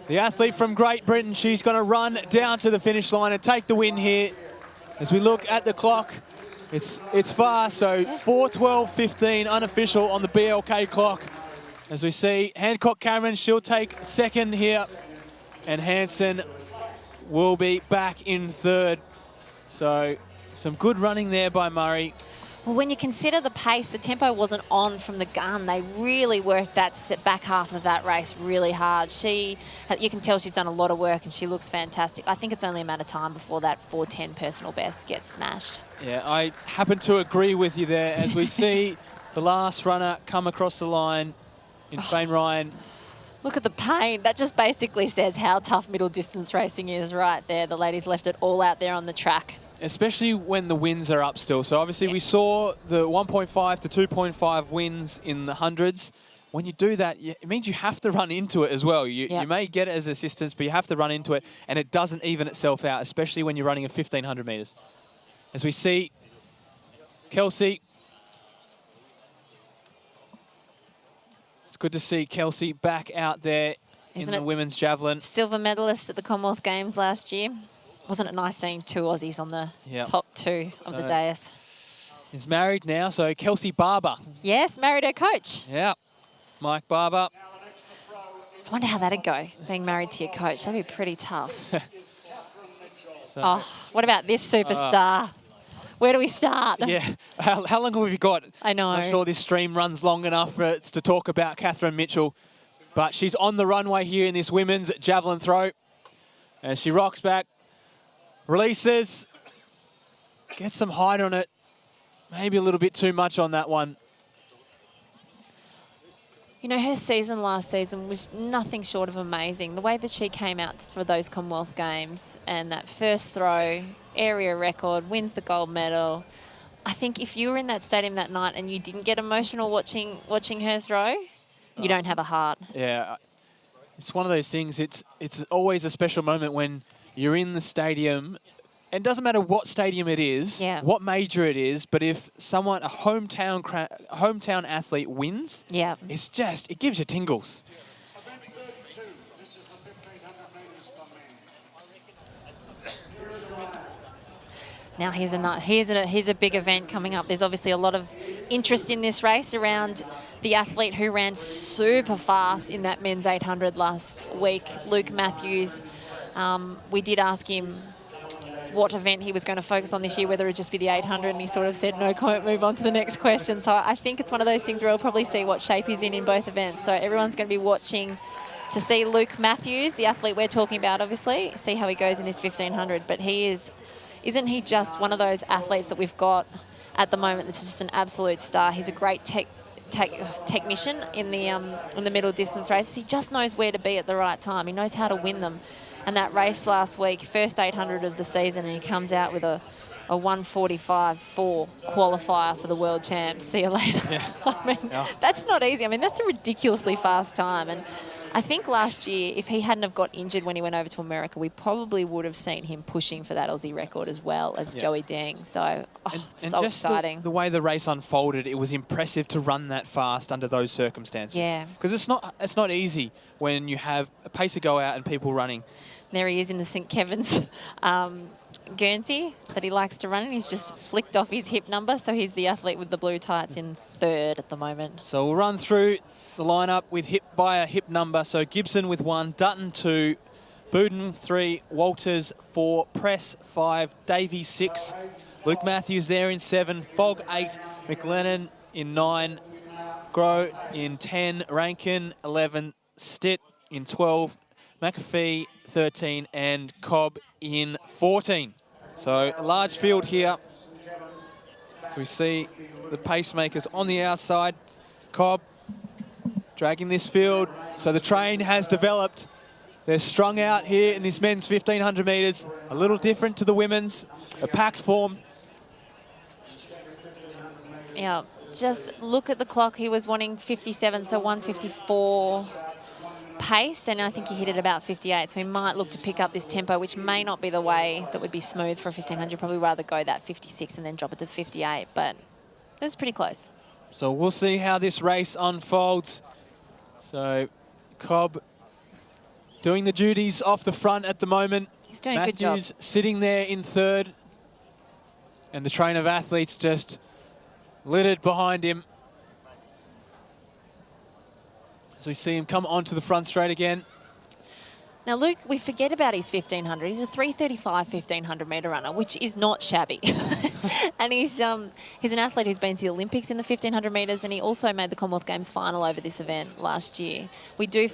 The athlete from Great Britain, she's going to run down to the finish line and take the win here. As we look at the clock, it's fast, so 4:12:15 unofficial on the BLK clock. As we see Hancock Cameron, she'll take second here, and Hansen will be back in third. So some good running there by Murray. Well, when you consider the pace, the tempo wasn't on from the gun. They really worked that back half of that race really hard. You can tell she's done a lot of work and she looks fantastic. I think it's only a matter of time before that 4:10 personal best gets smashed. Yeah, I happen to agree with you there as we see the last runner come across the line in Fane Ryan. Look at the pain. That just basically says how tough middle distance racing is right there. The ladies left it all out there on the track. Especially when the winds are up still. So obviously we saw the 1.5 to 2.5 winds in the hundreds. When you do that, it means you have to run into it as well. You may get it as assistance, but you have to run into it, and it doesn't even itself out, especially when you're running a 1500 metres. As we see Kelsey. It's good to see Kelsey back out there in the women's javelin. Silver medalist at the Commonwealth Games last year. Wasn't it nice seeing 2 Aussies on the top 2 of the dais? Is married now, so Kelsey Barber. Yes, married her coach. Yeah, Mike Barber. I wonder how that'd go, being married to your coach. That'd be pretty tough. What about this superstar? Where do we start? Yeah, how long have we got? I know. I'm sure this stream runs long enough for us to talk about Catherine Mitchell. But she's on the runway here in this women's javelin throw. And she rocks back, releases, gets some height on it. Maybe a little bit too much on that one. You know, her season last season was nothing short of amazing. The way that she came out for those Commonwealth Games and that first throw, area record, wins the gold medal. I think if you were in that stadium that night and you didn't get emotional watching her throw, you don't have a heart. Yeah, it's one of those things. It's always a special moment when you're in the stadium. And it doesn't matter what stadium it is, what major it is, but if someone, a hometown athlete wins, it gives you tingles. Now here's a big event coming up. There's obviously a lot of interest in this race around the athlete who ran super fast in that men's 800 last week, Luke Matthews. We did ask him what event he was going to focus on this year, whether it would just be the 800, and he sort of said no comment, move on to the next question. So I think it's one of those things where we'll probably see what shape he's in both events. So everyone's going to be watching to see Luke Matthews, the athlete we're talking about, obviously, see how he goes in this 1500. But isn't he just one of those athletes that we've got at the moment that's just an absolute star? He's a great technician in the middle distance races. He just knows where to be at the right time. He knows how to win them. And that race last week, first 800 of the season, and he comes out with a 1:45.4 qualifier for the world champs. See you later. Yeah. I mean, that's not easy. I mean, that's a ridiculously fast time. And I think last year, if he hadn't have got injured when he went over to America, we probably would have seen him pushing for that Aussie record as well as Joey Deng. So, it's so exciting. The way the race unfolded, it was impressive to run that fast under those circumstances. Yeah. Because it's not easy when you have a pacer go out and people running. There he is in the St. Kevin's Guernsey that he likes to run, and he's just flicked off his hip number, so he's the athlete with the blue tights in third at the moment. So we'll run through the lineup with by a hip number. So Gibson with 1, Dutton 2, Buden 3, Walters 4, Press 5, Davies 6, Luke Matthews there in 7, Fogg 8, McLennan in 9, Groh in 10, Rankin 11, Stitt in 12, McAfee 13 and Cobb in 14. So a large field here. So we see the pacemakers on the outside. Cobb dragging this field. So the train has developed. They're strung out here in this men's 1500 metres. A little different to the women's. A packed form. Yeah, just look at the clock. He was wanting 57, so 1:54. Pace, and I think he hit it about 58, so he might look to pick up this tempo, which may not be the way that would be smooth for a 1500. Probably rather go that 56 and then drop it to 58, but it was pretty close. So we'll see how this race unfolds. So Cobb doing the duties off the front at the moment. He's doing a good job. Matthews sitting there in third, and the train of athletes just littered behind him. So we see him come onto the front straight again. Now, Luke, we forget about his 1500. He's a 3:35 1500 metre runner, which is not shabby. And he's an athlete who's been to the Olympics in the 1500 metres, and he also made the Commonwealth Games final over this event last year. We do...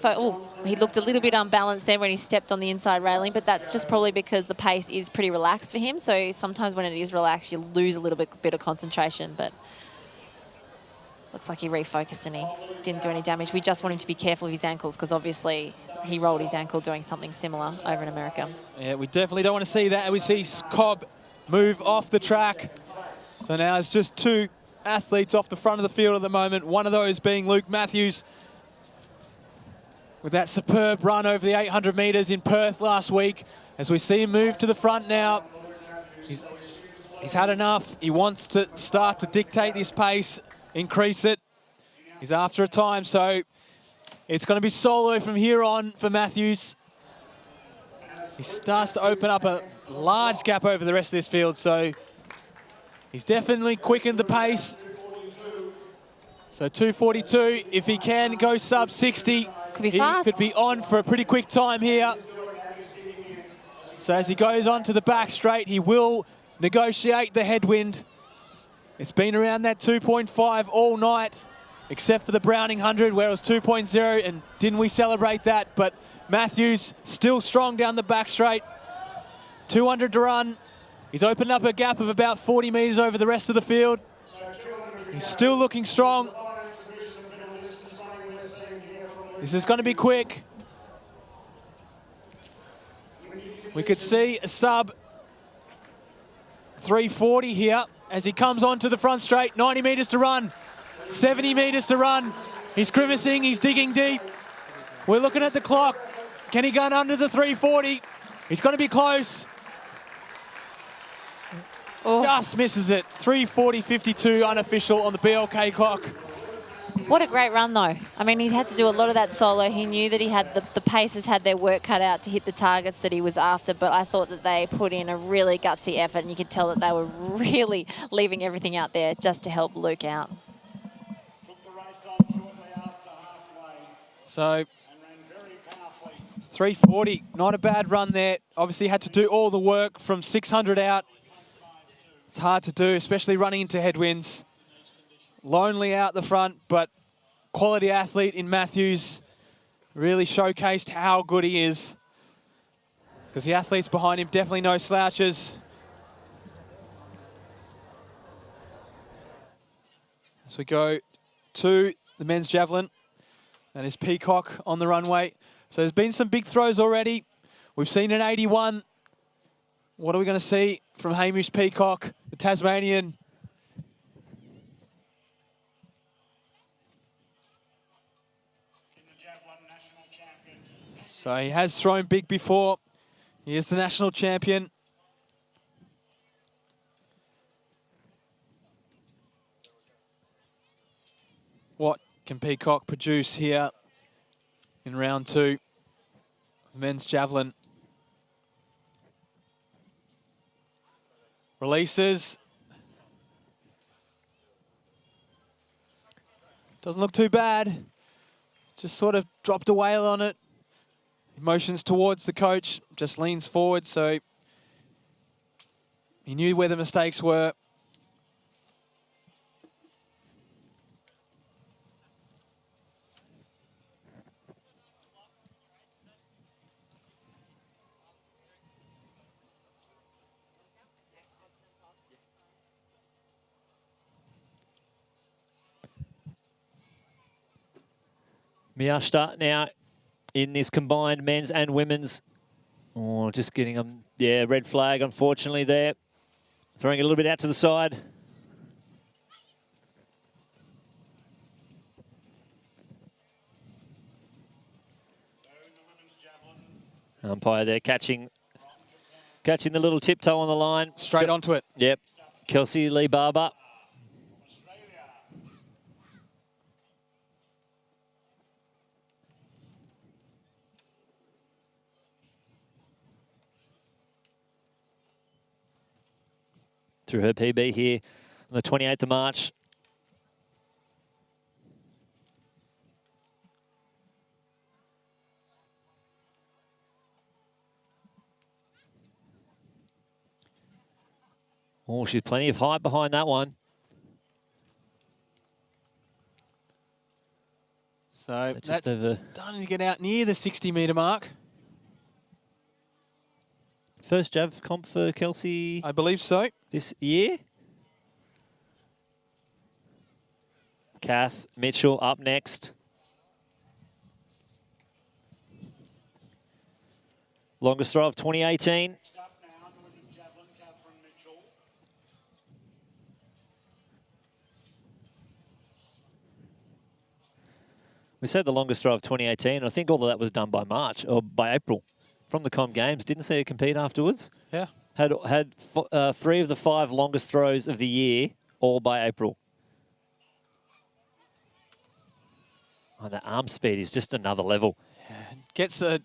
he looked a little bit unbalanced there when he stepped on the inside railing, but that's just probably because the pace is pretty relaxed for him. So sometimes when it is relaxed, you lose a little bit of concentration, but... looks like he refocused and he didn't do any damage. We just want him to be careful of his ankles because obviously he rolled his ankle doing something similar over in America. Yeah, we definitely don't want to see that. We see Cobb move off the track. So now it's just 2 athletes off the front of the field at the moment. One of those being Luke Matthews with that superb run over the 800 metres in Perth last week. As we see him move to the front now, he's had enough. He wants to start to dictate this pace, increase it. He's after a time, so it's going to be solo from here on for Matthews. He starts to open up a large gap over the rest of this field, so he's definitely quickened the pace. So 2:42, if he can go sub 60, he could be on for a pretty quick time here. So as he goes on to the back straight, he will negotiate the headwind. It's been around that 2.5 all night, except for the Browning 100 where it was 2.0, and didn't we celebrate that? But Matthews still strong down the back straight. 200 to run. He's opened up a gap of about 40 metres over the rest of the field. He's still looking strong. This is going to be quick. We could see a sub 3:40 here as he comes onto the front straight. 90 metres to run, 70 metres to run. He's grimacing, he's digging deep. We're looking at the clock. Can he get under the 3:40? He's going to be close. Oh. Just misses it. 3:40.52 unofficial on the BLK clock. What a great run, though. I mean, he had to do a lot of that solo. He knew that he had the Pacers had their work cut out to hit the targets that he was after, but I thought that they put in a really gutsy effort, and you could tell that they were really leaving everything out there just to help Luke out. So 340, not a bad run there. Obviously had to do all the work from 600 out. It's hard to do, especially running into headwinds. Lonely out the front, but quality athlete in Matthews. Really showcased how good he is. Because the athletes behind him, definitely no slouches. As we go to the men's javelin, and his Peacock on the runway. So there's been some big throws already. We've seen an 81. What are we going to see from Hamish Peacock, the Tasmanian? So he has thrown big before. He is the national champion. What can Peacock produce here in round 2? The men's javelin. Releases. Doesn't look too bad. Just sort of dropped a whale on it. He motions towards the coach, just leans forward, so he knew where the mistakes were. Miashta now in this combined men's and women's. Oh, just getting them. Yeah, red flag, unfortunately, there. Throwing it a little bit out to the side. Umpire there catching the little tiptoe on the line. Straight onto it. Yep. Kelsey Lee Barber. Through her PB here on the 28th of March. Oh, she's plenty of height behind that one. So that's starting to get out near the 60-metre mark. First Jav comp for Kelsey? I believe so. This year? Kath Mitchell up next. Longest throw of 2018. We said the longest throw of 2018. I think all of that was done by March or by April from the Com Games. Didn't see her compete afterwards. Yeah. Had 3 of the 5 longest throws of the year, all by April. Oh, the arm speed is just another level. Yeah. Gets a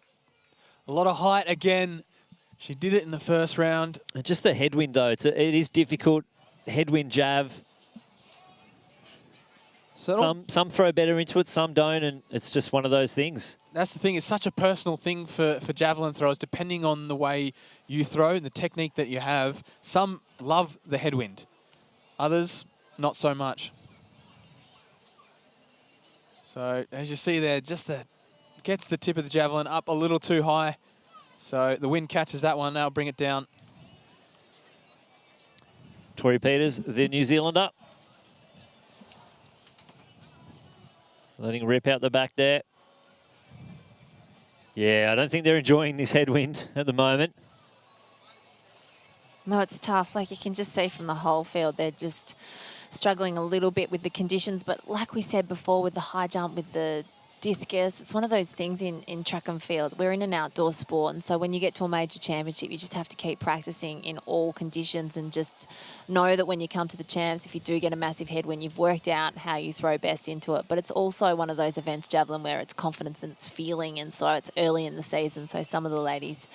lot of height again. She did it in the first round. And just the headwind, though. It is difficult. Headwind Jav. So some throw better into it, some don't, and it's just one of those things. That's the thing. It's such a personal thing for javelin throwers, depending on the way you throw and the technique that you have. Some love the headwind. Others, not so much. So, as you see there, just gets the tip of the javelin up a little too high. So, the wind catches that one. Now bring it down. Tori Peters, the New Zealander. Letting rip out the back there. Yeah, I don't think they're enjoying this headwind at the moment. No, it's tough. Like you can just see from the whole field, they're just struggling a little bit with the conditions. But like we said before, with the high jump, with the discus, it's one of those things in track and field. We're in an outdoor sport, and so when you get to a major championship, you just have to keep practicing in all conditions and just know that when you come to the champs, if you do get a massive headwind, you've worked out how you throw best into it. But it's also one of those events, javelin, where it's confidence and it's feeling, and so it's early in the season, so some of the ladies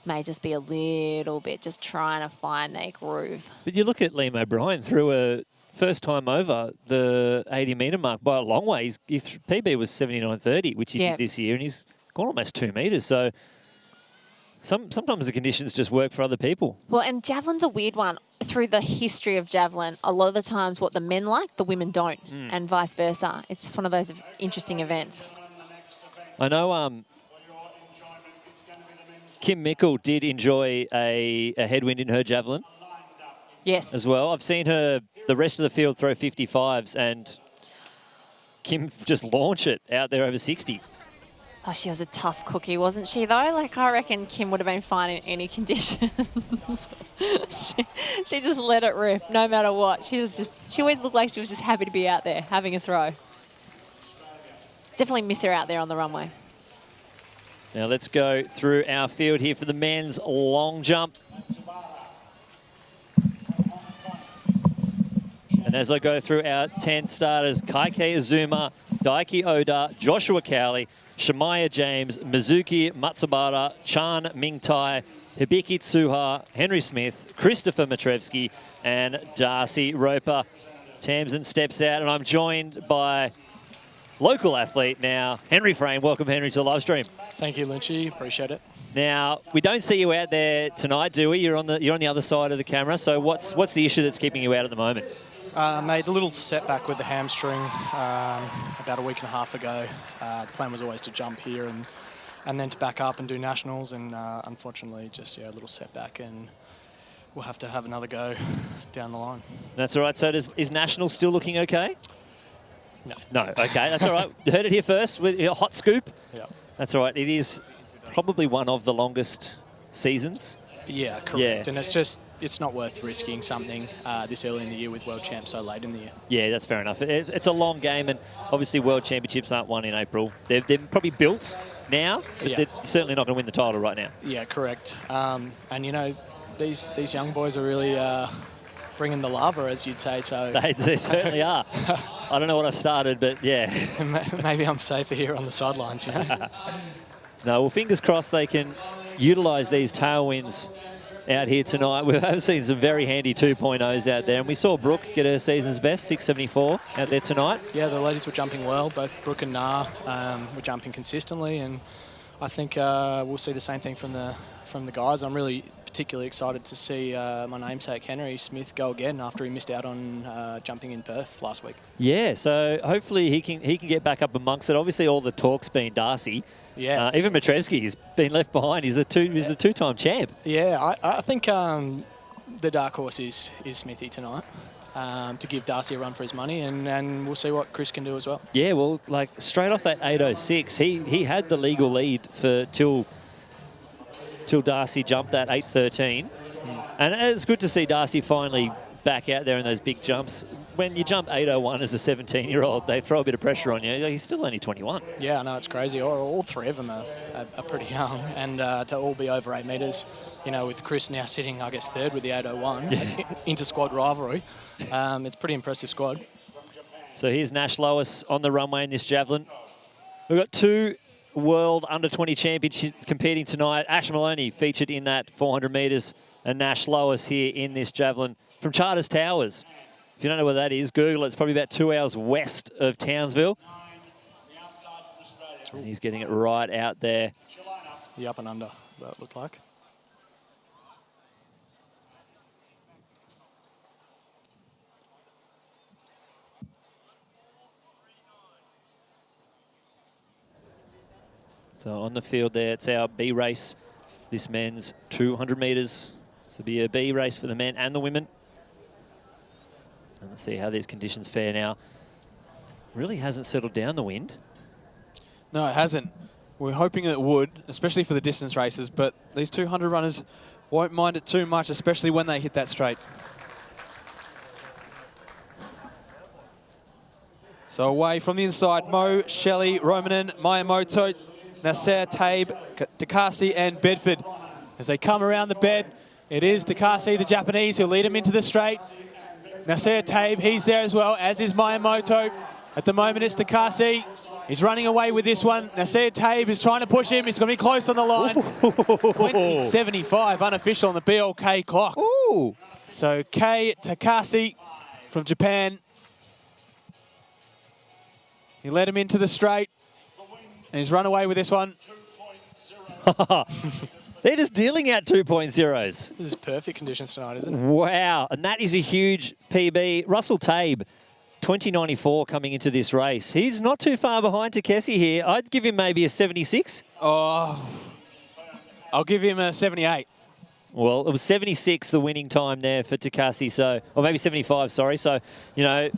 may just be a little bit just trying to find their groove. But you look at Liam O'Brien threw a first time over the 80-metre mark by a long way. His PB was 79.30, which he did this year, and he's gone almost 2 metres. So sometimes the conditions just work for other people. Well, and javelin's a weird one. Through the history of javelin, a lot of the times what the men like, the women don't, and vice versa. It's just one of those interesting events. I know Kim Mickle did enjoy a headwind in her javelin. Yes. As well. I've seen her, the rest of the field, throw 55s, and Kim just launch it out there over 60. Oh, she was a tough cookie, wasn't she, though? Like, I reckon Kim would have been fine in any conditions. she just let it rip, no matter what. She always looked like she was just happy to be out there, having a throw. Definitely miss her out there on the runway. Now let's go through our field here for the men's long jump. And as I go through our 10 starters, Kaike Azuma, Daiki Oda, Joshua Cowley, Shemaya James, Mizuki Matsubara, Chan Mingtai, Hibiki Tsuha, Henry Smith, Christopher Matrevsky, and Darcy Roper. Tamsin steps out, and I'm joined by local athlete now, Henry Frame. Welcome, Henry, to the live stream. Thank you, Lynchy. Appreciate it. Now, we don't see you out there tonight, do we? You're on the other side of the camera. So what's the issue that's keeping you out at the moment? Made a little setback with the hamstring about a week and a half ago. The plan was always to jump here and then to back up and do nationals, and unfortunately just a little setback, and we'll have to have another go down the line. That's all right. So is nationals still looking okay? No. No, okay, that's all right. Heard it here first with a hot scoop. Yeah. That's all right. It is probably one of the longest seasons. Yeah, correct. Yeah. And it's not worth risking something this early in the year with World Champs so late in the year. Yeah, that's fair enough. It's a long game, and obviously World Championships aren't won in April. They're probably built now, but they're certainly not going to win the title right now. Yeah, correct. And, these young boys are really bringing the lava, as you'd say. So They certainly are. I don't know what I started, but yeah. Maybe I'm safer here on the sidelines, No, well, fingers crossed they can utilise these tailwinds out here tonight. We've seen some very handy 2.0s out there, and we saw Brooke get her season's best, 674, out there tonight. Yeah, the ladies were jumping well. Both Brooke and Na were jumping consistently, and I think we'll see the same thing from the guys. I'm really particularly excited to see my namesake Henry Smith go again after he missed out on jumping in Perth last week. Yeah, so hopefully he can get back up amongst it. Obviously, all the talk's been Darcy. Yeah. Even Matrevsky's been left behind. He's the two-time champ. Yeah, I think the dark horse is Smithy tonight to give Darcy a run for his money, and we'll see what Chris can do as well. Yeah, well, like straight off that 8.06, he had the legal lead for till Darcy jumped that 8.13. And it's good to see Darcy finally back out there in those big jumps. When you jump 8.01 as a 17-year-old, they throw a bit of pressure on you. He's still only 21. Yeah, no, it's crazy. All three of them are pretty young, and to all be over 8 metres, with Chris now sitting, I guess, third with the 8.01, inter-squad rivalry. It's a pretty impressive squad. So here's Nash Lois on the runway in this javelin. We've got 2 World Under-20 Championships competing tonight. Ash Maloney featured in that 400 metres, and Nash Lois here in this javelin from Charters Towers. If you don't know where that is, Google it. It's probably about 2 hours west of Townsville. And he's getting it right out there. The up and under, that looked like. So on the field there, it's our B race. This men's 200 metres. This will be a B race for the men and the women. And let's see how these conditions fare now. Really hasn't settled down, the wind. No, it hasn't. We're hoping it would, especially for the distance races, but these 200 runners won't mind it too much, especially when they hit that straight. So away from the inside, Mo, Shelley, Romanen, Miyamoto, Nasser, Tabe, Takasi and Bedford. As they come around the bed, it is Takasi, the Japanese, who'll lead them into the straight. Nasser Tabe, he's there as well, as is Miyamoto. At the moment, it's Takasi. He's running away with this one. Nasser Tabe is trying to push him. He's going to be close on the line. 20.75 unofficial on the BLK clock. Ooh. So Takasi from Japan. He led him into the straight, and he's run away with this one. They're just dealing out 2.0s. This is perfect conditions tonight, isn't it? Wow, and that is a huge PB. Russell Tabe, 2094 coming into this race. He's not too far behind Takesi here. I'd give him maybe a 76. Oh, I'll give him a 78. Well, it was 76, the winning time there for Takasi, so, or maybe 75, sorry. So, you know,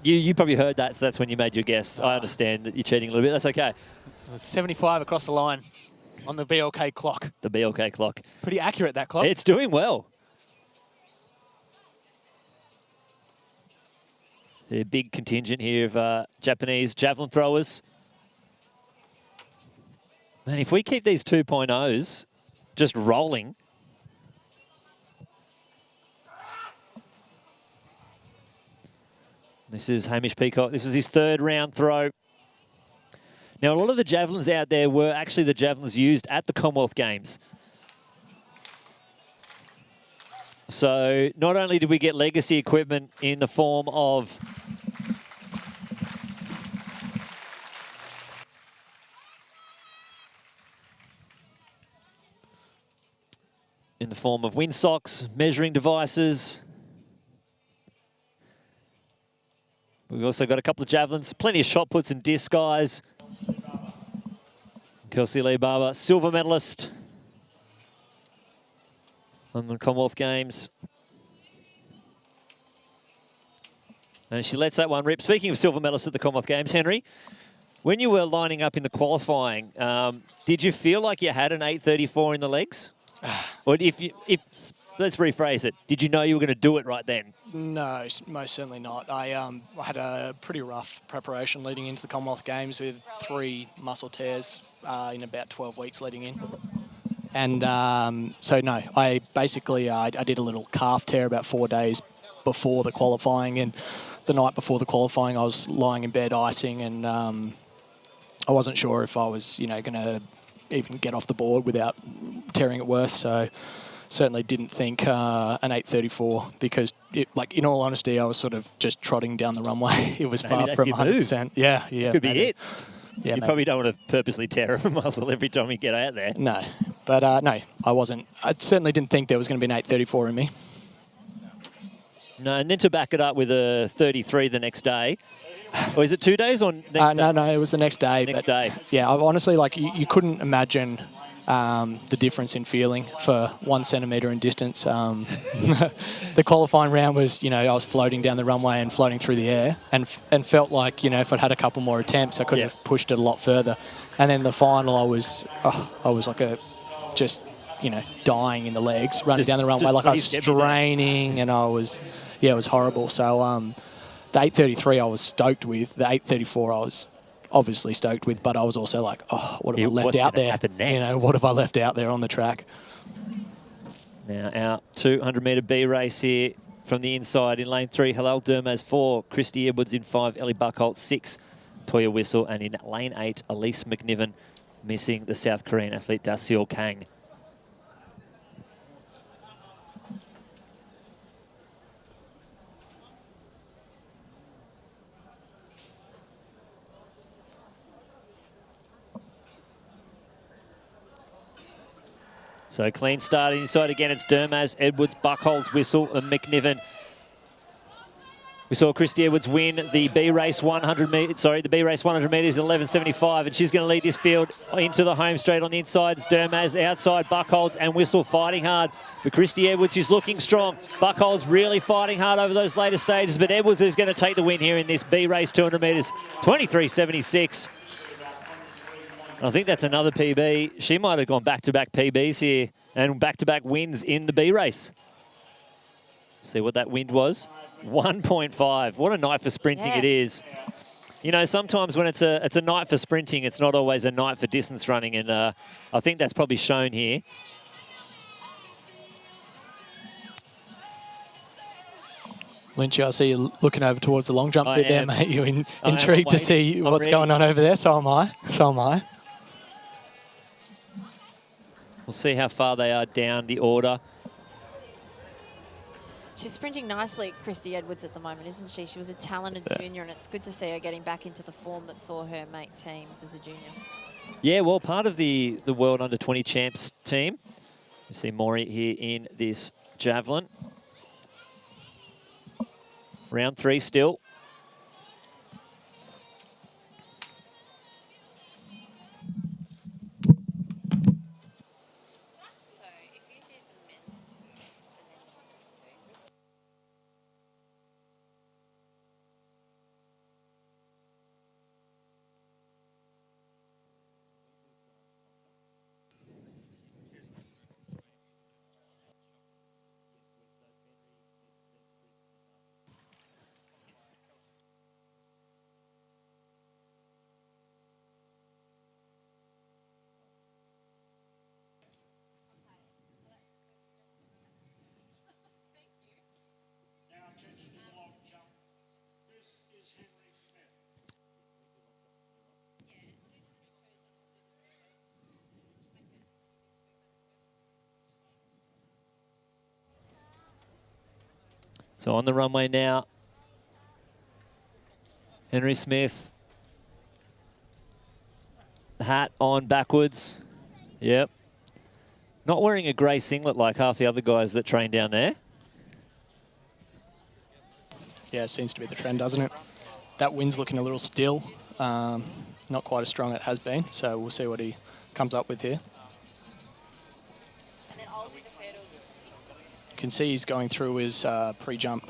you probably heard that, so that's when you made your guess. I understand that you're cheating a little bit. That's okay. It was 75 across the line on the BLK clock. The BLK clock. Pretty accurate, that clock. It's doing well. There's a big contingent here of Japanese javelin throwers. Man, if we keep these 2.0s just rolling, this is Hamish Peacock. This is his third round throw. Now, a lot of the javelins out there were actually the javelins used at the Commonwealth Games. So not only did we get legacy equipment in the form of windsocks, measuring devices. We've also got a couple of javelins, plenty of shot puts and disc guys. Kelsey Lee Barber, silver medalist on the Commonwealth Games. And she lets that one rip. Speaking of silver medalists at the Commonwealth Games, Henry, when you were lining up in the qualifying, did you feel like you had an 8:34 in the legs? Or if let's rephrase it, did you know you were going to do it right then? No, most certainly not. I had a pretty rough preparation leading into the Commonwealth Games with 3 muscle tears in about 12 weeks leading in. And so, no, I basically I did a little calf tear about 4 days before the qualifying. And the night before the qualifying, I was lying in bed icing, and I wasn't sure if I was, going to even get off the board without tearing it worse. So certainly didn't think an 8:34 because, in all honesty, I was sort of just trotting down the runway. It was far from 100%. Yeah. Could be it. Yeah, you probably don't want to purposely tear a muscle every time you get out there. No, but no, I wasn't. I certainly didn't think there was going to be an 8:34 in me. No, and then to back it up with a 33 the next day. Or is it 2 days or next day? No, it was the next day. Next day. Yeah, I honestly, you couldn't imagine the difference in feeling for 1 centimetre in distance. The qualifying round was, I was floating down the runway and floating through the air and felt like, if I'd had a couple more attempts, I could have pushed it a lot further. And then the final, I was like dying in the legs, running down the runway, like I was straining, and it was horrible. So the 8:33 I was stoked with. The 8:34 I was obviously stoked with, but I was also like, what have I left out there? What have I left out there on the track? Now our 200-metre B race here from the inside in lane 3. Halal Dermaz 4, Christy Edwards in 5, Ellie Buckholt 6, Toya Whistle, and in lane 8, Elise McNiven missing the South Korean athlete Da Seol Kang. So clean start inside again. It's Dermaz, Edwards, Buckholz, Whistle, and McNiven. We saw Christy Edwards win the B race 100 metres. Sorry, the B race 100 metres at 11:75, and she's going to lead this field into the home straight on the inside. It's Dermaz outside, Buckholz and Whistle fighting hard. But Christy Edwards is looking strong. Buckholz really fighting hard over those later stages, but Edwards is going to take the win here in this B race 200 metres, 23:76. I think that's another PB. She might have gone back-to-back PBs here and back-to-back wins in the B race. See what that wind was. 1.5. What a night for sprinting it is. Sometimes when it's a night for sprinting, it's not always a night for distance running, and I think that's probably shown here. Lynchy, I see you looking over towards the long jump bit there, mate. You're intrigued to see what's going on over there. So am I. We'll see how far they are down the order. She's sprinting nicely, Chrissy Edwards, at the moment, isn't she? She was a talented junior, and it's good to see her getting back into the form that saw her make teams as a junior. Yeah, well, part of the World Under-20 Champs team. You see Maury here in this javelin. Round 3 still. So on the runway now, Henry Smith. Hat on backwards. Yep. Not wearing a grey singlet like half the other guys that train down there. Yeah, it seems to be the trend, doesn't it? That wind's looking a little still. Not quite as strong as it has been, so we'll see what he comes up with here. You can see he's going through his pre-jump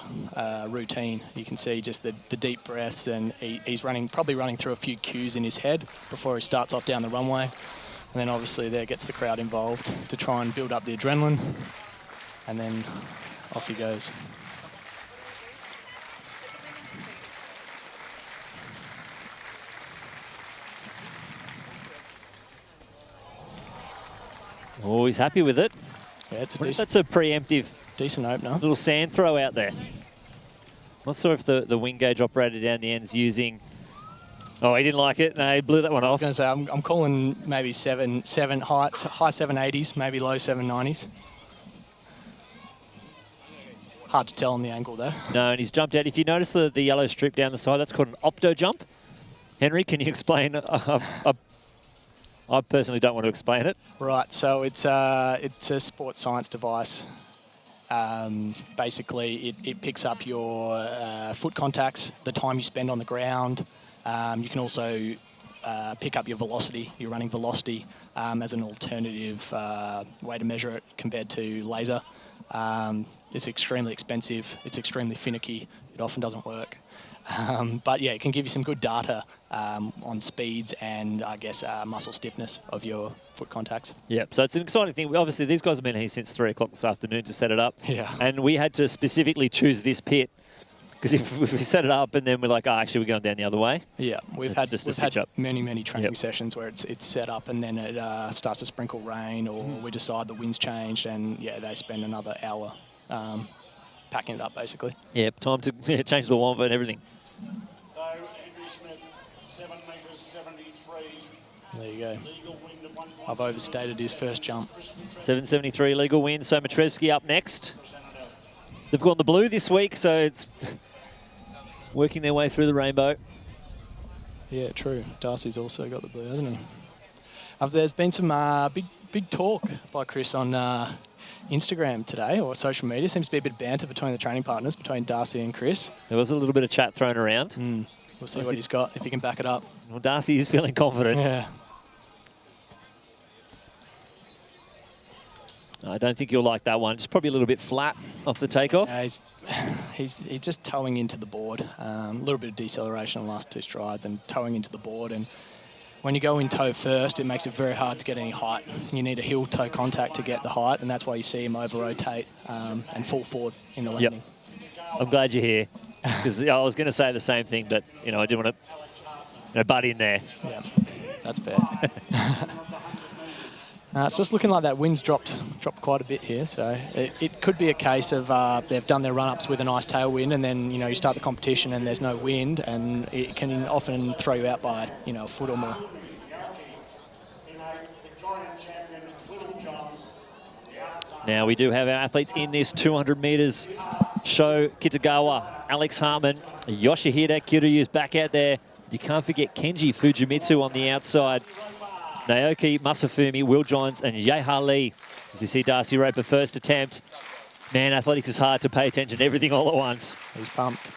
routine. You can see just the deep breaths, and he's probably running through a few cues in his head before he starts off down the runway. And then obviously there gets the crowd involved to try and build up the adrenaline, and then off he goes. Oh, he's happy with it. Yeah, it's a that's a preemptive. Decent opener. Little sand throw out there. Not sure if the wing gauge operator down the end's using. Oh, he didn't like it. No, he blew that one off. I was going to say, I'm calling maybe high 780s, maybe low 790s. Hard to tell on the angle though. No, and he's jumped out. If you notice the yellow strip down the side, that's called an opto jump. Henry, can you explain? I personally don't want to explain it. Right, so it's a sports science device. Basically, it picks up your foot contacts, the time you spend on the ground. You can also pick up your velocity, your running velocity, as an alternative way to measure it compared to laser. It's extremely expensive. It's extremely finicky. It often doesn't work. But yeah, it can give you some good data on speeds and, I guess, muscle stiffness of your foot contacts. Yep, so it's an exciting thing. Obviously, these guys have been here since 3 o'clock this afternoon to set it up. Yeah. And we had to specifically choose this pit because if we set it up and then we're like, oh, actually, we're going down the other way. Yeah, we've had many training sessions where it's set up and then it starts to sprinkle rain, or we decide the wind's changed, and yeah, they spend another hour packing it up, basically. Yep, time to change the wampa and everything. So, Henry Smith, 7 metres 73. There you go. I've overstated his first jump. 773 legal win. So Matrevsky up next. They've gone the blue this week, so it's working their way through the rainbow. Yeah, true. Darcy's also got the blue, hasn't he? There's been some big talk by Chris on Instagram today, or social media. Seems to be a bit of banter between the training partners, between Darcy and Chris. There was a little bit of chat thrown around. We'll see what he's got, if he can back it up. Well, Darcy is feeling confident. Yeah. I don't think you'll like that one. Just probably a little bit flat off the takeoff. He's just towing into the board. A little bit of deceleration on the last 2 strides and towing into the board. And when you go in toe first, it makes it very hard to get any height. You need a heel toe contact to get the height, and that's why you see him over-rotate and fall forward in the landing. Yep. I'm glad you're here, because I was going to say the same thing, but you know I didn't want to butt in there. Yeah, that's fair. It's just looking like that wind's dropped quite a bit here, so it could be a case of they've done their run-ups with a nice tailwind, and then you start the competition and there's no wind, and it can often throw you out by a foot or more. Now we do have our athletes in this 200 metres Sho Kitagawa, Alex Hartman, Yoshihide Kiryu's back out there. You can't forget Kenji Fujimitsu on the outside. Naoki Masafumi, Will Johns, and Yeha Lee. As you see Darcy Roper first attempt. Man, athletics is hard to pay attention to everything all at once. He's pumped.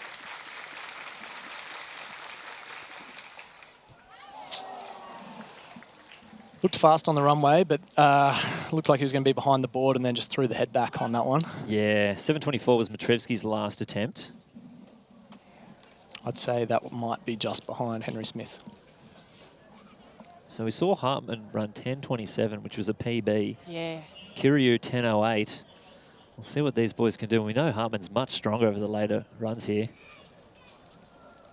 Looked fast on the runway, but looked like he was going to be behind the board and then just threw the head back on that one. Yeah, 7:24 was Matrevsky's last attempt. I'd say that might be just behind Henry Smith. So we saw Hartman run 10:27, which was a PB. Yeah. Kiryu 10:08. We'll see what these boys can do. And we know Hartman's much stronger over the later runs here.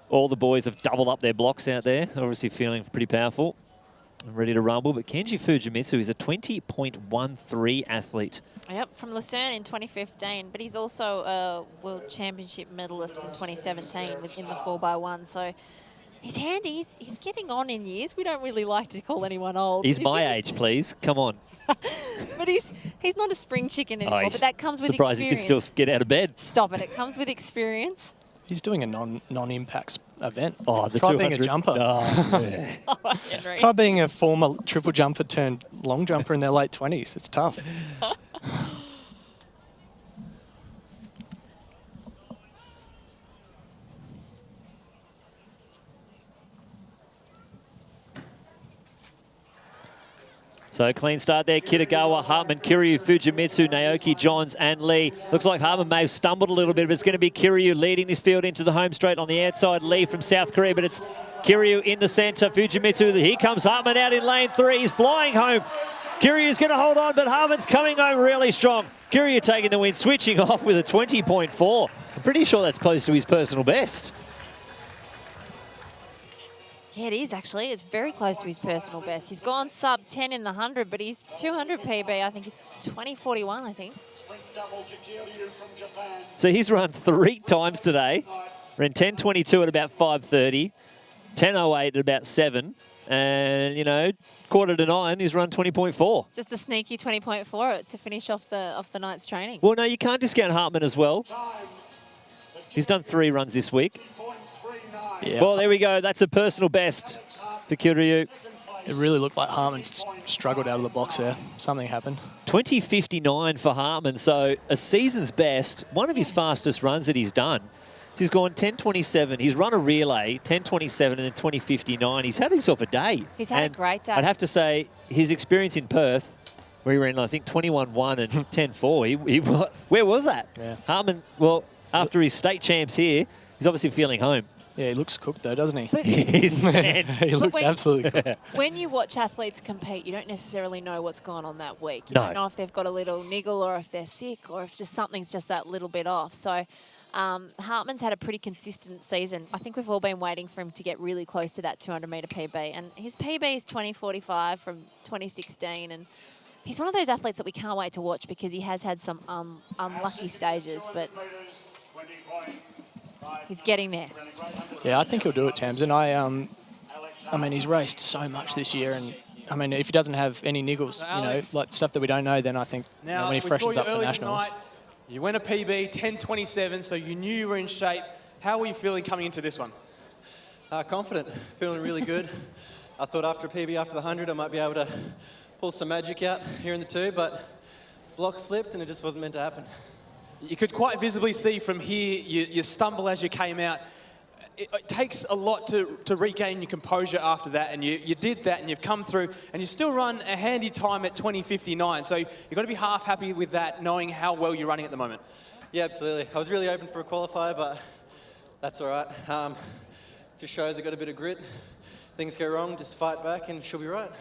All the boys have doubled up their blocks out there. Obviously feeling pretty powerful and ready to rumble. But Kenji Fujimitsu is a 20.13 athlete. Yep, from Lucerne in 2015. But he's also a World Championship medalist from 2017 within the 4x1. So he's handy. He's getting on in years. We don't really like to call anyone old. He's my age, please. Come on. But he's not a spring chicken anymore, but that comes with surprised experience. he can still get out of bed. Stop it. It comes with experience. He's doing a non-impact event. Oh, the Try 200. being a jumper. Oh, yeah. Oh, Henry. Try being a former triple jumper turned long jumper in their late 20s. It's tough. So clean start there. Kitagawa, Hartman, Kiryu, Fujimitsu, Naoki, Johns, and Lee. Looks like Hartman may have stumbled a little bit, but it's going to be Kiryu leading this field into the home straight on the outside. Lee from South Korea, but it's Kiryu in the centre. Fujimitsu, here comes Hartman out in lane 3. He's flying home. Kiryu's going to hold on, but Hartman's coming home really strong. Kiryu taking the win, switching off with a 20.4. I'm pretty sure that's close to his personal best. Yeah, it is actually. It's very close to his personal best. He's gone sub 10 in the 100, but he's 200 PB. I think he's 20:41, I think. So he's run 3 times today. Ran 10:22 at about 5:30, 10:08 at about 7, and, you know, 8:45, he's run 20.4. Just a sneaky 20.4 to finish off the night's training. Well, no, you can't discount Hartman as well. He's done 3 runs this week. Yeah. Well, there we go. That's a personal best for Kiryu. It really looked like Hartman struggled out of the box there. Something happened. 20:59 for Hartman, so a season's best, one of his fastest runs that he's done. So he's gone 10:27. He's run a relay, 10:27 and then 20:59. He's had himself a day. He's had a great day. I'd have to say his experience in Perth, where he ran, I think, 21.1 and 10.4. Where was that? Yeah. Hartman, well, after his state champs here, he's obviously feeling home. Yeah, he looks cooked though, doesn't he? But He's spent. He looks absolutely cooked. when you watch athletes compete, you don't necessarily know what's going on that week. You No. don't know if they've got a little niggle or if they're sick or if just something's just that little bit off. So Hartman's had a pretty consistent season. I think we've all been waiting for him to get really close to that 200-metre PB. And his PB is 20:45 from 2016. And he's one of those athletes that we can't wait to watch because he has had some unlucky stages, but he's getting there. Yeah, I think he'll do it, Tamsin. I mean, he's raced so much this year, and I mean, if he doesn't have any niggles, you know, like stuff that we don't know, then I think when he freshens up for nationals. You went a PB, 10:27, so you knew you were in shape. How were you feeling coming into this one? Confident, feeling really good. I thought after a PB after the 100, I might be able to pull some magic out here in the 2, but block slipped and it just wasn't meant to happen. You could quite visibly see from here, you stumble as you came out. It takes a lot to regain your composure after that, and you did that, and you've come through, and you still run a handy time at 20:59. So you've got to be half happy with that, knowing how well you're running at the moment. Yeah, absolutely. I was really open for a qualifier, but that's all right. Just shows I've got a bit of grit. Things go wrong, just fight back, and she'll be right.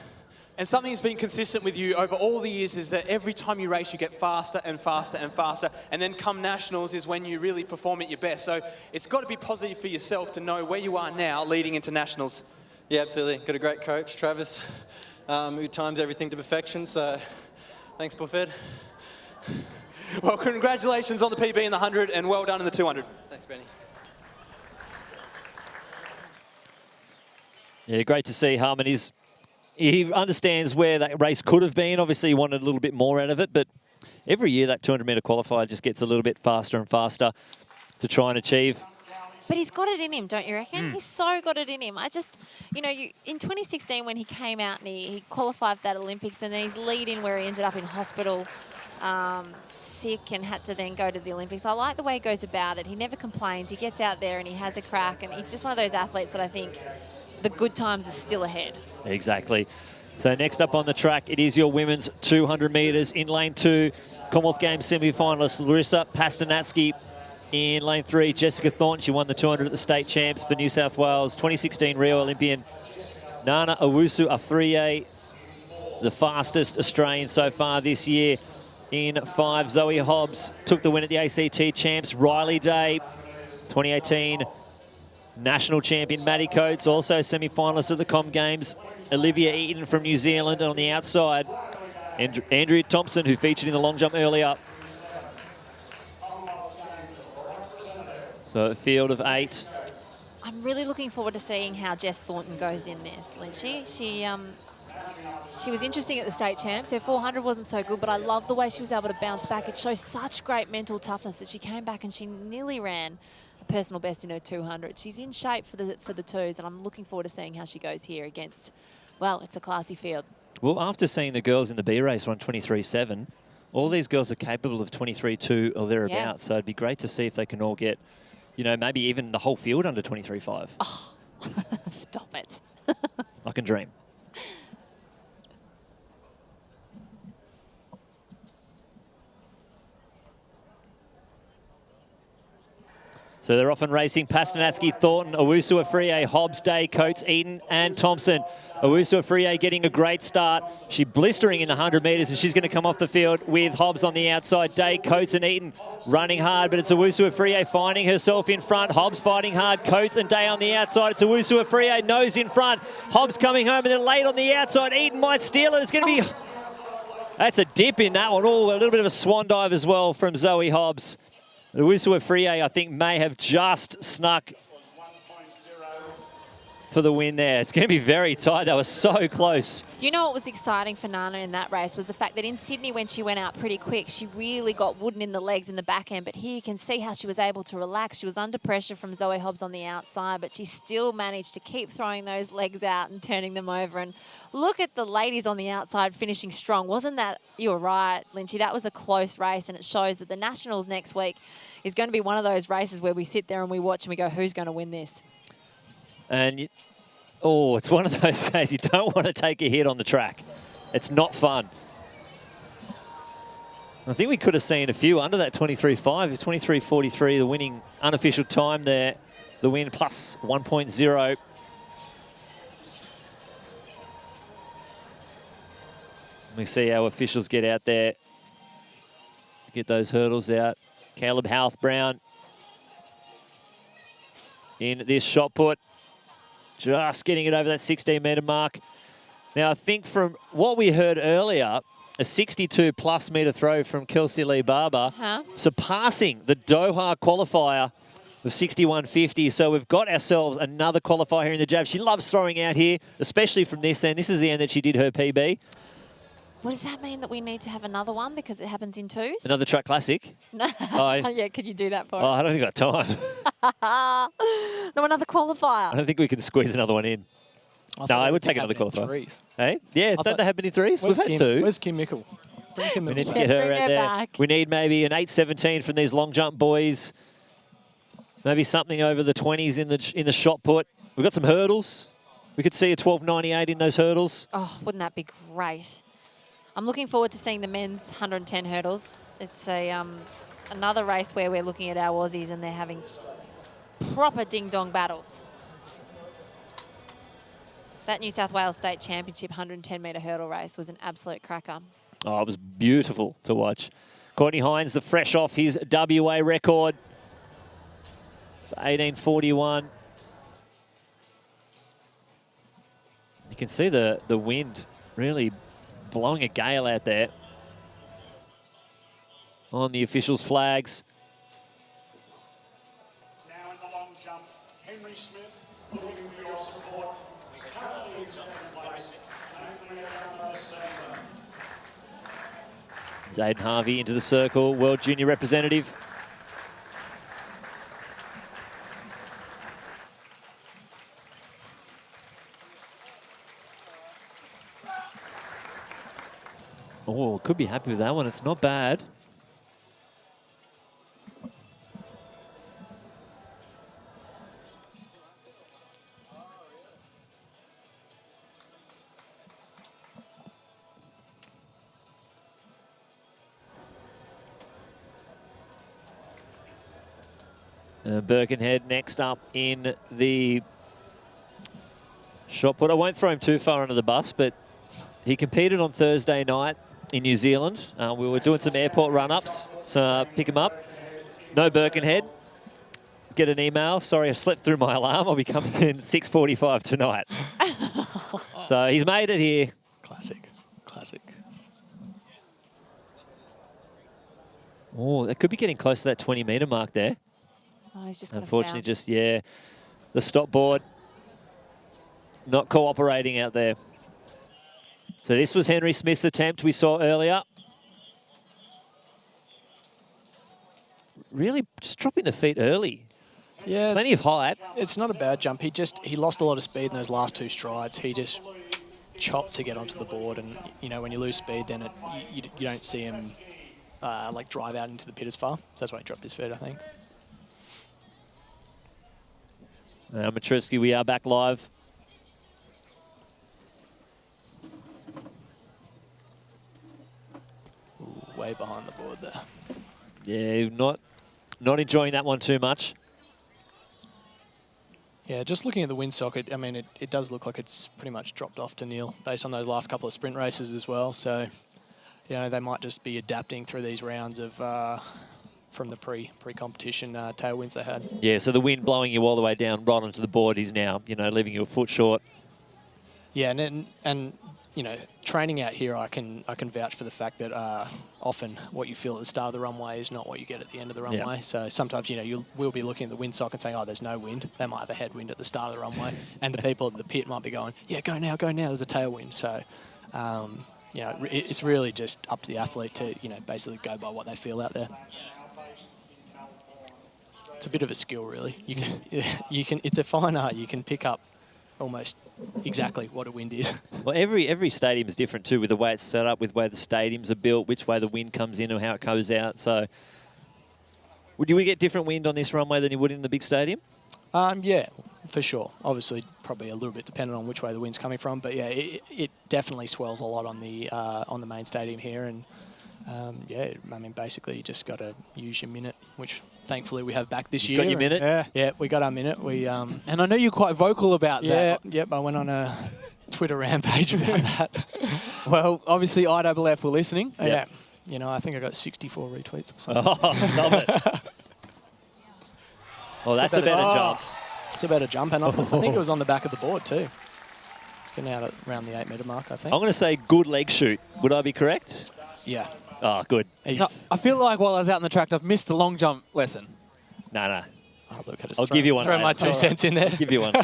And something that's been consistent with you over all the years is that every time you race, you get faster and faster and faster. And then come nationals is when you really perform at your best. So it's got to be positive for yourself to know where you are now leading into nationals. Yeah, absolutely. Got a great coach, Travis, who times everything to perfection. So thanks, Buffett. Well, congratulations on the PB in the 100 and well done in the 200. Thanks, Benny. Yeah, great to see Hartman. He understands where that race could have been. Obviously, he wanted a little bit more out of it, but every year that 200-metre qualifier just gets a little bit faster and faster to try and achieve. But he's got it in him, don't you reckon? He's so got it in him. I just, in 2016 when he came out and he qualified for that Olympics, and then his lead in where he ended up in hospital, sick, and had to then go to the Olympics. I like the way he goes about it. He never complains. He gets out there and he has a crack, and he's just one of those athletes that I think the good times are still ahead. Exactly. So next up on the track, it is your women's 200 metres in lane 2. Commonwealth Games semi-finalist Larissa Pastanatsky. In lane 3, Jessica Thornton. She won the 200 at the state champs for New South Wales. 2016 Rio Olympian Nana Owusu-Afriyie, the fastest Australian so far this year. In 5, Zoe Hobbs took the win at the ACT champs. Riley Day, 2018 national champion. Maddie Coates, also semi-finalist at the Com Games. Olivia Eaton from New Zealand. And on the outside, Andrea Thompson, who featured in the long jump earlier. So a field of 8. I'm really looking forward to seeing how Jess Thornton goes in this, Lynchy. She was interesting at the state champs. Her 400 wasn't so good, but I love the way she was able to bounce back. It shows such great mental toughness that she came back and she nearly ran a personal best in her 200. She's in shape for the twos, and I'm looking forward to seeing how she goes here against, well, it's a classy field. Well, after seeing the girls in the B race run 23.7, all these girls are capable of 23.2 or thereabouts. Yeah. So it'd be great to see if they can all get, maybe even the whole field under 23.5. Oh, stop it. I can dream. So they're off and racing. Pastanatsky, Thornton, Owusu-Afriyie, Hobbs, Day, Coates, Eaton and Thompson. Owusu-Afriyie getting a great start. She's blistering in the 100 metres, and she's going to come off the field with Hobbs on the outside. Day, Coates and Eaton running hard, but it's Owusu-Afriyie finding herself in front. Hobbs fighting hard. Coates and Day on the outside. It's Owusu-Afriyie, nose in front. Hobbs coming home, and then late on the outside. Eaton might steal it. It's going to be... That's a dip in that one. Oh, a little bit of a swan dive as well from Zoe Hobbs. Owusu-Afriyie, I think, may have just snuck for the win there. It's going to be very tight. That was so close. You know what was exciting for Nana in that race was the fact that in Sydney, when she went out pretty quick, she really got wooden in the legs in the back end. But here you can see how she was able to relax. She was under pressure from Zoe Hobbs on the outside, but she still managed to keep throwing those legs out and turning them over. And look at the ladies on the outside finishing strong. Wasn't that, you were right, Lynchy, that was a close race, and it shows that the Nationals next week is going to be one of those races where we sit there and we watch and we go, who's going to win this? And it's one of those days you don't want to take a hit on the track. It's not fun. I think we could have seen a few under that 23.5, 23.43, the winning unofficial time there. The win plus 1.0. We see our officials get out there, get those hurdles out. Caleb Houth-Brown in this shot put. Just getting it over that 16-metre mark. Now, I think from what we heard earlier, a 62-plus metre throw from Kelsey Lee Barber, surpassing the Doha qualifier of 61.50. So we've got ourselves another qualifier here in the Jav. She loves throwing out here, especially from this end. This is the end that she did her PB. What does that mean, that we need to have another one because it happens in twos? Another track classic? No. Yeah, could you do that for us? I don't think I've got time. No, another qualifier. I don't think we can squeeze another one in. No, I would take another qualifier. Threes. Hey? Yeah, don't they have any threes? We've had two. Where's Kim Mickle? Bring Kim We Mickle need to get her Bring out her there. back. We need maybe an 8.17 from these long jump boys. Maybe something over the 20s in the shot put. We've got some hurdles. We could see a 12.98 in those hurdles. Oh, wouldn't that be great? I'm looking forward to seeing the men's 110 hurdles. It's another race where we're looking at our Aussies and they're having proper ding-dong battles. That New South Wales State Championship 110-metre hurdle race was an absolute cracker. Oh, it was beautiful to watch. Courtney Hines, the fresh off his WA record. 18.41. You can see the wind really blowing a gale out there on the officials' flags. Now in the long jump, Henry Smith, looking for your support, is currently in second place. And opening a jump this season. Aiden Harvey into the circle, World Junior representative. Oh, could be happy with that one. It's not bad. Birkenhead next up in the shot put. I won't throw him too far under the bus, but he competed on Thursday night in New Zealand. We were doing some airport run-ups, so pick him up. No Birkenhead. Get an email. Sorry, I slept through my alarm. I'll be coming in 6:45 tonight. So he's made it here. Classic. Classic. Oh, that could be getting close to that 20-metre mark there. Oh, he's just unfortunately, just, yeah, the stop board not cooperating out there. So this was Henry Smith's attempt we saw earlier. Really just dropping the feet early. Yeah, plenty of height. It's not a bad jump. He lost a lot of speed in those last two strides. He just chopped to get onto the board, and you know when you lose speed, then you don't see him like drive out into the pit as far. So that's why he dropped his feet, I think. Now, Matrusky, we are back live. Ooh, way behind the board there. Yeah, not enjoying that one too much. Yeah, just looking at the wind socket, I mean, it does look like it's pretty much dropped off to Neil based on those last couple of sprint races as well. So, you know, they might just be adapting through these rounds of from the pre-competition tailwinds they had. Yeah, so the wind blowing you all the way down right onto the board is now, you know, leaving you a foot short. Yeah, and you know, training out here, I can vouch for the fact that often what you feel at the start of the runway is not what you get at the end of the runway. Yeah. So sometimes, you know, you will be looking at the wind socket and saying, oh, there's no wind. They might have a headwind at the start of the runway. And the people at the pit might be going, yeah, go now, there's a tailwind. So, you know, it's really just up to the athlete to, you know, basically go by what they feel out there. It's a bit of a skill, really. You can. It's a fine art. You can pick up almost exactly what a wind is. Well, every stadium is different too, with the way it's set up, with the way the stadiums are built, which way the wind comes in and how it goes out. So, would we get different wind on this runway than you would in the big stadium? Yeah, for sure. Obviously, probably a little bit dependent on which way the wind's coming from, but yeah, it definitely swells a lot on the main stadium here, and yeah, I mean, basically you just got to use your minute, which thankfully we have back this year. Got your minute? Yeah, we got our minute. We and I know you're quite vocal about that. Yep, I went on a Twitter rampage about that. Well, obviously IAAF were listening. Yeah, you know, I think I got 64 retweets or something. Oh, love it. Oh, that's a better jump. It's a better jump, and I think it was on the back of the board too. It's getting out at around the 8-metre mark, I think. I'm going to say good leg shoot. Would I be correct? Yeah. Oh, good. No, I feel like while I was out in the track, I've missed the long jump lesson. No. Oh, look, I'll give you one. Throw my 2 cents in there. Give you one.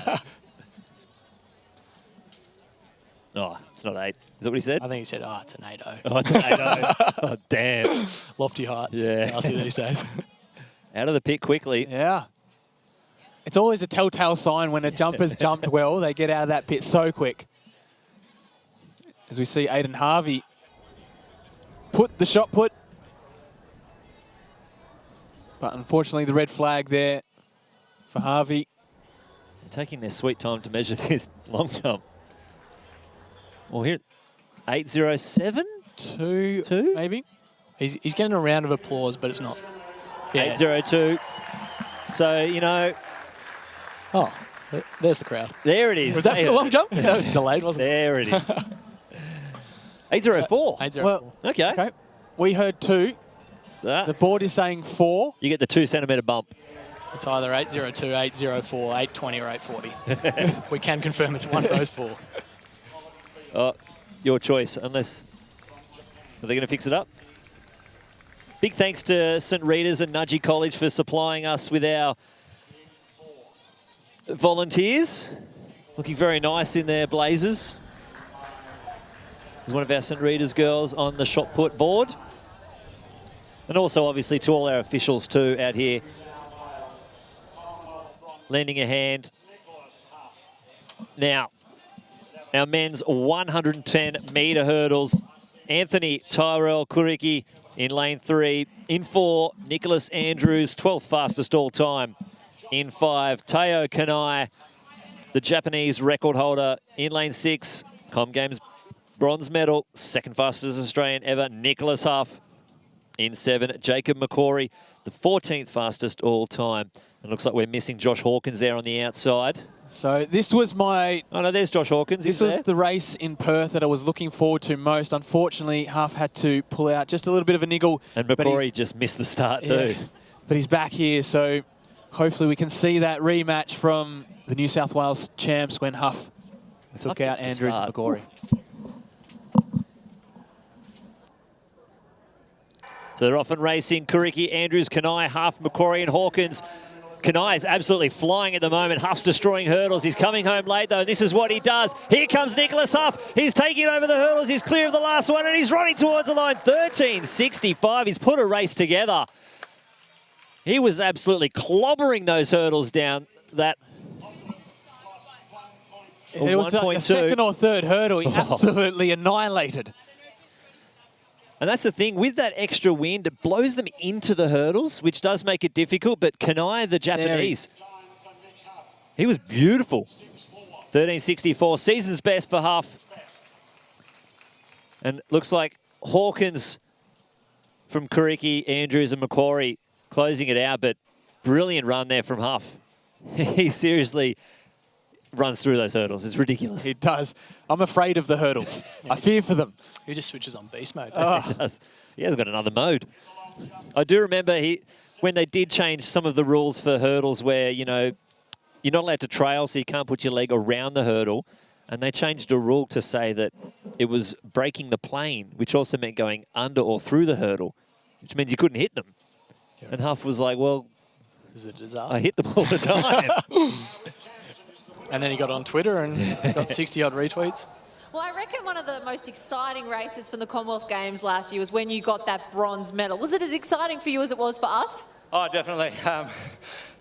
Oh, it's not 8. Is that what he said? I think he said, oh, it's an 8-0. Oh, it's an 8-0. Oh, damn. Lofty heights. Yeah. I'll see these days. Out of the pit quickly. Yeah. It's always a telltale sign when a jumper's jumped well, they get out of that pit so quick. As we see Aiden Harvey put the shot put. But unfortunately, the red flag there for Harvey. They're taking their sweet time to measure this long jump. Well, here, 8.07? 2, maybe. He's getting a round of applause, but it's not. Yeah. 8.02. So, you know. Oh, there's the crowd. There it is. Was that for the long jump? That was delayed, wasn't it? There it is. 8.04. 8.04. Well, okay. We heard 2. The board is saying 4. You get the 2 centimetre bump. It's either 8.02, 8.04, 8.20 or 8.40. We can confirm it's one of those 4. Oh, your choice, unless... Are they going to fix it up? Big thanks to St Rita's and Nudgee College for supplying us with our volunteers. Looking very nice in their blazers. There's one of our St Rita's girls on the shot put board. And also, obviously, to all our officials, too, out here, lending a hand. Now, our men's 110-metre hurdles. Anthony Tyrell Kuriki in lane 3. In 4, Nicholas Andrews, 12th fastest all time. In 5, Teo Kanai, the Japanese record holder. In lane 6, Com Games bronze medal, 2nd fastest Australian ever, Nicholas Huff. In 7, Jacob McCory, the 14th fastest all time. It looks like we're missing Josh Hawkins there on the outside. So this was my... Oh, no, there's Josh Hawkins. This was the race in Perth that I was looking forward to most. Unfortunately, Huff had to pull out just a little bit of a niggle. And McCory just missed the start too. But he's back here, so hopefully we can see that rematch from the New South Wales champs when Huff took out Andrews and McCory. So they're off and racing. Kuriki, Andrews, Kanai, Huff, McCory and Hawkins. Kanai is absolutely flying at the moment. Huff's destroying hurdles. He's coming home late, though. This is what he does. Here comes Nicholas Huff. He's taking over the hurdles. He's clear of the last one, and he's running towards the line. 13.65. He's put a race together. He was absolutely clobbering those hurdles down. That it was like the second or third hurdle. He absolutely annihilated. And that's the thing, with that extra wind, it blows them into the hurdles, which does make it difficult, but Kanai, the Japanese, he was beautiful. 13.64, season's best for Huff. And looks like Hawkins from Kuriki, Andrews and Macquarie closing it out, but brilliant run there from Huff. He seriously runs through those hurdles. It's ridiculous. It does. I'm afraid of the hurdles. I fear for them. He just switches on beast mode. Oh. He does. He hasn't got another mode. I do remember when they did change some of the rules for hurdles where, you know, you're not allowed to trail, so you can't put your leg around the hurdle. And they changed a rule to say that it was breaking the plane, which also meant going under or through the hurdle, which means you couldn't hit them. Yeah. And Huff was like, well, is it a disaster? I hit them all the time. And then he got on Twitter and got 60-odd retweets. Well, I reckon one of the most exciting races from the Commonwealth Games last year was when you got that bronze medal. Was it as exciting for you as it was for us? Oh, definitely.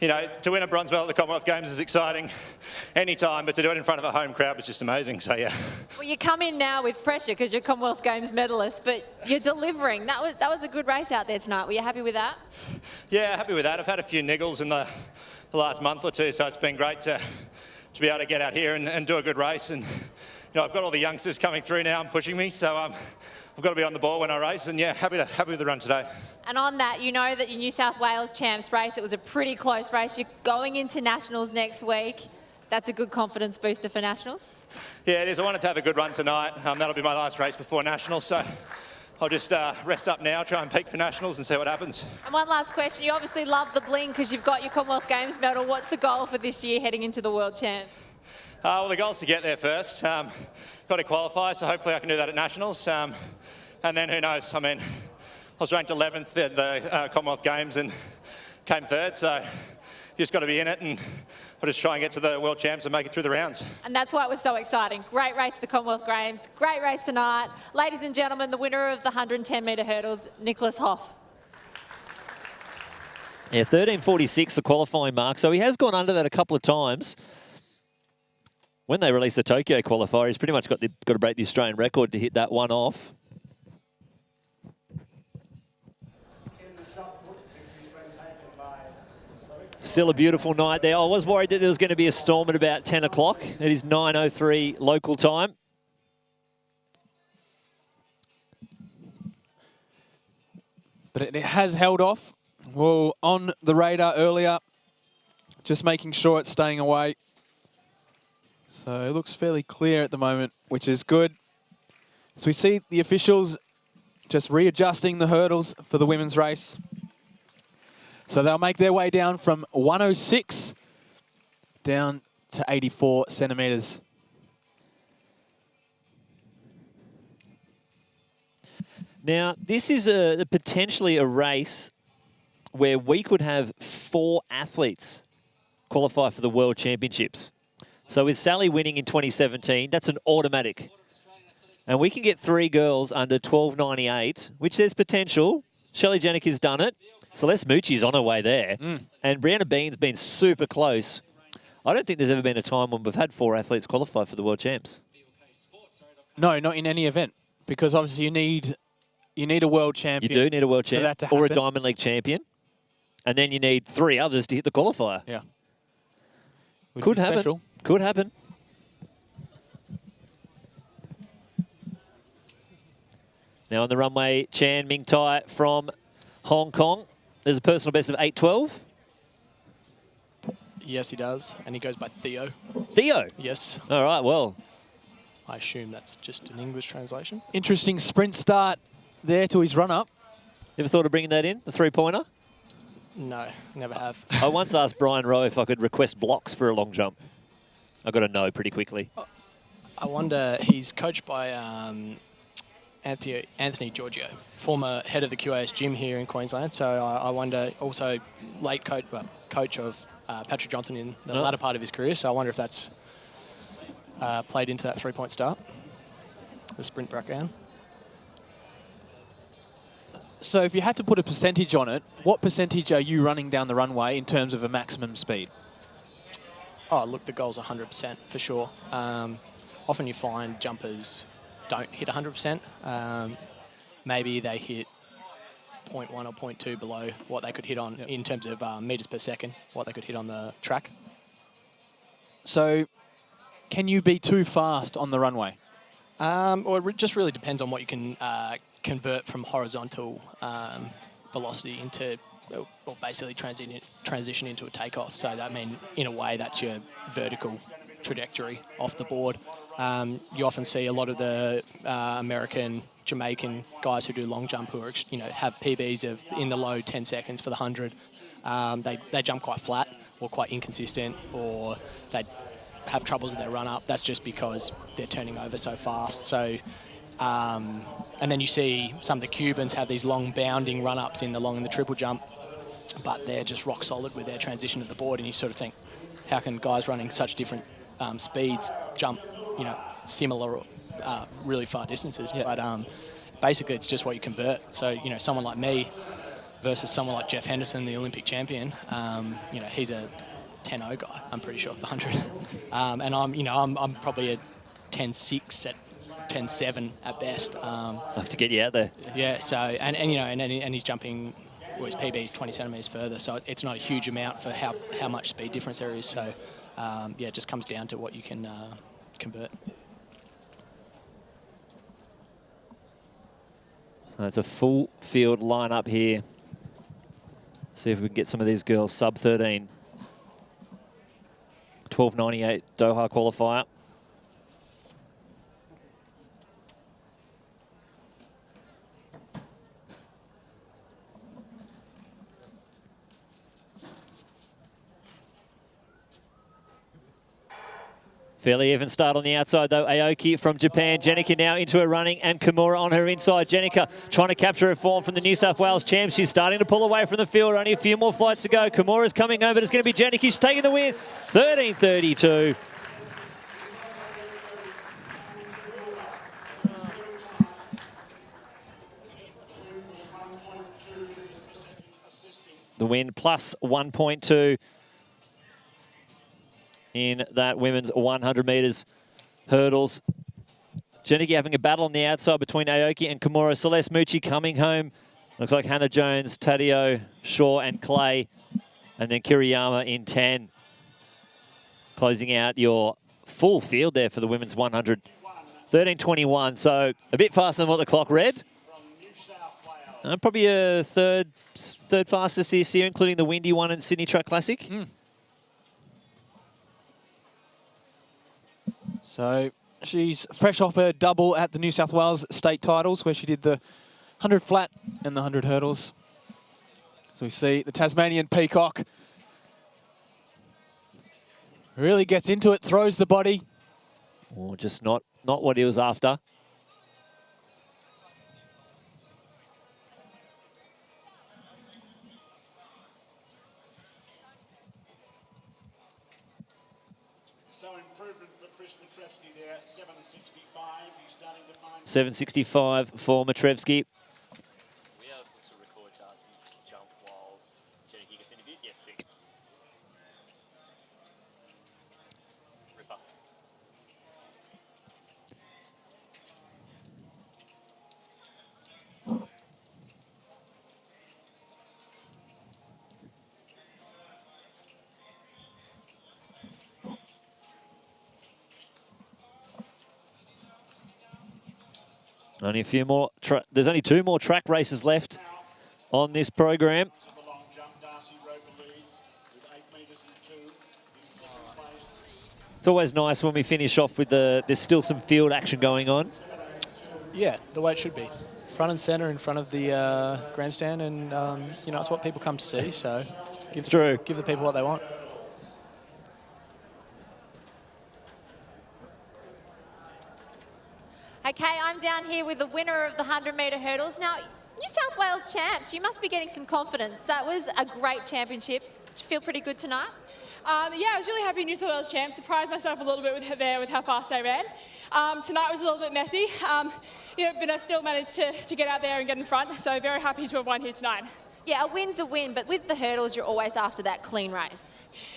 You know, to win a bronze medal at the Commonwealth Games is exciting any time, but to do it in front of a home crowd was just amazing, so yeah. Well, you come in now with pressure because you're Commonwealth Games medalist, but you're delivering. That was a good race out there tonight. Were you happy with that? Yeah, happy with that. I've had a few niggles in the last month or two, so it's been great to be able to get out here and do a good race. And, you know, I've got all the youngsters coming through now and pushing me, so I've got to be on the ball when I race, and yeah, happy with the run today. And on that, you know that your New South Wales champs race, it was a pretty close race. You're going into Nationals next week. That's a good confidence booster for Nationals? Yeah, it is. I wanted to have a good run tonight. That'll be my last race before Nationals, so I'll just rest up now, try and peak for Nationals and see what happens. And one last question. You obviously love the bling because you've got your Commonwealth Games medal. What's the goal for this year heading into the World Champs? Well, the goal is to get there first. Got to qualify, so hopefully I can do that at Nationals. And then who knows? I mean, I was ranked 11th at the Commonwealth Games and came third, so you just got to be in it, and we'll just try and get to the World Champs and make it through the rounds. And that's why it was so exciting. Great race at the Commonwealth Games, great race tonight. Ladies and gentlemen, the winner of the 110-metre hurdles, Nicholas Hoff. Yeah, 13.46, the qualifying mark, so he has gone under that a couple of times. When they release the Tokyo qualifier, he's pretty much got to break the Australian record to hit that one off. Still a beautiful night there. I was worried that there was going to be a storm at about 10 o'clock. It is 9:03 local time. But it has held off. Well, on the radar earlier, just making sure it's staying away. So it looks fairly clear at the moment, which is good. So we see the officials just readjusting the hurdles for the women's race. So they'll make their way down from 106 down to 84 centimetres. Now, this is potentially a race where we could have 4 athletes qualify for the World Championships. So with Sally winning in 2017, that's an automatic. And we can get 3 girls under 12.98, which there's potential. Shelley Jeniker's done it. Celeste Mucci's on her way there. And Brianna Bean's been super close. I don't think there's ever been a time when we've had 4 athletes qualify for the World Champs. No, not in any event. Because obviously you need a world champion. You do need a world champion. that to Or a happen. Diamond League champion. And then you need 3 others to hit the qualifier. Yeah. Would Could be happen. special. Could happen. Now on the runway, Chan Ming Tai from Hong Kong. There's a personal best of 8:12. Yes, he does. And he goes by Theo. Theo? Yes. All right, well. I assume that's just an English translation. Interesting sprint start there to his run-up. Ever thought of bringing that in, the 3-pointer? No, never have. I once asked Brian Rowe if I could request blocks for a long jump. I got a no pretty quickly. I wonder, he's coached by Anthony Giorgio, former head of the QAS gym here in Queensland. So I wonder, also late coach of Patrick Johnson in the latter part of his career. So I wonder if that's played into that 3-point start, the sprint breakdown. So if you had to put a percentage on it, what percentage are you running down the runway in terms of a maximum speed? Oh, look, the goal's 100% for sure. Often you find jumpers don't hit 100%. Maybe they hit 0.1 or 0.2 below what they could hit on in terms of metres per second, what they could hit on the track. So can you be too fast on the runway? Or it just really depends on what you can convert from horizontal velocity into, or basically transition into a takeoff. So that means, in a way, that's your vertical trajectory off the board. You often see a lot of the American, Jamaican guys who do long jump who are, have PBs of in the low 10 seconds for the 100. They jump quite flat or quite inconsistent, or they have troubles with their run up. That's just because they're turning over so fast. So, and then you see some of the Cubans have these long bounding run ups in the long and the triple jump, but they're just rock solid with their transition to the board. And you sort of think, how can guys running such different speeds jump, similar really far distances? Yeah. But basically, it's just what you convert. So, someone like me versus someone like Jeff Henderson, the Olympic champion, he's a 10.0 guy, I'm pretty sure, of the 100. And I'm probably a 10.6 at 10.7 at best. I have to get you out there. Yeah, so, and he's jumping, well, his PB is 20 centimetres further, so it's not a huge amount for how much speed difference there is. So, it just comes down to what you can convert. So it's a full field lineup here. See if we can get some of these girls sub 13. 12.98 Doha qualifier. Fairly even start on the outside, though. Aoki from Japan. Jenica now into her running, and Kimura on her inside. Jenica trying to capture her form from the New South Wales champs. She's starting to pull away from the field. Only a few more flights to go. Kimura's coming over. It's going to be Jenica. She's taking the win. 13.32. The win plus 1.2. In that women's 100 metres hurdles. Jenica having a battle on the outside between Aoki and Kimura. Celeste Mucci coming home. Looks like Hannah Jones, Tadeo, Shaw and Clay. And then Kiriyama in 10. Closing out your full field there for the women's 100. 13.21, so a bit faster than what the clock read. Probably a third fastest this year, including the windy one in Sydney Track Classic. So she's fresh off her double at the New South Wales state titles, where she did the 100 flat and the 100 hurdles. So we see the Tasmanian Peacock really gets into it, throws the body. Or just not what he was after. So improvement for Chris Matrevsky there, 7.65. He's starting to find 7.65 for Matrevsky. We are able to record Only a few more. There's only 2 more track races left on this program. It's always nice when we finish off with there's still some field action going on. Yeah, the way it should be. Front and centre in front of the grandstand, and you know, it's what people come to see, so give the people what they want. Okay, I'm down here with the winner of the 100-metre hurdles. Now, New South Wales champs, you must be getting some confidence. That was a great championships. Did you feel pretty good tonight? Yeah, I was really happy New South Wales champs. Surprised myself a little bit with how fast I ran. Tonight was a little bit messy, but I still managed to get out there and get in front. So very happy to have won here tonight. Yeah, a win's a win, but with the hurdles, you're always after that clean race.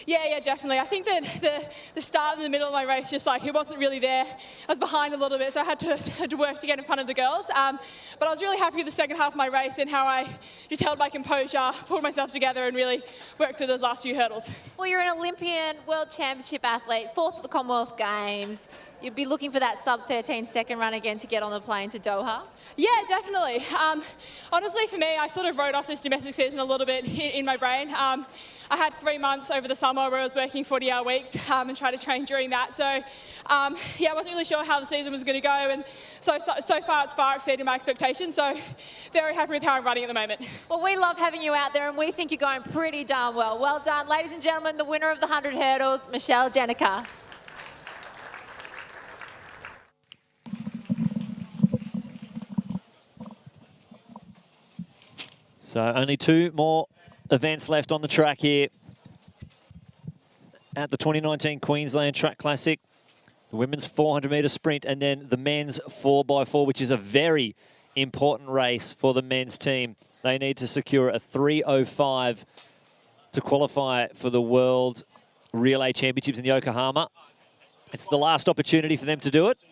Yeah, definitely. I think that the start and the middle of my race, just like it wasn't really there. I was behind a little bit, so I had to work to get in front of the girls. But I was really happy with the second half of my race and how I just held my composure, pulled myself together, and really worked through those last few hurdles. Well, you're an Olympian, World Championship athlete, 4th at the Commonwealth Games. You'd be looking for that sub-13 second run again to get on the plane to Doha? Yeah, definitely. Honestly, for me, I sort of wrote off this domestic season a little bit in my brain. I had 3 months over the summer where I was working 40-hour weeks and tried to train during that. So, I wasn't really sure how the season was going to go, and so far it's far exceeded my expectations. So, very happy with how I'm running at the moment. Well, we love having you out there, and we think you're going pretty darn well. Well done, ladies and gentlemen, the winner of the 100 hurdles, Michelle Jenica. So only 2 more events left on the track here at the 2019 Queensland Track Classic. The women's 400-metre sprint and then the men's 4x4, which is a very important race for the men's team. They need to secure a 3:05 to qualify for the World Relay Championships in Yokohama. It's the last opportunity for them to do it.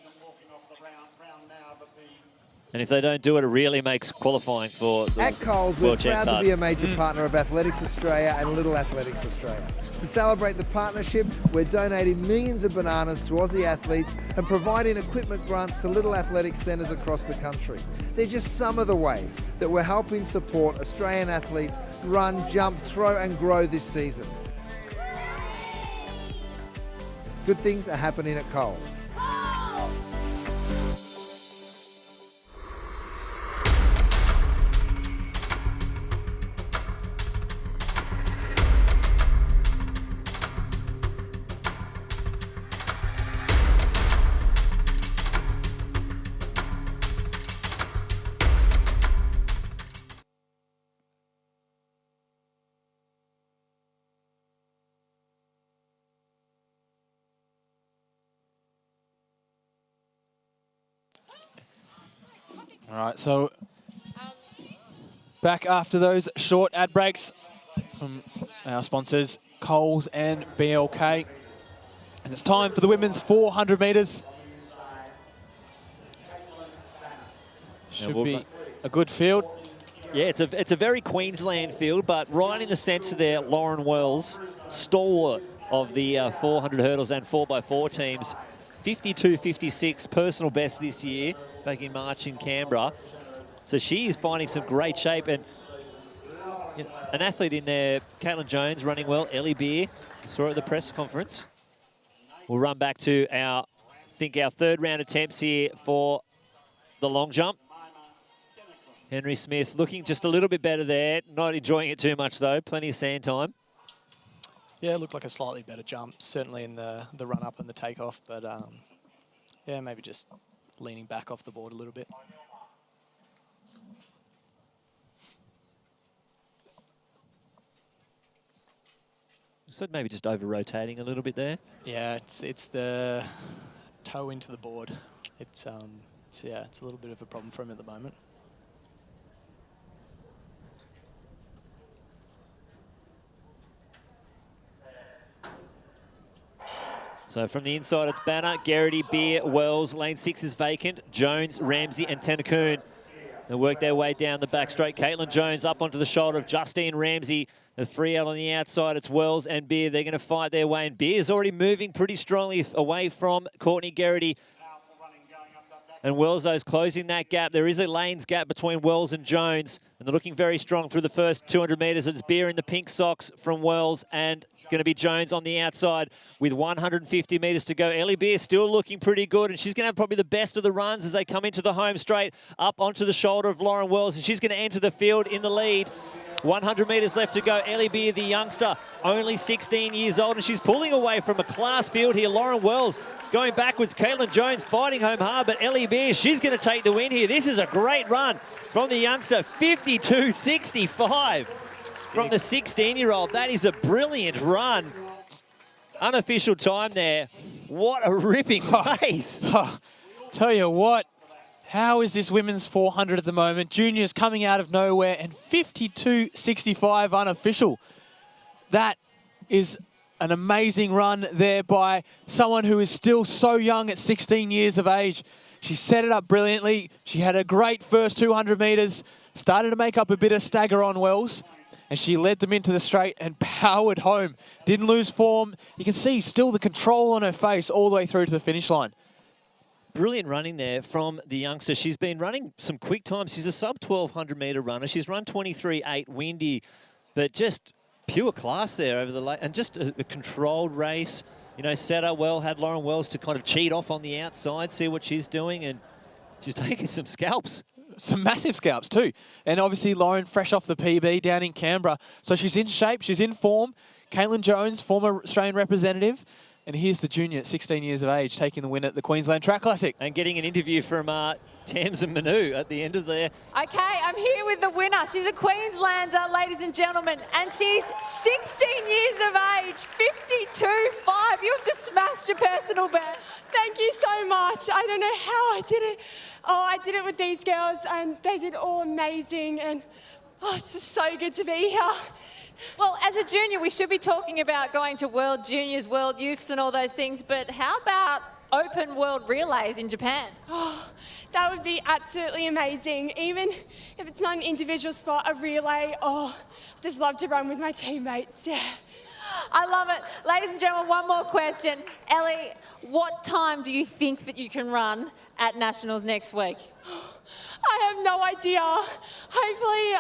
And if they don't do it, it really makes qualifying for the At Coles, we're World proud Champs to be a hard. major partner of Athletics Australia and Little Athletics Australia. To celebrate the partnership, we're donating millions of bananas to Aussie athletes and providing equipment grants to Little Athletics centres across the country. They're just some of the ways that we're helping support Australian athletes run, jump, throw and grow this season. Good things are happening at Coles. All right, so back after those short ad breaks from our sponsors, Coles and BLK. And it's time for the women's 400 metres. Should be a good field. Yeah, it's a very Queensland field, but right in the centre there, Lauren Wells, stalwart of the 400 hurdles and 4x4 teams. 52.56 personal best this year, back in March in Canberra. So she is finding some great shape, and you know, an athlete in there, Caitlin Jones running well, Ellie Beer, saw her at the press conference. We'll run back to our 3rd round attempts here for the long jump. Henry Smith looking just a little bit better there, not enjoying it too much though, plenty of sand time. Yeah, it looked like a slightly better jump, certainly in the run-up and the takeoff, but yeah, maybe just leaning back off the board a little bit. So maybe just over-rotating a little bit there. Yeah, it's the toe into the board. It's a little bit of a problem for him at the moment. So from the inside, it's Banner, Garrity, Beer, Wells. Lane 6 is vacant. Jones, Ramsey, and Tanakoon. They work their way down the back straight. Caitlin Jones up onto the shoulder of Justine Ramsey. The 3L on the outside, it's Wells and Beer. They're going to fight their way, and Beer's already moving pretty strongly away from Courtney Garrity. And Wells closing that gap. There is a lanes gap between Wells and Jones, and they're looking very strong through the first 200 metres. It's Beer in the pink socks from Wells, and going to be Jones on the outside with 150 metres to go. Ellie Beer still looking pretty good, and she's going to have probably the best of the runs as they come into the home straight, up onto the shoulder of Lauren Wells, and she's going to enter the field in the lead. 100 metres left to go. Ellie Beer, the youngster, only 16 years old, and she's pulling away from a class field here. Lauren Wells going backwards. Caitlin Jones fighting home hard, but Ellie Beer, she's going to take the win here. This is a great run from the youngster, 52.65 from the 16-year-old. That is a brilliant run. Unofficial time there. What a ripping pace. Tell you what. How is this women's 400 at the moment? Juniors coming out of nowhere and 52.65 unofficial. That is an amazing run there by someone who is still so young at 16 years of age. She set it up brilliantly. She had a great first 200 metres, started to make up a bit of stagger on Wells, and she led them into the straight and powered home. Didn't lose form. You can see still the control on her face all the way through to the finish line. Brilliant running there from the youngster. She's been running some quick times. She's a sub-1200 metre runner. She's run 23.8 windy, but just pure class there over the late, and just a controlled race. You know, set up well, had Lauren Wells to kind of cheat off on the outside, see what she's doing, and she's taking some scalps. Some massive scalps too. And obviously Lauren fresh off the PB down in Canberra. So she's in shape, she's in form. Caitlin Jones, former Australian representative. And here's the junior at 16 years of age taking the win at the Queensland Track Classic. And getting an interview from Tamsin Manu at the end of there. Okay, I'm here with the winner. She's a Queenslander, ladies and gentlemen, and she's 16 years of age, 52.5. You've just smashed your personal best. Thank you so much. I don't know how I did it. Oh, I did it with these girls, and they did all amazing, and it's just so good to be here. Well, as a junior, we should be talking about going to World Juniors, World Youths and all those things, but how about open world relays in Japan? Oh, that would be absolutely amazing. Even if it's not an individual spot, a relay, I just love to run with my teammates, yeah. I love it. Ladies and gentlemen, one more question. Ellie, what time do you think that you can run at Nationals next week? I have no idea. Hopefully,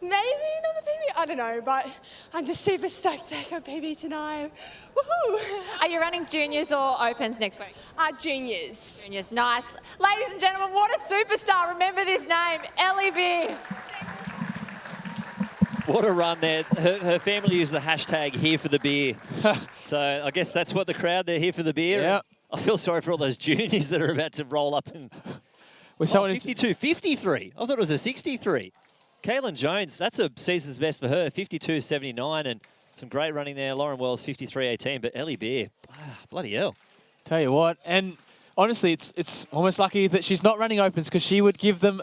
maybe another PB. I don't know, but I'm just super stoked to take a PB tonight. Woohoo! Are you running juniors or opens next week? Juniors. Juniors, nice. Ladies and gentlemen, what a superstar. Remember this name, Ellie Beer. What a run there. Her family used the hashtag here for the beer. So I guess that's what the crowd, they're here for the beer. Yeah. I feel sorry for all those juniors that are about to roll up and... 52.53. I thought it was a 63. Caitlin Jones, that's a season's best for her, 52.79, and some great running there. Lauren Wells, 53.18, but Ellie Beer, bloody hell. Tell you what, and honestly, it's almost lucky that she's not running opens because she would give them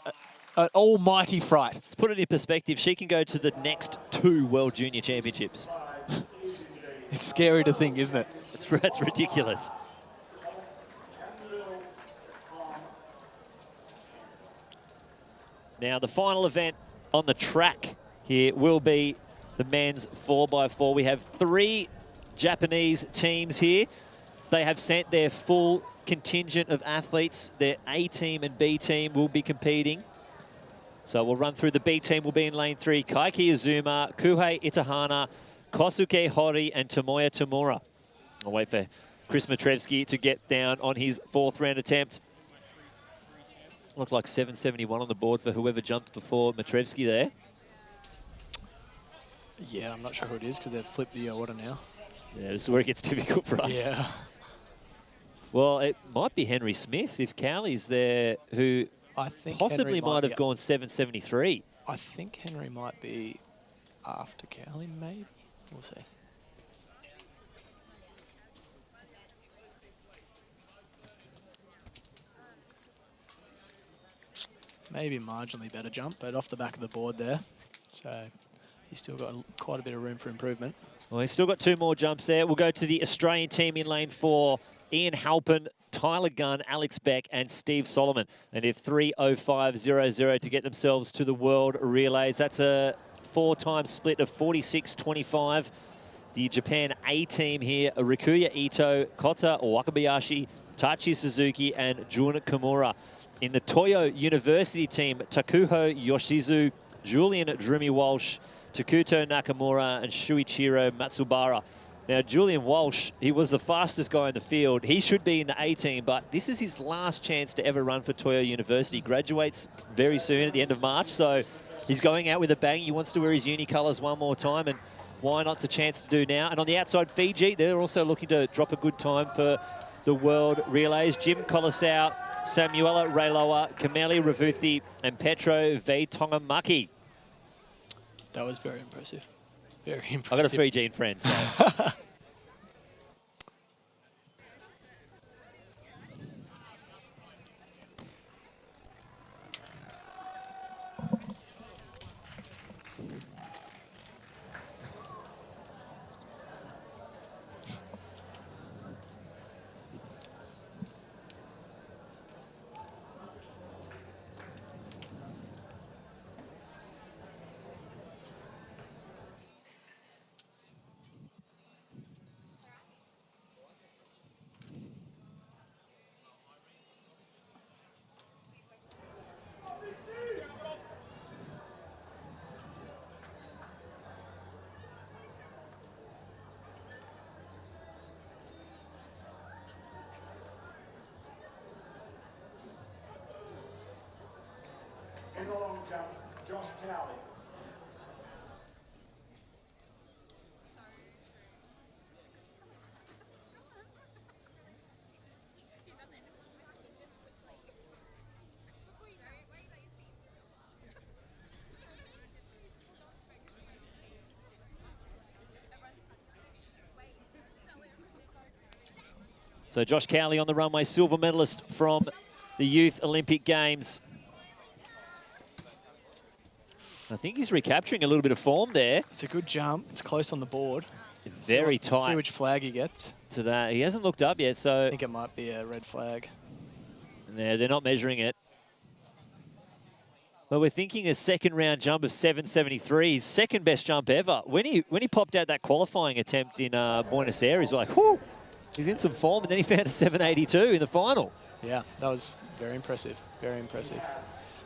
an almighty fright. Let's put it in perspective. She can go to the next 2 World Junior Championships. It's scary to think, isn't it? That's ridiculous. Now, the final event on the track here will be the men's 4x4. We have 3 Japanese teams here. They have sent their full contingent of athletes. Their A team and B team will be competing. So we'll run through the B team. Will be in lane 3. Kaiki Izuma, Kuhei Itahana, Kosuke Hori, and Tomoya Tamura. I'll wait for Chris Matrevsky to get down on his 4th round attempt. Looked like 771 on the board for whoever jumped before Matrevsky there. Yeah, I'm not sure who it is because they've flipped the order now. Yeah, this is where it gets difficult for us. Yeah. Well, it might be Henry Smith if Cowley's there, who I think possibly might have gone 773. I think Henry might be after Cowley, maybe. We'll see. Maybe marginally better jump, but off the back of the board there. So he's still got quite a bit of room for improvement. Well, he's still got 2 more jumps there. We'll go to the Australian team in lane 4. Ian Halpin, Tyler Gunn, Alex Beck, and Steve Solomon. They did 3:05.00 to get themselves to the World Relays. That's a 4-time split of 46.25. The Japan A team here, Rikuya Ito, Kota Wakabayashi, Tachi Suzuki and Jun Kimura. In the Toyo University team, Takuho Yoshizu, Julian Drumi Walsh, Takuto Nakamura, and Shuichiro Matsubara. Now, Julian Walsh, he was the fastest guy in the field. He should be in the A team, but this is his last chance to ever run for Toyo University. Graduates very soon at the end of March, so he's going out with a bang. He wants to wear his uni colours one more time, and why not? It's a chance to do now. And on the outside, Fiji, they're also looking to drop a good time for the World Relays. Jim Colasau, Samuela Reiloa, Kameli Ravuthi, and Petro Veitongamaki. That was very impressive. Very impressive. I've got a Fijian friend, so. In the long jump, Josh Cowley. So Josh Cowley on the runway, silver medalist from the Youth Olympic Games. I think he's recapturing a little bit of form there. It's a good jump. It's close on the board. Very tight. See which flag he gets. To that. He hasn't looked up yet, so... I think it might be a red flag. Yeah, they're not measuring it. But we're thinking a second round jump of 7.73, his second best jump ever. When he popped out that qualifying attempt in Buenos Aires, we're like, whoo, he's in some form, and then he found a 7.82 in the final. Yeah, that was very impressive. Very impressive.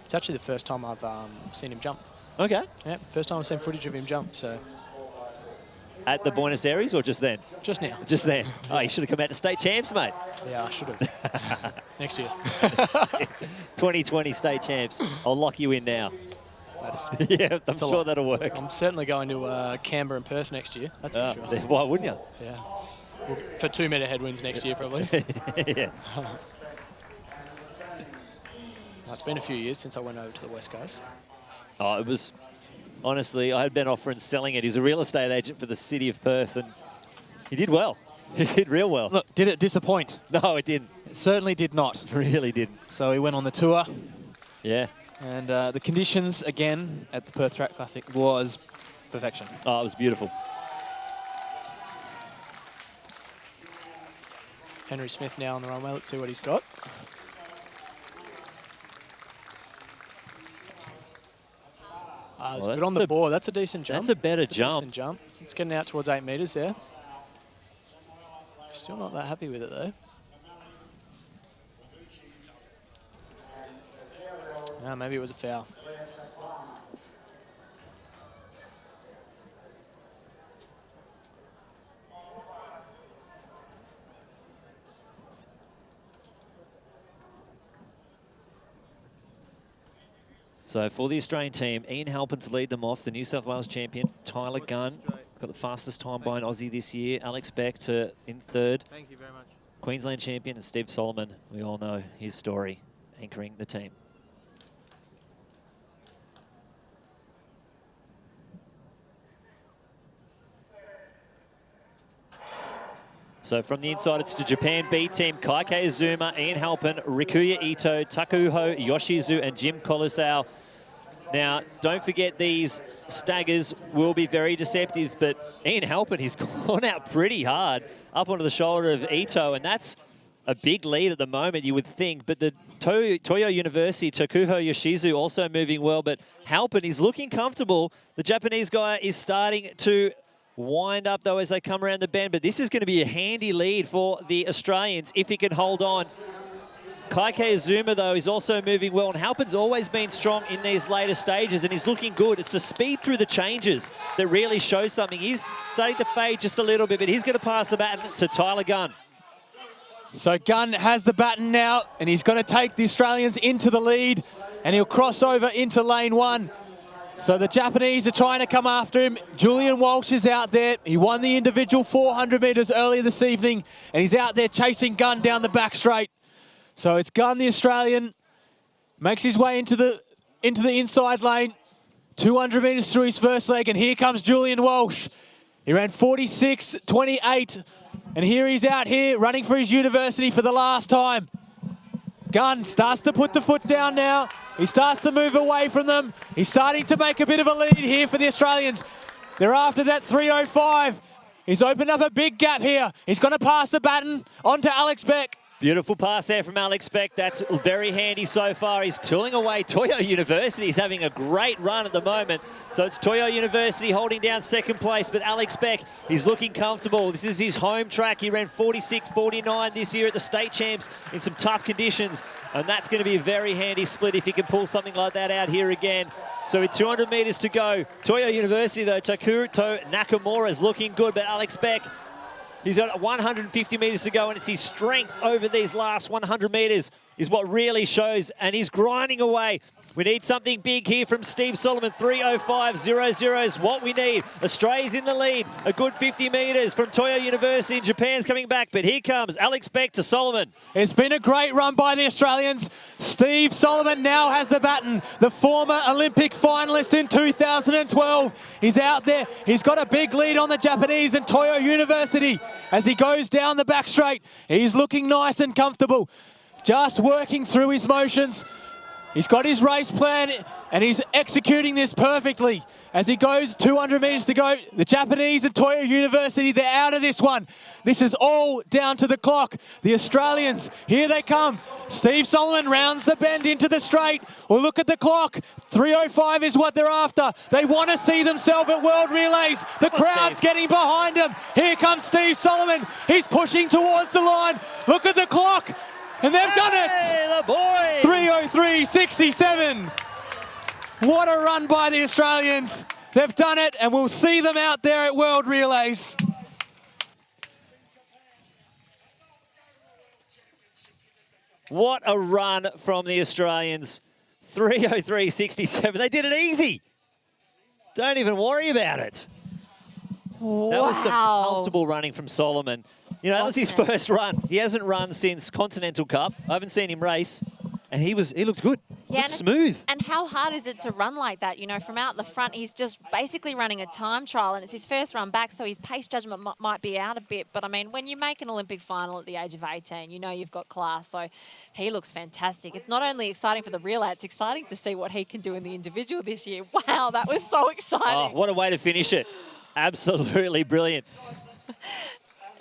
It's actually the first time I've seen him jump. Okay. Yeah, first time I've seen footage of him jump, so... At the Buenos Aires or just then? Just now. Just then. Oh, you should have come out to state champs, mate. Yeah, I should have. Next year. 2020 state champs. I'll lock you in now. Yeah, I'm sure that'll work. I'm certainly going to Canberra and Perth next year, that's for sure. Why wouldn't you? Yeah. Well, for 2 metre headwinds next year, probably. Yeah. It's been a few years since I went over to the West Coast. Oh, it was... Honestly, I had Ben offering selling it. He's a real estate agent for the city of Perth, and he did well. He did real well. Look, did it disappoint? No, it didn't. It certainly did not. It really didn't. So he went on the tour. Yeah. And the conditions, again, at the Perth Track Classic was perfection. Oh, it was beautiful. Henry Smith now on the runway. Let's see what he's got. It's good on the board. That's a decent jump. That's a better jump. Decent jump. It's getting out towards 8 metres there. Still not that happy with it, though. No, maybe it was a foul. So for the Australian team, Ian Halpin to lead them off, the New South Wales champion, Tyler Gunn, got the fastest time by an Aussie this year, Alex Beck in third. Thank you very much. Queensland champion, and Steve Solomon, we all know his story, anchoring the team. So from the inside, it's the Japan B team, Kaike Izuma, Ian Halpin, Rikuya Ito, Takuho Yoshizu, and Jim Colasau. Now, don't forget these staggers will be very deceptive, but Ian Halpin, he's gone out pretty hard up onto the shoulder of Ito, and that's a big lead at the moment, you would think. But the Toyo University, Takuho Yoshizu, also moving well, but Halpin is looking comfortable. The Japanese guy is starting to wind up, though, as they come around the bend. But this is going to be a handy lead for the Australians if he can hold on. Kaike Azuma, though, is also moving well, and Halpin's always been strong in these later stages, and he's looking good. It's the speed through the changes that really shows something. He's starting to fade just a little bit, but he's going to pass the baton to Tyler Gunn. So Gunn has the baton now, and he's going to take the Australians into the lead, and he'll cross over into lane 1. So the Japanese are trying to come after him. Julian Walsh is out there. He won the individual 400 metres earlier this evening, and he's out there chasing Gunn down the back straight. So it's Gunn, the Australian, makes his way into the inside lane. 200 metres through his first leg, and here comes Julian Walsh. He ran 46.28, and here he's out here running for his university for the last time. Gunn starts to put the foot down now. He starts to move away from them. He's starting to make a bit of a lead here for the Australians. They're after that 3:05. He's opened up a big gap here. He's going to pass the baton on to Alex Beck. Beautiful pass there from Alex Beck. That's very handy so far. He's tooling away. Toyo University is having a great run at the moment. So it's Toyo University holding down second place, but Alex Beck, he's looking comfortable. This is his home track. He ran 46.49 this year at the state champs in some tough conditions, and that's going to be a very handy split if he can pull something like that out here again. So with 200 metres to go, Toyo University, though, Takuto Nakamura is looking good, but Alex Beck, he's got 150 metres to go, and it's his strength over these last 100 metres is what really shows, and he's grinding away. We need something big here from Steve Solomon. 3:05.00 is what we need. Australia's in the lead. A good 50 metres from Toyo University, and Japan's coming back, but here comes Alex Beck to Solomon. It's been a great run by the Australians. Steve Solomon now has the baton. The former Olympic finalist in 2012. He's out there. He's got a big lead on the Japanese and Toyo University as he goes down the back straight. He's looking nice and comfortable, just working through his motions. He's got his race plan, and he's executing this perfectly. As he goes 200 metres to go, the Japanese and Toyo University, they're out of this one. This is all down to the clock. The Australians, here they come. Steve Solomon rounds the bend into the straight. Well, look at the clock. 3:05 is what they're after. They want to see themselves at World Relays. The crowd's getting behind them. Here comes Steve Solomon. He's pushing towards the line. Look at the clock. And they've done it! The boys! 3:03.67. What a run by the Australians. They've done it, and we'll see them out there at World Relays. What a run from the Australians. 3:03.67. They did it easy. Don't even worry about it. Wow. That was some comfortable running from Solomon. You know, that was his first run. He hasn't run since Continental Cup. I haven't seen him race, and he looks good. Yeah, looks smooth. And how hard is it to run like that? You know, from out the front, he's just basically running a time trial, and it's his first run back, so his pace judgment might be out a bit. But, I mean, when you make an Olympic final at the age of 18, you know you've got class, so he looks fantastic. It's not only exciting for the relay, it's exciting to see what he can do in the individual this year. Wow, that was so exciting. Oh, what a way to finish it. Absolutely brilliant.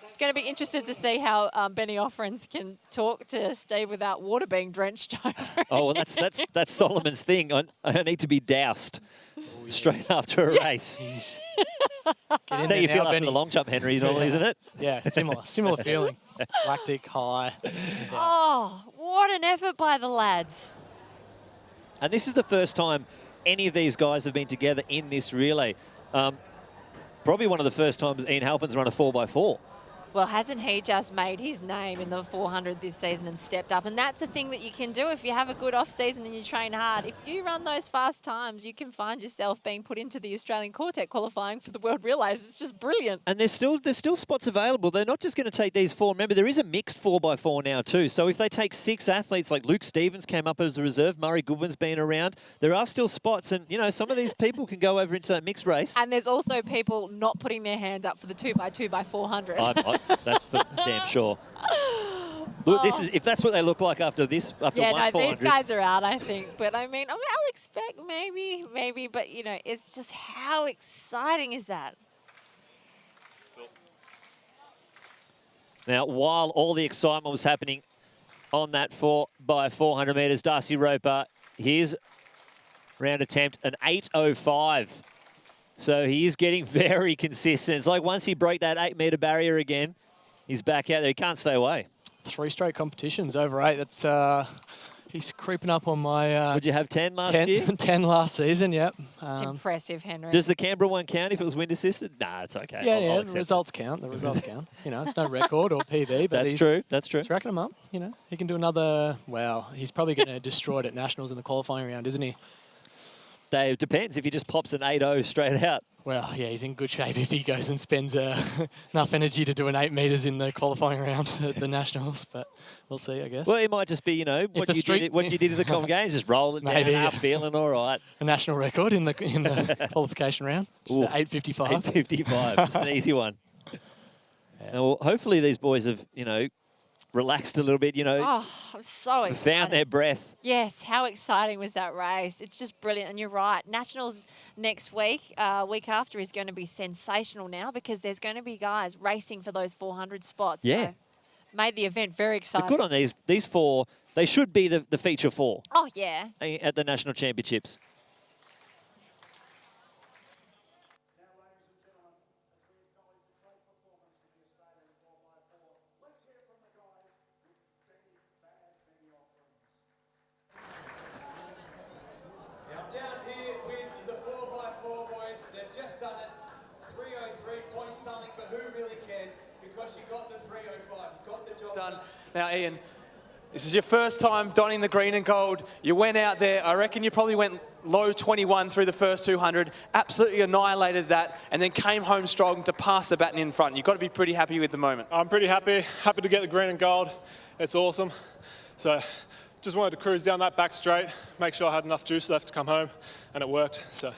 It's going to be interested to see how Benny Offerins can talk to Steve without water being drenched over. Oh, well, that's Solomon's thing. I need to be doused straight after a race. Get That's in how you there feel now, after Benny. the long jump, Henry, isn't it? Yeah, similar feeling. Lactic high. Oh, what an effort by the lads. And this is the first time any of these guys have been together in this relay. Probably one of the first times Ian Halpin's run a 4x4. Well, hasn't he just made his name in the 400 this season and stepped up? And that's the thing that you can do if you have a good off-season and you train hard. If you run those fast times, you can find yourself being put into the Australian Quartet qualifying for the World Relays. It's just brilliant. And there's still spots available. They're not just going to take these four. Remember, there is a mixed 4x4 now too. So if they take 6 athletes, like Luke Stevens came up as a reserve, Murray Goodwin's been around, there are still spots. And, you know, some of these people can go over into that mixed race. And there's also people not putting their hand up for the 2x400. That's for damn sure. Look, this is if that's what they look like after this, after yeah, one no, 400. these guys are out, I think. But I mean, Alex Beck, maybe, but you know, it's just how exciting is that? Now, while all the excitement was happening on that 4x400 metres, Darcy Roper, his round attempt, an 8:05. So he is getting very consistent. It's like once he broke that 8-metre barrier again, he's back out there. He can't stay away. 3 straight competitions over 8. That's he's creeping up on my... Would you have 10 last year? 10 last season, yep. It's impressive, Henry. Does the Canberra one count if it was wind assisted? Nah, it's okay. Yeah, the results count. The results count. You know, it's no record or PB, but That's true. He's racking them up. You know, he can do another... Well, he's probably going to destroy it at Nationals in the qualifying round, isn't he? It depends if he just pops an 8-0 straight out. Well, yeah, he's in good shape if he goes and spends enough energy to do an 8 metres in the qualifying round at the Nationals, but we'll see, I guess. Well, it might just be, you know, what you did at the Com Games, just roll it Maybe, down, feeling all right. A national record in the qualification round, just 8:55. 8:55, just an easy one. Yeah. Well, hopefully these boys have, you know, relaxed a little bit, you know. Oh, I'm so excited. Found their breath. Yes, how exciting was that race? It's just brilliant. And you're right, Nationals next week, week after, is going to be sensational now because there's going to be guys racing for those 400 spots. Yeah. So made the event very exciting. But good on these 4. They should be the feature 4. Oh, yeah. At the National Championships. Down here with the 4x4 boys, they've just done it. 303 point something, but who really cares? Because you got the 305, you got the job done. Now, Ian, this is your first time donning the green and gold. You went out there, I reckon you probably went low 21 through the first 200, absolutely annihilated that, and then came home strong to pass the baton in front. You've got to be pretty happy with the moment. I'm pretty happy to get the green and gold. It's awesome. So just wanted to cruise down that back straight, make sure I had enough juice left to come home, and it worked. So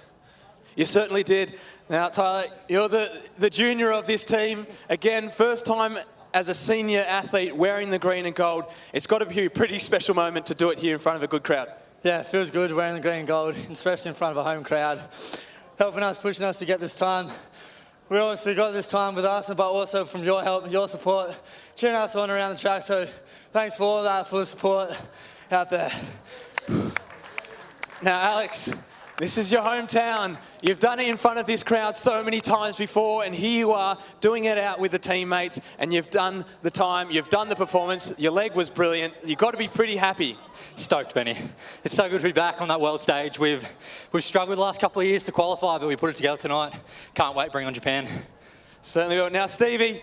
you certainly did. Now, Tyler, you're the junior of this team. Again, first time as a senior athlete wearing the green and gold. It's got to be a pretty special moment to do it here in front of a good crowd. Yeah, it feels good wearing the green and gold, especially in front of a home crowd, helping us, pushing us to get this time. We obviously got this time with us, but also from your help and your support, cheering us on around the track. So thanks for all that, for the support out there. Now, Alex, this is your hometown. You've done it in front of this crowd so many times before, and here you are doing it out with the teammates, and you've done the time, you've done the performance. Your leg was brilliant. You've got to be pretty happy. Stoked, Benny. It's so good to be back on that world stage. We've struggled the last couple of years to qualify, but we put it together tonight. Can't wait to bring on Japan. Certainly will. Now, Stevie,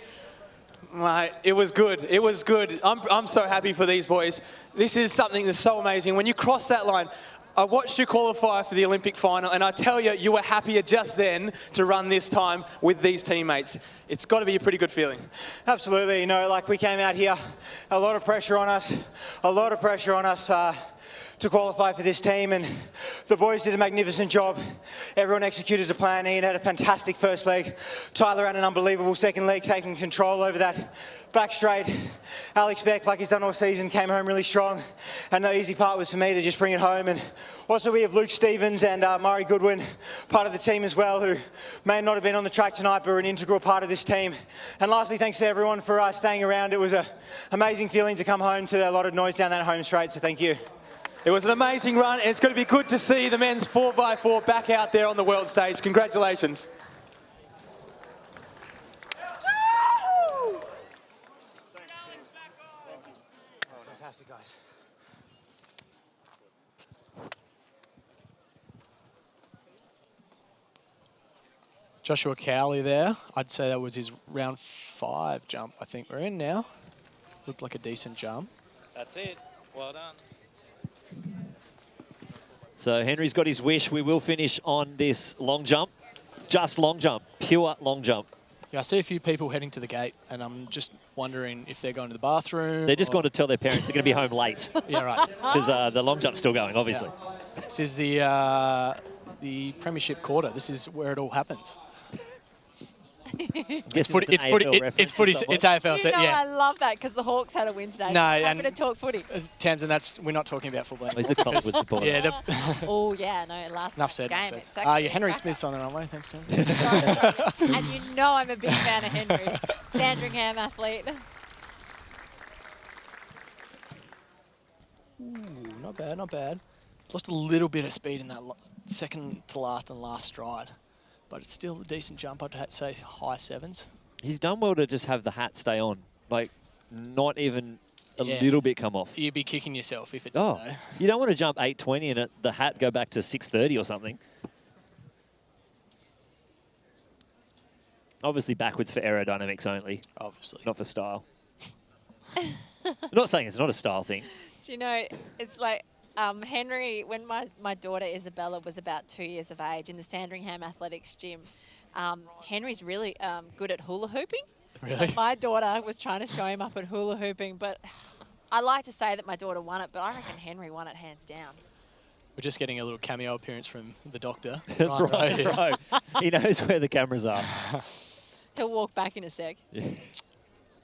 mate, it was good. It was good. I'm so happy for these boys. This is something that's so amazing. When you cross that line, I watched you qualify for the Olympic final, and I tell you, you were happier just then to run this time with these teammates. It's got to be a pretty good feeling. Absolutely. You know, like we came out here, a lot of pressure on us to qualify for this team, and the boys did a magnificent job. Everyone executed to plan. Ian had a fantastic first leg. Tyler had an unbelievable second leg, taking control over that back straight. Alex Beck, like he's done all season, came home really strong, and the easy part was for me to just bring it home. And also we have Luke Stevens and Murray Goodwin, part of the team as well, who may not have been on the track tonight, but are an integral part of this team. And lastly, thanks to everyone for staying around. It was an amazing feeling to come home to a lot of noise down that home straight, so thank you. It was an amazing run, and it's going to be good to see the men's 4x4 back out there on the world stage. Congratulations. Fantastic, guys. Joshua Cowley there. I'd say that was his round 5 jump, I think we're in now. Looked like a decent jump. That's it. Well done. So Henry's got his wish. We will finish on this long jump. Just long jump. Pure long jump. Yeah, I see a few people heading to the gate, and I'm just wondering if they're going to the bathroom. They're just going to tell their parents they're going to be home late. Yeah, right. Because the long jump's still going, obviously. Yeah. This is the Premiership quarter. This is where it all happens. It's footy. It's AFL. You know, yeah. I love that because the Hawks had a win today. No, happy to talk footy. Tamsin, we're not talking about football. He's a Collingwood supporter. Yeah. Oh yeah, no, last Enough said. game. Yeah, Henry Smith's on the runway. Thanks, Tamsin. And you know I'm a big fan of Henry, Sandringham athlete. Ooh, not bad, not bad. Lost a little bit of speed in that second to last and last stride. but it's still a decent jump. I'd say high 7s. He's done well to just have the hat stay on, like not even a Yeah. little bit come off. You'd be kicking yourself if it did, Oh, though. you don't want to jump 820 and the hat go back to 630 or something. Obviously backwards for aerodynamics only. Obviously. Not for style. I'm not saying it's not a style thing. Do you know, it's like Henry, when my daughter Isabella was about 2 years of age in the Sandringham Athletics gym, Henry's really good at hula hooping. Really? So my daughter was trying to show him up at hula hooping, but I like to say that my daughter won it, but I reckon Henry won it hands down. We're just getting a little cameo appearance from the doctor. Right. He knows where the cameras are. He'll walk back in a sec. Yeah.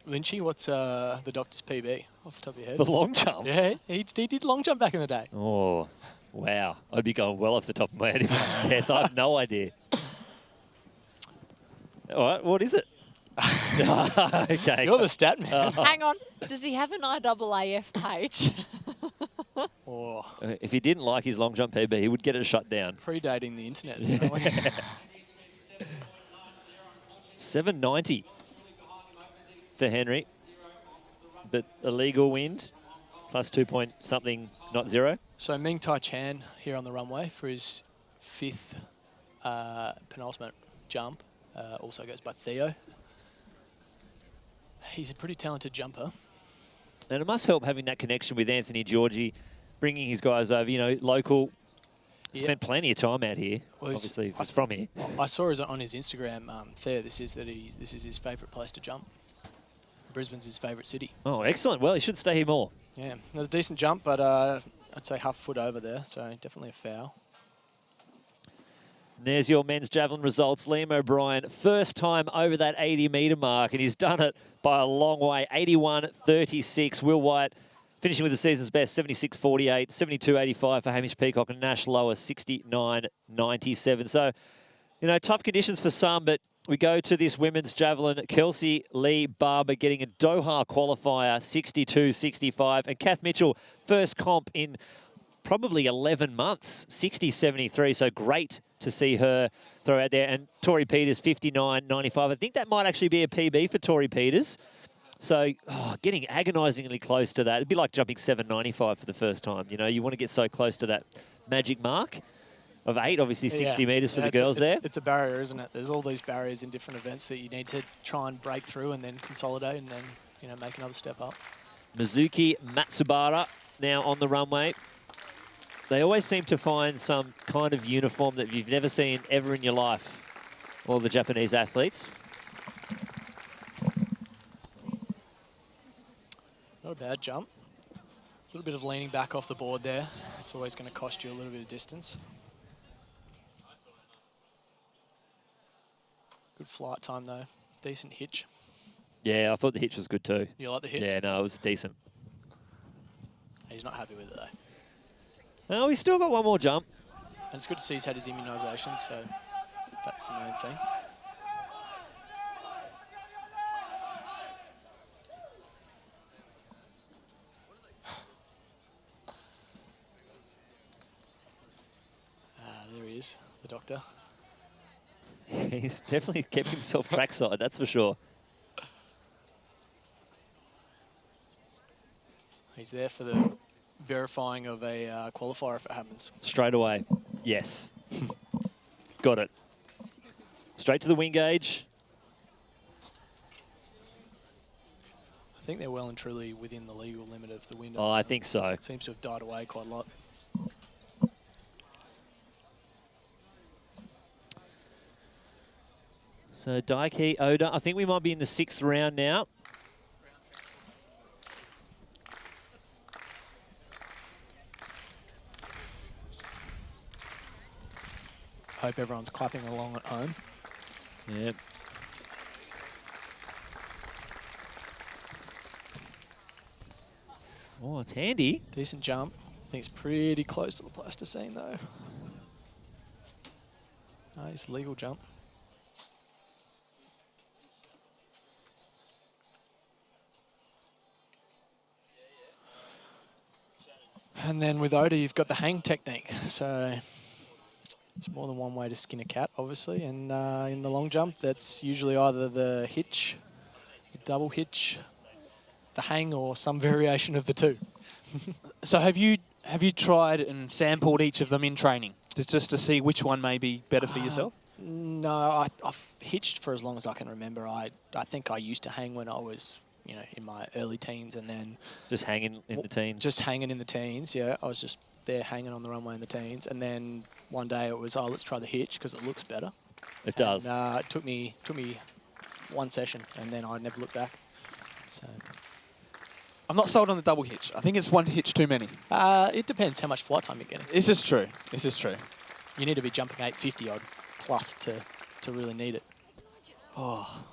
Lynchy, what's the doctor's PB off the top of your head? The long jump? Yeah, he did long jump back in the day. Oh, wow. I'd be going well off the top of my head if I guess. I have no idea. All right, what is it? Okay. You're the stat man. Hang on. Does he have an IAAF page? Oh. If he didn't like his long jump PB, he would get it shut down. Predating the internet. 790 for Henry, but a legal wind, plus 2 point something, not zero. So Ming Tai Chan here on the runway for his 5th penultimate jump. Also goes by Theo. He's a pretty talented jumper. And it must help having that connection with Anthony Georgie, bringing his guys over, you know, local. Spent plenty of time out here, Well, obviously, if he's from here. I saw on his Instagram, Theo, this is his favourite place to jump. Brisbane's his favourite city. Oh, excellent. Well, he should stay here more. Yeah, it was a decent jump, but I'd say half foot over there, so definitely a foul. And there's your men's javelin results. Liam O'Brien, first time over that 80-metre mark, and he's done it by a long way, 81.36. Will White finishing with the season's best, 76.48, 72.85 for Hamish Peacock, and Nash lower, 69.97. So, you know, tough conditions for some, but we go to this women's javelin. Kelsey Lee Barber getting a Doha qualifier, 62.65. And Kath Mitchell, first comp in probably 11 months, 60.73. So great to see her throw out there. And Tori Peters, 59.95. I think that might actually be a PB for Tori Peters. So getting agonisingly close to that. It'd be like jumping 7.95 for the first time. You know, you want to get so close to that magic mark of 8, obviously 60 metres for the girls there. It's a barrier, isn't it? There's all these barriers in different events that you need to try and break through and then consolidate and then, you know, make another step up. Mizuki Matsubara now on the runway. They always seem to find some kind of uniform that you've never seen ever in your life, all the Japanese athletes. Not a bad jump. A little bit of leaning back off the board there. It's always going to cost you a little bit of distance. Good flight time though. Decent hitch. Yeah, I thought the hitch was good too. You like the hitch? Yeah, no, it was decent. He's not happy with it though. Oh, he's still got one more jump. And it's good to see he's had his immunisation, so that's the main thing. There he is, the doctor. He's definitely kept himself trackside, that's for sure. He's there for the verifying of a qualifier if it happens. Straight away, yes. Got it. Straight to the wing gauge. I think they're well and truly within the legal limit of the window. Oh, I think so. It seems to have died away quite a lot. So Daiki Oda, I think we might be in the 6th round now. Hope everyone's clapping along at home. Yep. Oh, it's handy. Decent jump. I think it's pretty close to the plasticine though. Nice legal jump. And then with Oda, you've got the hang technique. So It's more than one way to skin a cat, obviously. And in the long jump, that's usually either the hitch, the double hitch, the hang, or some variation of the two. So have you tried and sampled each of them in training just to see which one may be better for yourself? No, I've hitched for as long as I can remember. I think I used to hang when I was, you know, in my early teens, and then just hanging in the teens. Just hanging in the teens. Yeah, I was just there hanging on the runway in the teens, and then one day it was, oh, let's try the hitch because it looks better. It does. It took me one session, and then I never looked back. So I'm not sold on the double hitch. I think it's one hitch too many. It depends how much flight time you're getting. This is true. This is true. You need to be jumping 850 odd plus to really need it. Oh,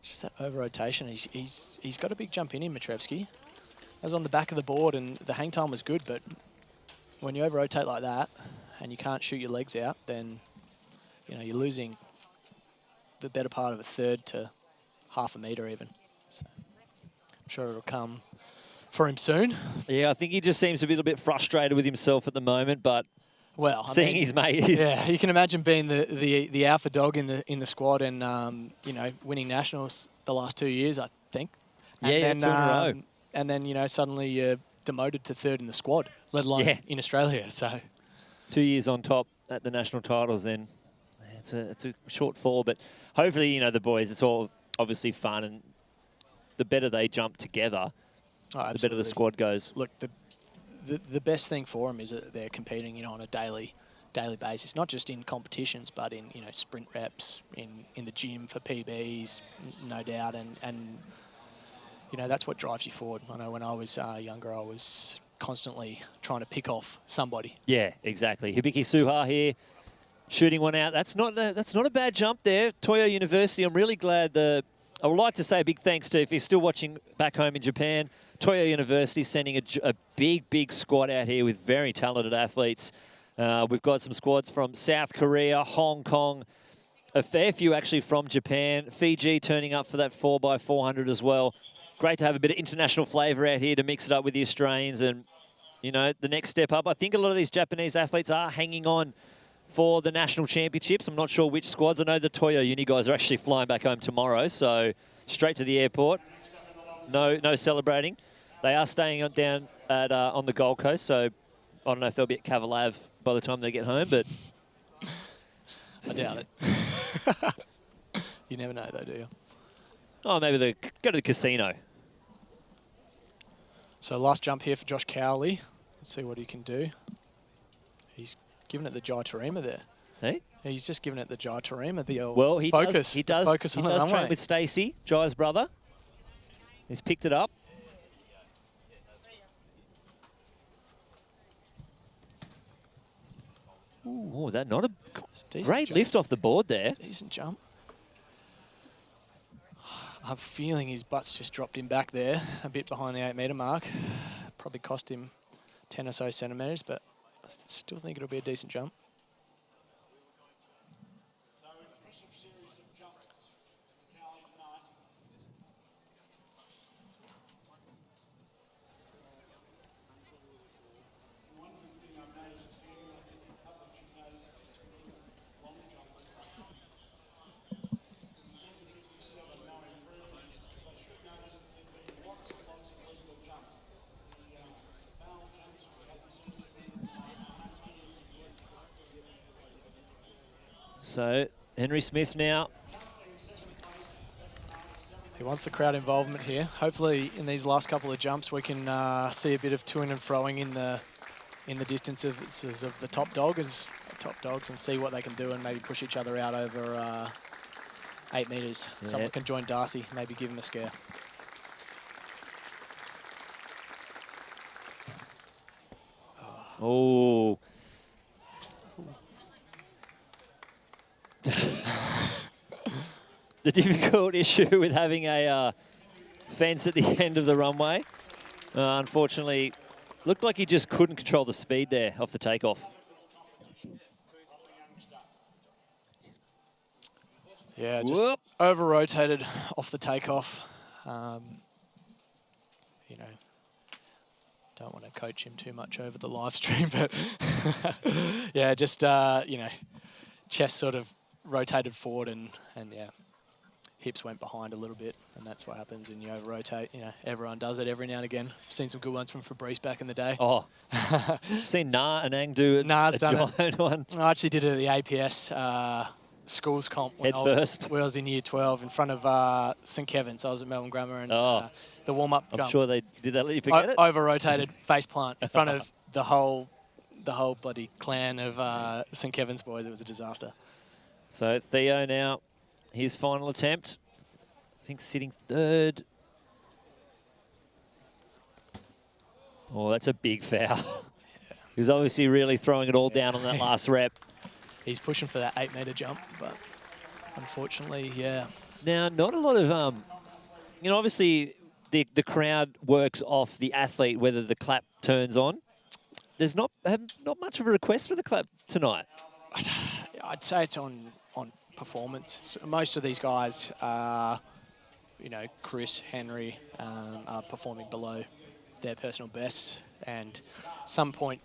just that over rotation. He's got a big jump in him, Matrevsky. I was on the back of the board and the hang time was good, but when you over rotate like that and you can't shoot your legs out, then you know you're losing the better part of a third to half a metre even. So I'm sure it'll come for him soon. Yeah, I think he just seems a little bit frustrated with himself at the moment, but well, seeing his mate, yeah, you can imagine being the alpha dog in the squad and you know, winning nationals the last 2 years, I think. And yeah, then, 2 in a row. And then, you know, suddenly you're demoted to third in the squad, let alone in Australia. So 2 years on top at the national titles, then it's a short fall, but hopefully, you know, the boys, it's all obviously fun, and the better they jump together, the better the squad goes. Look, the best thing for them is that they're competing, you know, on a daily basis, not just in competitions, but in, you know, sprint reps, in the gym for PBs, no doubt, and you know, that's what drives you forward. I know when I was younger, I was constantly trying to pick off somebody. Yeah, exactly. Hibiki Suha here, shooting one out. That's not a bad jump there. Toyo University. I'm really glad I would like to say a big thanks to, if you're still watching back home in Japan, Toyo University sending a big squad out here with very talented athletes. We've got some squads from South Korea, Hong Kong, a fair few actually from Japan, Fiji turning up for that 4x400 as well. Great to have a bit of international flavour out here to mix it up with the Australians, and you know, the next step up. I think a lot of these Japanese athletes are hanging on for the national championships. I'm not sure which squads. I know the Toyo Uni guys are actually flying back home tomorrow, so straight to the airport. No celebrating. They are staying down at on the Gold Coast, so I don't know if they'll be at Cavalav by the time they get home, but I doubt it. You never know, though, do you? Oh, maybe they go to the casino. So last jump here for Josh Cowley. Let's see what he can do. He's giving it the Jai Tarima there. Hey? He's just giving it the Jai Tarima, the old well, he focus. He does focus on the runway. train with Stacey, Jai's brother. He's picked it up. Ooh, that not a great jump. lift off the board there. Decent jump. I have a feeling his butt's just dropped him back there, a bit behind the 8 metre mark. Probably cost him 10 or so centimetres, but I still think it'll be a decent jump. So Henry Smith now. He wants the crowd involvement here. Hopefully in these last couple of jumps we can see a bit of toing and froing in the distance of the top dogs and see what they can do and maybe push each other out over 8 metres. Yeah. Someone can join Darcy, maybe give him a scare. Oh. The difficult issue with having a fence at the end of the runway. Unfortunately, looked like he just couldn't control the speed there off the takeoff. Yeah, just over-rotated off the takeoff. You know, don't want to coach him too much over the live stream, but yeah, just, you know, chest sort of rotated forward and yeah, hips went behind a little bit, and that's what happens when you over-rotate. You know, everyone does it every now and again. I've seen some good ones from Fabrice back in the day. Oh, seen Na and Ang do it. Na's done giant one. I actually did it at the APS schools comp when I was in year 12 in front of St. Kevin's. I was at Melbourne Grammar, and the warm-up jump. I'm sure they did that. Let you forget it. Over-rotated face plant in front of the whole bloody clan of St. Kevin's boys. It was a disaster. So Theo now, his final attempt. I think sitting third. Oh, that's a big foul. He's obviously really throwing it all down on that last rep. He's pushing for that 8-metre jump, but unfortunately, yeah. Now, not a lot of, you know, obviously the crowd works off the athlete, whether the clap turns on. There's not much of a request for the clap tonight. I'd say it's on performance. So most of these guys, you know, Chris, Henry, are performing below their personal best, and some point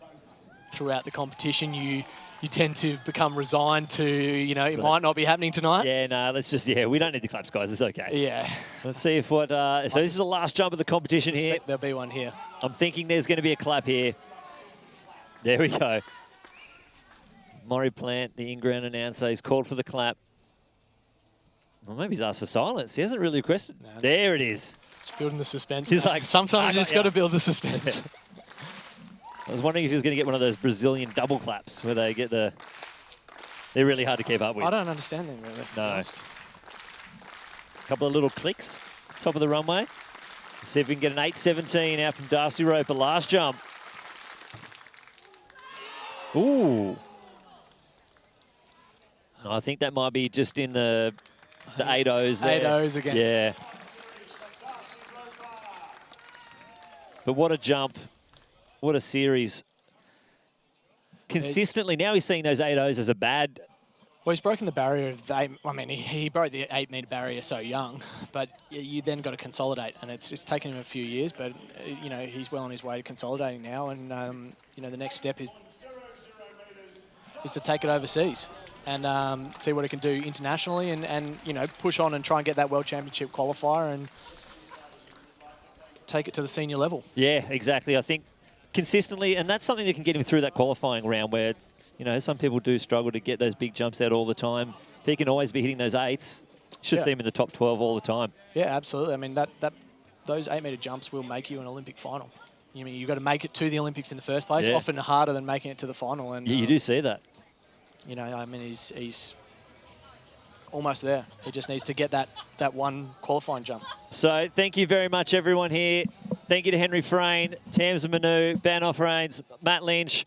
throughout the competition, you tend to become resigned to, you know, it might not be happening tonight. Yeah, no, let's just, we don't need the claps, guys. It's okay. Yeah. Let's see if what, so this is the last jump of the competition here. There'll be one here. I'm thinking there's going to be a clap here. There we go. Maury Plant, the in-ground announcer, he's called for the clap. Well, maybe he's asked for silence. He hasn't really requested. No. There it is. Just building the suspense. He's like, sometimes you just got to build the suspense. I was wondering if he was going to get one of those Brazilian double claps where they get the... They're really hard to keep up with. I don't understand them really, to be honest. A couple of little clicks, top of the runway. Let's see if we can get an 8.17 out from Darcy Roper. Last jump. Ooh. No, I think that might be just in the 8.0s there. 8.0s again. Yeah. But what a jump. What a series. Consistently, now he's seeing those 8.0s as a bad... Well, he's broken the barrier of the 8... I mean, he broke the 8-metre barrier so young, but you then got to consolidate, and it's taken him a few years, but, you know, he's well on his way to consolidating now, and, you know, the next step is to take it overseas and see what he can do internationally and, you know, push on and try and get that World Championship qualifier and take it to the senior level. Yeah, exactly. I think consistently, and that's something that can get him through that qualifying round where, it's, you know, some people do struggle to get those big jumps out all the time. If he can always be hitting those 8s, should see him in the top 12 all the time. Yeah, absolutely. I mean, those 8-metre jumps will make you an Olympic final. You mean, you've got to make it to the Olympics in the first place, often harder than making it to the final. And yeah, you do see that. You know, I mean, he's almost there. He just needs to get that one qualifying jump. So thank you very much, everyone here. Thank you to Henry Frayne, Tamsin Manu, Banoff Rains, Matt Lynch.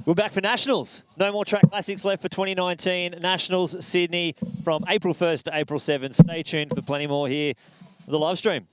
We're back for Nationals. No more track classics left for 2019. Nationals Sydney from April 1st to April 7th. Stay tuned for plenty more here on the live stream.